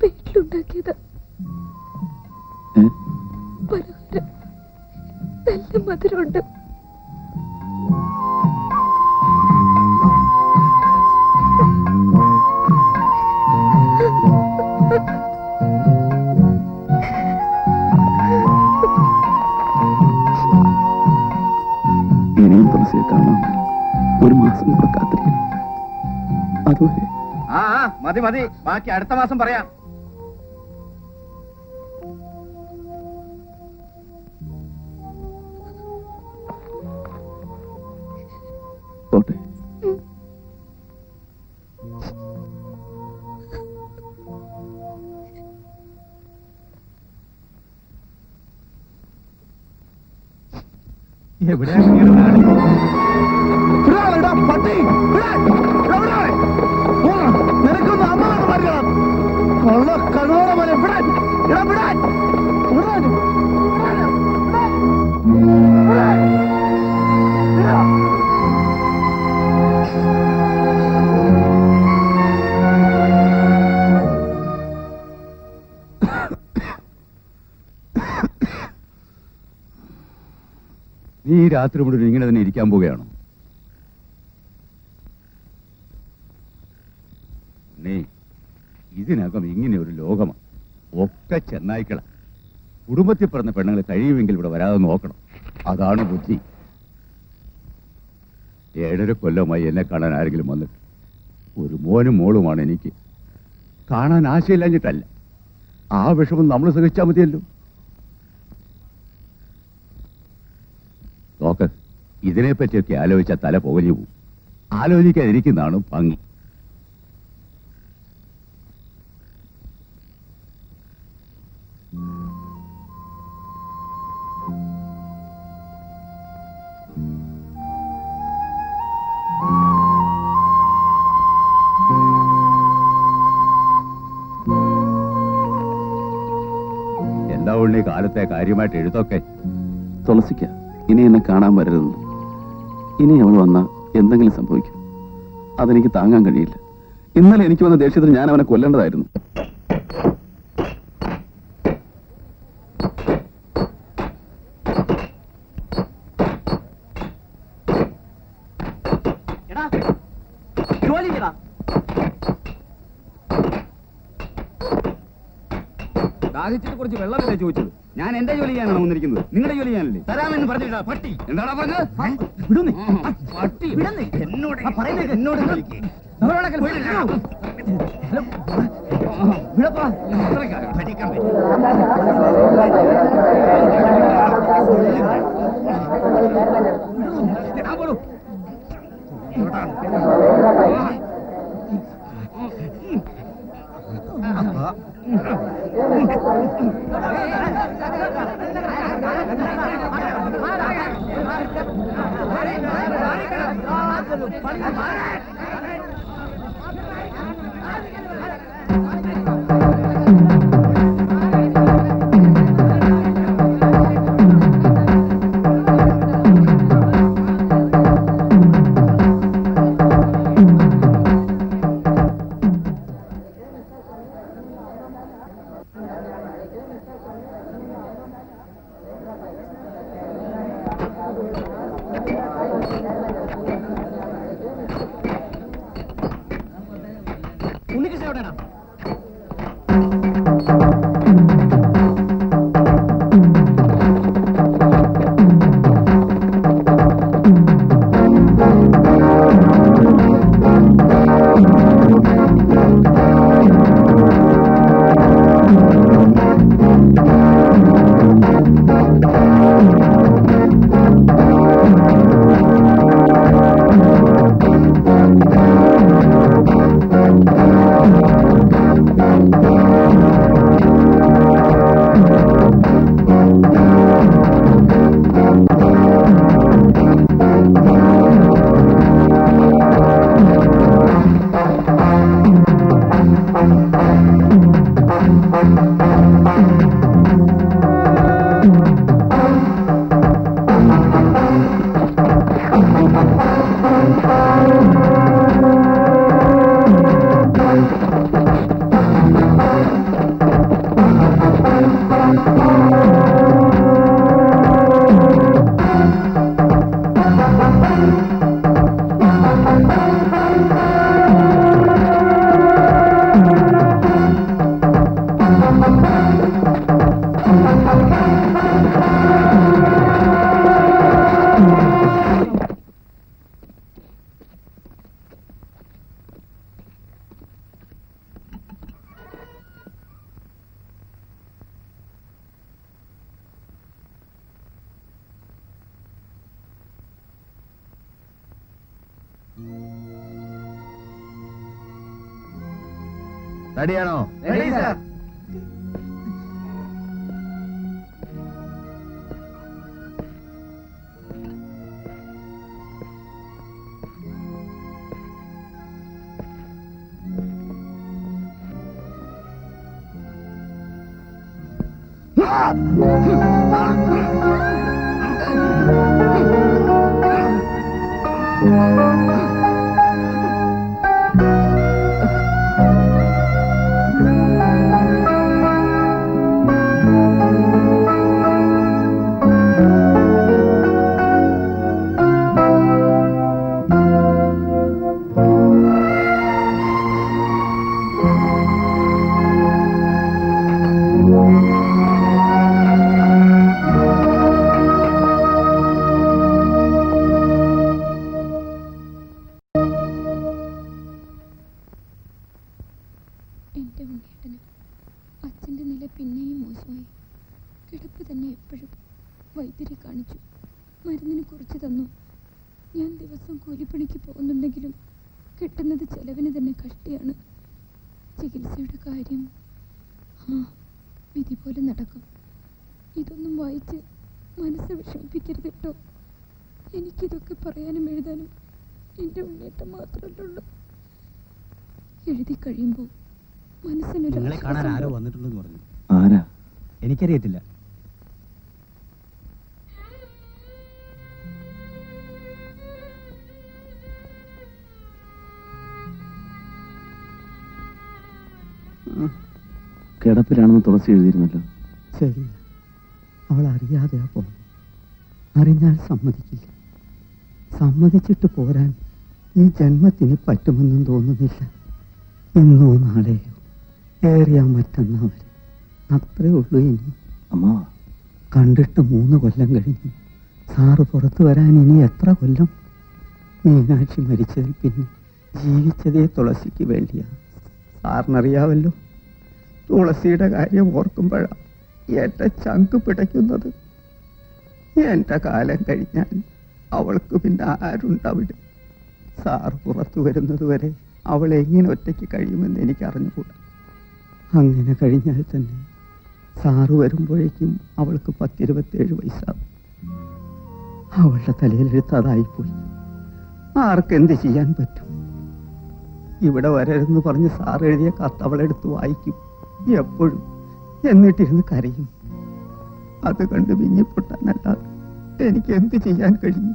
വീട്ടിലുണ്ടാക്കിയത് പലഹാരം നല്ല മധുരമുണ്ട്. ഇനിയും തുളസിയെ കാണാൻ ഒരു മാസം കൂടെ കാത്തിരിക്കണം. അതുവരെ മതി മതി, ബാക്കി അടുത്ത മാസം പറയാം. പോട്ടെ. നിനക്കൊന്ന് അമ്മ മറിയണം. കൊള്ള കണ്ണോടെ പോലെ വിടാൻ വിടാൻ വിടാൻ. നീ ഈ രാത്രി മുഴുവൻ ഇങ്ങനെ തന്നെ ഇരിക്കാൻ പോവുകയാണോ? നീ ഇതിനകം ഇങ്ങനെ ഒരു ലോകമാണ്. ഒക്കെ ചെന്നായിക്കള. കുടുംബത്തിൽ പറഞ്ഞ പെണ്ണുങ്ങൾ കഴിയുമെങ്കിൽ ഇവിടെ വരാതെ നോക്കണം. അതാണ് ബുദ്ധി. 7.5 കൊല്ലമായി എന്നെ കാണാൻ ആരെങ്കിലും വന്നിട്ട്. ഒരു മോനും മോളുമാണ് എനിക്ക്. കാണാൻ ആശയില്ലാഞ്ഞിട്ടല്ല. ആ വിഷമം നമ്മൾ സഹിച്ചാൽ മതിയല്ലോ. നോക്ക്, ഇതിനെപ്പറ്റിയൊക്കെ ആലോചിച്ചാൽ തല പുകഞ്ഞു പോകും. ആലോചിക്കാതിരിക്കുന്നതാണ് ഭംഗി. എന്താ ഉണ്ണി കാലത്തെ കാര്യമായിട്ട് എഴുത്തൊക്കെ? തുളസിക്ക ഇനി എന്നെ കാണാൻ വരരുതെന്ന്. ഇനി അവൾ വന്ന എന്തെങ്കിലും സംഭവിക്കും. അതെനിക്ക് താങ്ങാൻ കഴിയില്ല. ഇന്നലെ എനിക്ക് വന്ന ദേഷ്യത്തിന് ഞാൻ അവനെ കൊല്ലേണ്ടതായിരുന്നു. ജോലി ചെയ്യടാ. ദാഹിച്ചിട്ട് കുറച്ച് വെള്ളമല്ലേ ചോദിച്ചത്? ഞാൻ എന്റെ ജോലി ചെയ്യാനാണ് വന്നിരിക്കുന്നത്, നിങ്ങളുടെ ജോലി ചെയ്യാനല്ലേ? തരാമെന്ന് പറഞ്ഞിട്ടാ പട്ടി. എന്താടാ പറഞ്ഞത്? വിടുന്നേ പട്ടി വിടുന്നേ എന്നോട് പറയുന്നത് എന്നോട് ഉണ്ണികൃഷ്ണൻ എവിടെയാണോ? റെഡിയാണോ? Ready sir. എന്റെ ഉണ്ണിയേട്ടന് അച്ഛൻ്റെ നില പിന്നെയും മോശമായി. കിടപ്പ് തന്നെ എപ്പോഴും. വൈദ്യരെ കാണിച്ചു, മരുന്നിന് കുറച്ച് തന്നു. ഞാൻ ദിവസം കൂലിപ്പണിക്ക് പോകുന്നുണ്ടെങ്കിലും കിട്ടുന്നത് ചെലവിന് തന്നെ കഷ്ടിയാണ്. ചികിത്സയുടെ കാര്യം വിധി പോലെ നടക്കും. ഇതൊന്നും വായിച്ച് മനസ്സ് വിഷമിപ്പിക്കരുത് കേട്ടോ. എനിക്കിതൊക്കെ പറയാനും എഴുതാനും എൻ്റെ ഉണ്ണേട്ടം മാത്രമല്ലുള്ളൂ. എഴുതി കഴിയുമ്പോൾ മനസ്സിനൊരു നിങ്ങളെ കാണാൻ ആരോ വന്നിട്ടുണ്ടെന്ന് പറഞ്ഞു. ആരാ? എനിക്കറിയത്തില്ല. കിടപ്പിലാണെന്ന് തുളസി എഴുതിയിരുന്നല്ലോ. ശരി, അവൾ അറിയാതെയാ പോകും. അറിഞ്ഞാൽ സമ്മതിക്കില്ല. സമ്മതിച്ചിട്ട് പോരാൻ ഈ ജന്മത്തിന് പറ്റുമെന്നും തോന്നുന്നില്ല. ഇന്നോ നാളെയോ ഏറിയാ മറ്റന്നാ വരെ അത്രേ ഉള്ളൂ. ഇനി അമ്മ കണ്ടിട്ട് 3 കൊല്ലം കഴിഞ്ഞു. സാറ് പുറത്തു വരാൻ ഇനി എത്ര കൊല്ലം? മീനാക്ഷി മരിച്ചതിൽ പിന്നെ ജീവിച്ചതേ തുളസിക്ക് വേണ്ടിയാ. സാറിനറിയാവല്ലോ, തുളസിയുടെ കാര്യം ഓർക്കുമ്പോഴാണ് എന്റെ ചങ്ക് പിടയ്ക്കുന്നത്. എന്റെ കാലം കഴിഞ്ഞാൽ അവൾക്ക് പിന്നെ ആരുണ്ടവിടെ? സാറ് പുറത്തു വരുന്നത് വരെ അവൾ എങ്ങനെ ഒറ്റയ്ക്ക് കഴിയുമെന്ന് എനിക്ക് അറിഞ്ഞുകൂടാ. അങ്ങനെ കഴിഞ്ഞാൽ തന്നെ സാറ് വരുമ്പോഴേക്കും അവൾക്ക് 10-27 വയസ്സാകും. അവളുടെ തലയിലെഴുത്ത് അതായിപ്പോയി. ആർക്കെന്ത് ചെയ്യാൻ പറ്റും? ഇവിടെ വരരുതെന്ന് പറഞ്ഞ് സാർ എഴുതിയ കത്ത് അവളെടുത്ത് വായിക്കും എപ്പോഴും. എന്നിട്ടിരുന്ന് കരയും. അത് കണ്ട് വിങ്ങിപ്പൊട്ടാനല്ലാതെ എനിക്ക് എന്ത് ചെയ്യാൻ കഴിയും?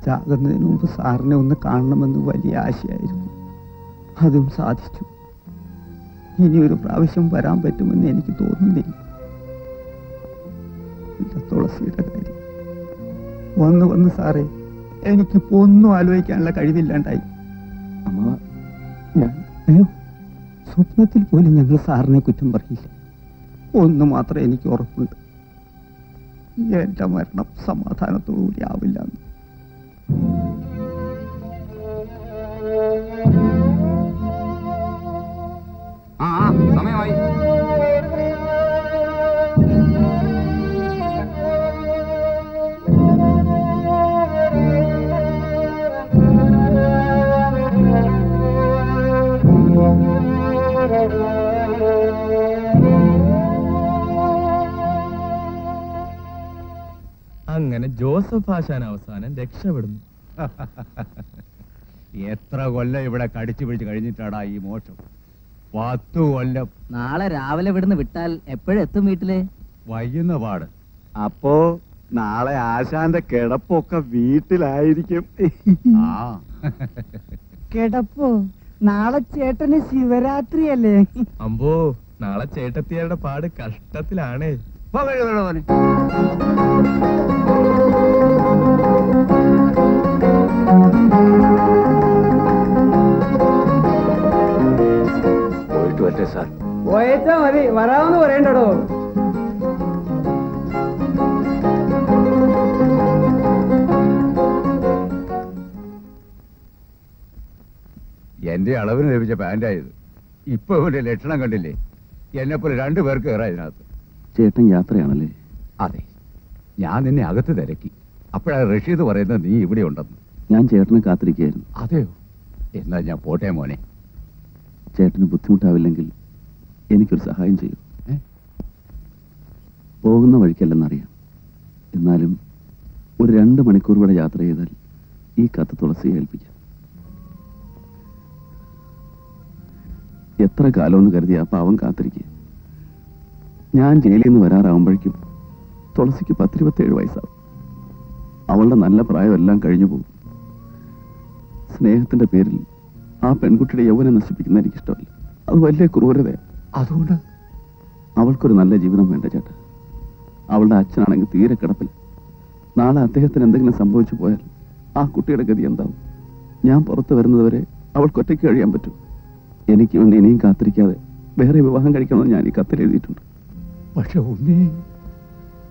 ചാകുന്നതിന് മുമ്പ് സാറിനെ ഒന്ന് കാണണമെന്ന് വലിയ ആശയായിരുന്നു. അതും സാധിച്ചു. ഇനി ഒരു പ്രാവശ്യം വരാൻ പറ്റുമെന്ന് എനിക്ക് തോന്നുന്നില്ല. തുളസിയുടെ കാര്യം വന്ന് സാറേ, എനിക്കിപ്പോ ഒന്നും ആലോചിക്കാനുള്ള കഴിവില്ലാണ്ടായി. അമ്മ അയ്യോ, സ്വപ്നത്തിൽ പോലും ഞങ്ങൾ സാറിനെ കുറ്റം പറയില്ല. ഒന്ന് മാത്രം എനിക്ക് ഉറപ്പുണ്ട്, എന്റെ മരണം സമാധാനത്തോടുകൂടി ആവില്ല. സമയമായി. അങ്ങനെ ജോസഫ് ആശാൻ അവസാനം രക്ഷപ്പെടുന്നു. എത്ര കൊല്ലം ഇവിടെ കടിച്ചു പിടിച്ച് കഴിഞ്ഞിട്ടാടാ ഈ മോശം? 10 കൊല്ലം. നാളെ രാവിലെ ഇവിടുന്ന് വിട്ടാൽ എപ്പോഴെത്തും വീട്ടില്? വൈകുന്ന പാട്. അപ്പോ നാളെ ആശാന്റെ കിടപ്പൊക്കെ വീട്ടിലായിരിക്കും. ആ കിടപ്പോ? നാളെ ചേട്ടന് ശിവരാത്രി അല്ലേ? അമ്പോ, നാളെ ചേട്ടത്തിയുടെ പാട് കഷ്ടത്തിലാണേ. പോയിട്ട് വരട്ടെ സാർ. പോയേച്ചാ മതി, വരാമെന്ന് പറയണ്ടോ? എന്റെ അളവിന് ലഭിച്ച പാൻറ്റായത്. ഇപ്പൊ ഇവന്റെ ലക്ഷണം കണ്ടില്ലേ? എന്നെപ്പോലെ 2 പേർക്ക് കയറാം ഇതിനകത്ത്. ചേട്ടൻ യാത്രയാണല്ലേ? അതെ, ഞാൻ നിന്നെ അകത്ത് തിരക്കി. അപ്പോഴാണ് റഷീദ് പറയുന്നത് നീ ഇവിടെ ഉണ്ടെന്ന്. ഞാൻ ചേട്ടനെ കാത്തിരിക്കുകയായിരുന്നു. അതെയോ? എന്നാ ഞാൻ പോട്ടെ മോനെ. ചേട്ടന് ബുദ്ധിമുട്ടാവില്ലെങ്കിൽ എനിക്കൊരു സഹായം ചെയ്യൂ. പോകുന്ന വഴിക്കല്ലെന്നറിയാം, എന്നാലും ഒരു 2 മണിക്കൂർ കൂടെ യാത്ര ചെയ്താൽ ഈ കത്ത് തുളസിയെ ഏൽപ്പിക്കാം. എത്ര കാലമെന്ന് കരുതി ആ പാവം കാത്തിരിക്കുക. ഞാൻ ജയിലിൽ നിന്ന് വരാറാവുമ്പോഴേക്കും തുളസിക്ക് 10-27 വയസ്സാവും. അവളുടെ നല്ല പ്രായമെല്ലാം കഴിഞ്ഞു പോകും. സ്നേഹത്തിന്റെ പേരിൽ ആ പെൺകുട്ടിയുടെ യൗവനം നശിപ്പിക്കുന്ന എനിക്കിഷ്ടമല്ല. അത് വലിയ ക്രൂരതയാണ്. അതുകൊണ്ട് അവൾക്കൊരു നല്ല ജീവിതം വേണ്ട ചേട്ടാ. അവളുടെ അച്ഛനാണെങ്കിൽ തീരെ കിടപ്പില്ല. നാളെ അദ്ദേഹത്തിന് എന്തെങ്കിലും സംഭവിച്ചു പോയാൽ ആ കുട്ടിയുടെ ഗതി എന്താവും? ഞാൻ പുറത്തു വരുന്നതുവരെ അവൾക്ക് ഒറ്റയ്ക്ക് കഴിയാൻ പറ്റും. എനിക്ക് വേണ്ടി ഇനിയും കാത്തിരിക്കാതെ വേറെ വിവാഹം കഴിക്കണമെന്ന് ഞാൻ ഈ കത്തിൽ എഴുതിയിട്ടുണ്ട്. പക്ഷെ ഉണ്ണി,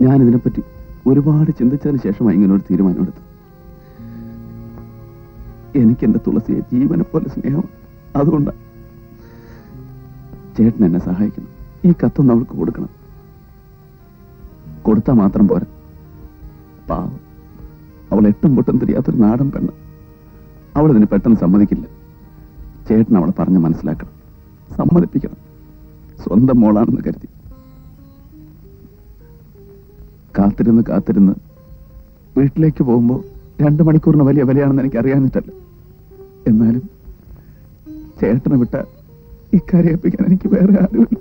ഞാൻ ഇതിനെപ്പറ്റി ഒരുപാട് ചിന്തിച്ചതിന് ശേഷമാണ് ഇങ്ങനെ ഒരു തീരുമാനമെടുത്തത്. എനിക്ക് എന്റെ തുളസിയെ ജീവനെ പോലെ സ്നേഹം. അതുകൊണ്ടാണ് ചേട്ടൻ എന്നെ സഹായിക്കണം. ഈ കത്തൊന്ന് അവൾക്ക് കൊടുക്കണം. കൊടുത്താൽ മാത്രം പോരാ, പാവം അവൾ എട്ടും പൊട്ടും തിരിയാത്തൊരു നാടൻ പെണ്ണ്. അവളിതിന് പെട്ടെന്ന് സമ്മതിക്കില്ല. ചേട്ടൻ അവളെ പറഞ്ഞ് മനസ്സിലാക്കണം, സമ്മതിപ്പിക്കണം. സ്വന്തം മോളാണെന്ന് കരുതി കാത്തിരുന്ന് വീട്ടിലേക്ക് പോകുമ്പോൾ 2 മണിക്കൂറിന് വലിയ വിലയാണെന്ന് എനിക്ക് അറിയാഞ്ഞിട്ടല്ല. എന്നാലും ചേട്ടനെ വിട്ട ഇക്കാര്യം ഏൽപ്പിക്കാൻ എനിക്ക് വേറെ ആരുമില്ല.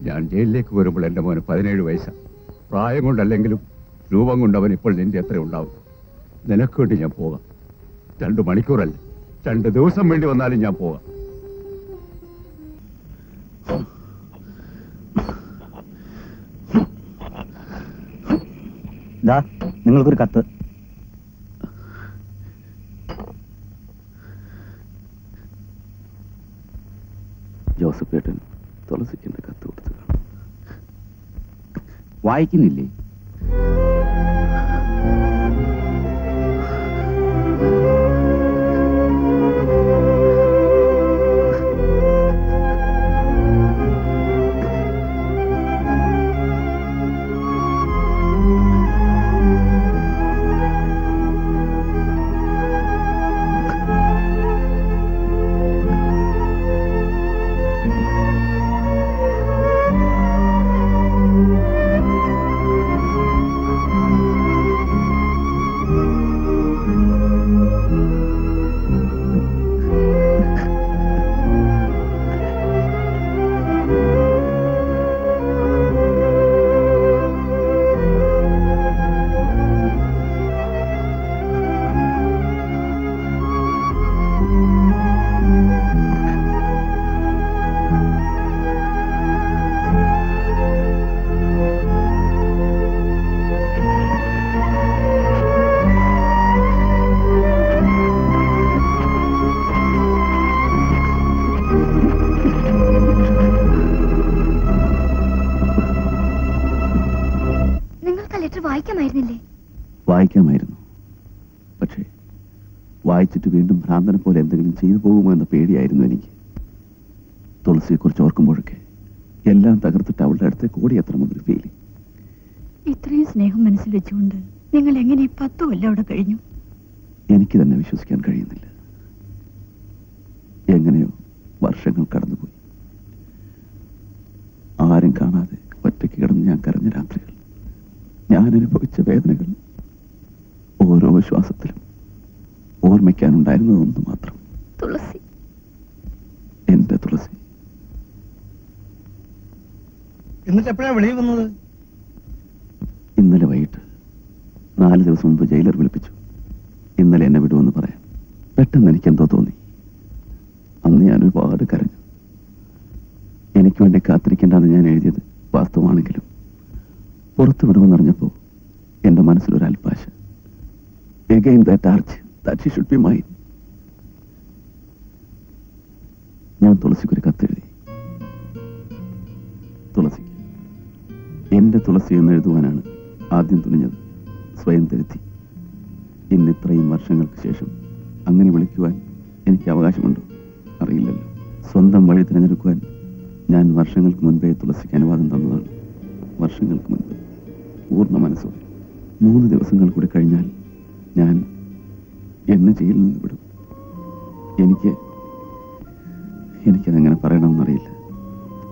ഞാൻ ജയിലിലേക്ക് വരുമ്പോൾ എൻ്റെ മോന് 17 വയസ്സാണ്. പ്രായം കൊണ്ടല്ലെങ്കിലും രൂപം കൊണ്ട് അവൻ ഇപ്പോൾ നിന്റെ എത്ര ഉണ്ടാവും. നിനക്ക് വേണ്ടി ഞാൻ പോകാം. 2 മണിക്കൂറല്ല, 2 ദിവസം വേണ്ടി വന്നാലും ഞാൻ പോകാം. നിങ്ങൾക്കൊരു കത്ത്. ജോസഫ് ഏട്ടൻ തുളസിക്ക് കത്ത് കൊടുത്തതാണ്. വായിക്കുന്നില്ലേ? വായിക്കാമായിരുന്നു. പക്ഷേ വായിച്ചിട്ട് വീണ്ടും ഭ്രാന്തനെ പോലെ എന്തെങ്കിലും ചെയ്തു പോകുമോ എന്ന പേടിയായിരുന്നു എനിക്ക്. തുളസിയെക്കുറിച്ച് ഓർക്കുമ്പോഴൊക്കെ എല്ലാം തകർത്തിട്ട് അവളുടെ അടുത്തേക്ക് ഓടിയെത്തണമെന്നൊരു ഫീലിംഗ്. ഇത്രയും സ്നേഹം മനസ്സിൽ വെച്ചുകൊണ്ട് നിങ്ങൾ എങ്ങനെ 10 കൊല്ലം അവിടെ കഴിഞ്ഞു? എനിക്ക് തന്നെ വിശ്വസിക്കാൻ കഴിയുന്നില്ല. എങ്ങനെയോ വർഷങ്ങൾ കടന്നുപോയി. ആരും കാണാതെ ഒറ്റയ്ക്ക് കിടന്ന് ഞാൻ കരഞ്ഞ രാത്രികൾ, ഞാൻ അനുഭവിച്ച വേദനകൾ, ഓരോ ശ്വാസത്തിലും ഓർമ്മിക്കാനുണ്ടായിരുന്നതൊന്നു മാത്രം, തുളസി, എന്റെ തുളസി. എന്നിട്ട് എപ്പോഴാണ് വെളിയിൽ വന്നത്? ഇന്നലെ വൈകിട്ട് 4 ദിവസം മുമ്പ് ജയിലർ വിളിപ്പിച്ചു. ഇന്നലെ എന്നെ വിടുമെന്ന് പറയാൻ. പെട്ടെന്ന് എനിക്കെന്തോ തോന്നി. അന്ന് ഞാൻ ഒരുപാട് കരഞ്ഞു. എനിക്ക് വേണ്ടി കാത്തിരിക്കേണ്ടെന്ന് ഞാൻ എഴുതിയത് വാസ്തവമാണെങ്കിലും പുറത്തു വിടുമെന്നറിഞ്ഞപ്പോൾ എന്റെ മനസ്സിലൊരു അൽപാശ. Again that urge that she should be mine. ഞാൻ തുളസിക്കൊരു കത്തെഴുതി. തുളസിക്ക് എന്റെ തുളസി എന്ന് എഴുതുവാനാണ് ആദ്യം തുനിഞ്ഞത്. സ്വയം തിരുത്തി. ഇന്നിത്രയും വർഷങ്ങൾക്ക് ശേഷം അങ്ങനെ വിളിക്കുവാൻ എനിക്ക് അവകാശമുണ്ടോ? അറിയില്ലല്ലോ. സ്വന്തം വഴി തിരഞ്ഞെടുക്കുവാൻ ഞാൻ വർഷങ്ങൾക്ക് മുൻപേ തുളസിക്ക് അനുവാദം തന്നതാണ്. വർഷങ്ങൾക്ക് മുൻപ് പൂർണ്ണ മനസ്സോടെ. 3 ദിവസങ്ങൾ കൂടി കഴിഞ്ഞാൽ ഞാൻ എന്നെ ജയിലിൽ നിന്ന് വിടും. എനിക്കതെങ്ങനെ പറയണമെന്നറിയില്ല.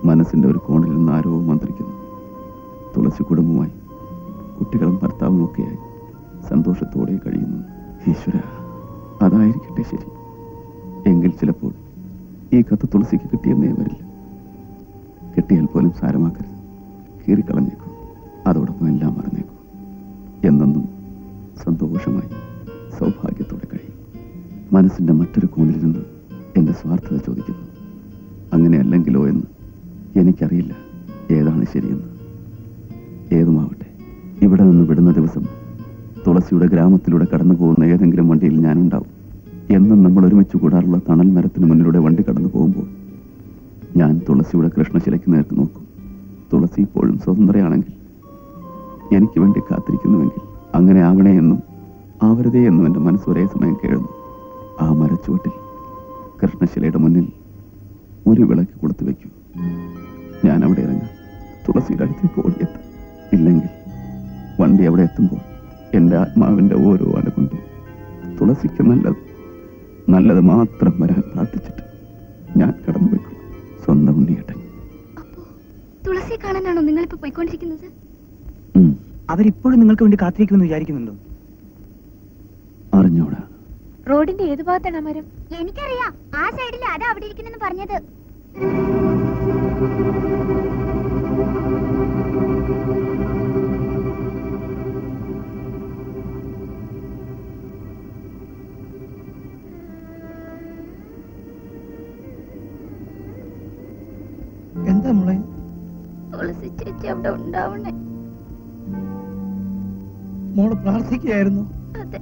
മനസ്സിന്റെ ഒരു കോണിൽ നിന്ന് ആരോ മന്ത്രിക്കുന്നു. തുളസി കുടുംബമായി, കുട്ടികളും ഭർത്താവും ഒക്കെയായി സന്തോഷത്തോടെ കഴിയുന്നു. ഈശ്വര, അതായിരിക്കട്ടെ ശരി. എങ്കിൽ ചിലപ്പോൾ ഈ കത്ത് തുളസിക്ക് കിട്ടിയെന്നേ വരില്ല. കിട്ടിയാൽ പോലും സാരമാക്കരുത്. കീറിക്കളഞ്ഞേക്കും. അതോടൊപ്പം എല്ലാം മറന്നേക്കും. എന്നെന്നും സന്തോഷമായി സൗഭാഗ്യത്തോടെ കഴിയും. മനസ്സിന്റെ മറ്റൊരു കോണിൽ നിന്ന് എന്റെ സ്വാർത്ഥത ചോദിക്കുന്നു. അങ്ങനെയല്ലെങ്കിലോ എന്ന് എനിക്കറിയില്ല. ഏതാണ് ശരിയെന്ന്. ഏതുമാവട്ടെ, ഇവിടെ നിന്ന് വിടുന്ന ദിവസം തുളസിയുടെ ഗ്രാമത്തിലൂടെ കടന്നു പോകുന്ന ഏതെങ്കിലും വണ്ടിയിൽ ഞാനുണ്ടാവും. എന്നും നമ്മൾ ഒരുമിച്ച് കൂടാറുള്ള തണൽ മരത്തിന് മുന്നിലൂടെ വണ്ടി കടന്നു പോകുമ്പോൾ ഞാൻ തുളസിയുടെ കൃഷ്ണശിലയ്ക്ക് നേർക്ക് നോക്കും. തുളസി ഇപ്പോഴും സ്വതന്ത്രയാണെങ്കിൽ, എനിക്ക് വേണ്ടി കാത്തിരിക്കുന്നുവെങ്കിൽ, അങ്ങനെ ആവണേ എന്നും ആവരുതേ എന്നും എൻ്റെ മനസ്സ് ഒരേ സമയം കേഴുന്നു. ആ മരച്ചുവട്ടിൽ കൃഷ്ണശിലയുടെ മുന്നിൽ ഒരു വിളക്ക് കൊടുത്തു വെക്കൂ. ഞാൻ അവിടെ ഇറങ്ങാം. തുളസിയുടെ അടുത്തേക്ക് ഓടിയെത്താം. ഇല്ലെങ്കിൽ വണ്ടി അവിടെ എത്തുമ്പോൾ എൻ്റെ ആത്മാവിൻ്റെ ഓരോ അലകൊണ്ടും തുളസിക്ക് നല്ലത് നല്ലത് മാത്രം വരാൻ പ്രാർത്ഥിച്ചിട്ട് ഞാൻ കടന്നുപോയിക്കൊള്ളു. സ്വന്തം ഉണ്ണിയേട്ടൻ. തുളസിയെ കാണാനാണോ നിങ്ങളിപ്പോ പോയിക്കൊണ്ടിരിക്കുന്നത്? അവരിപ്പോഴും നിങ്ങൾക്ക് വേണ്ടി കാത്തിരിക്കുമെന്ന് വിചാരിക്കുന്നുണ്ടോ? അറിഞ്ഞോടാ. റോഡിന്റെ ഏത് ഭാഗത്താണ് മരം? എനിക്കറിയാം, ആ സൈഡിൽ അതാ അവിടെ ഇരിക്കുന്നെന്ന് പറഞ്ഞത്. എന്താ മോളെ? തുളസി ചേച്ചി അവിടെ ഉണ്ടാവണേ. മോള് പ്രാർത്ഥിക്കുകയായിരുന്നു. അതെ.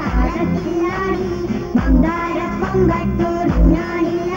താളത്തിലാടി മന്ദാര പൊങ്കട്ടോരു ഞാനില്ല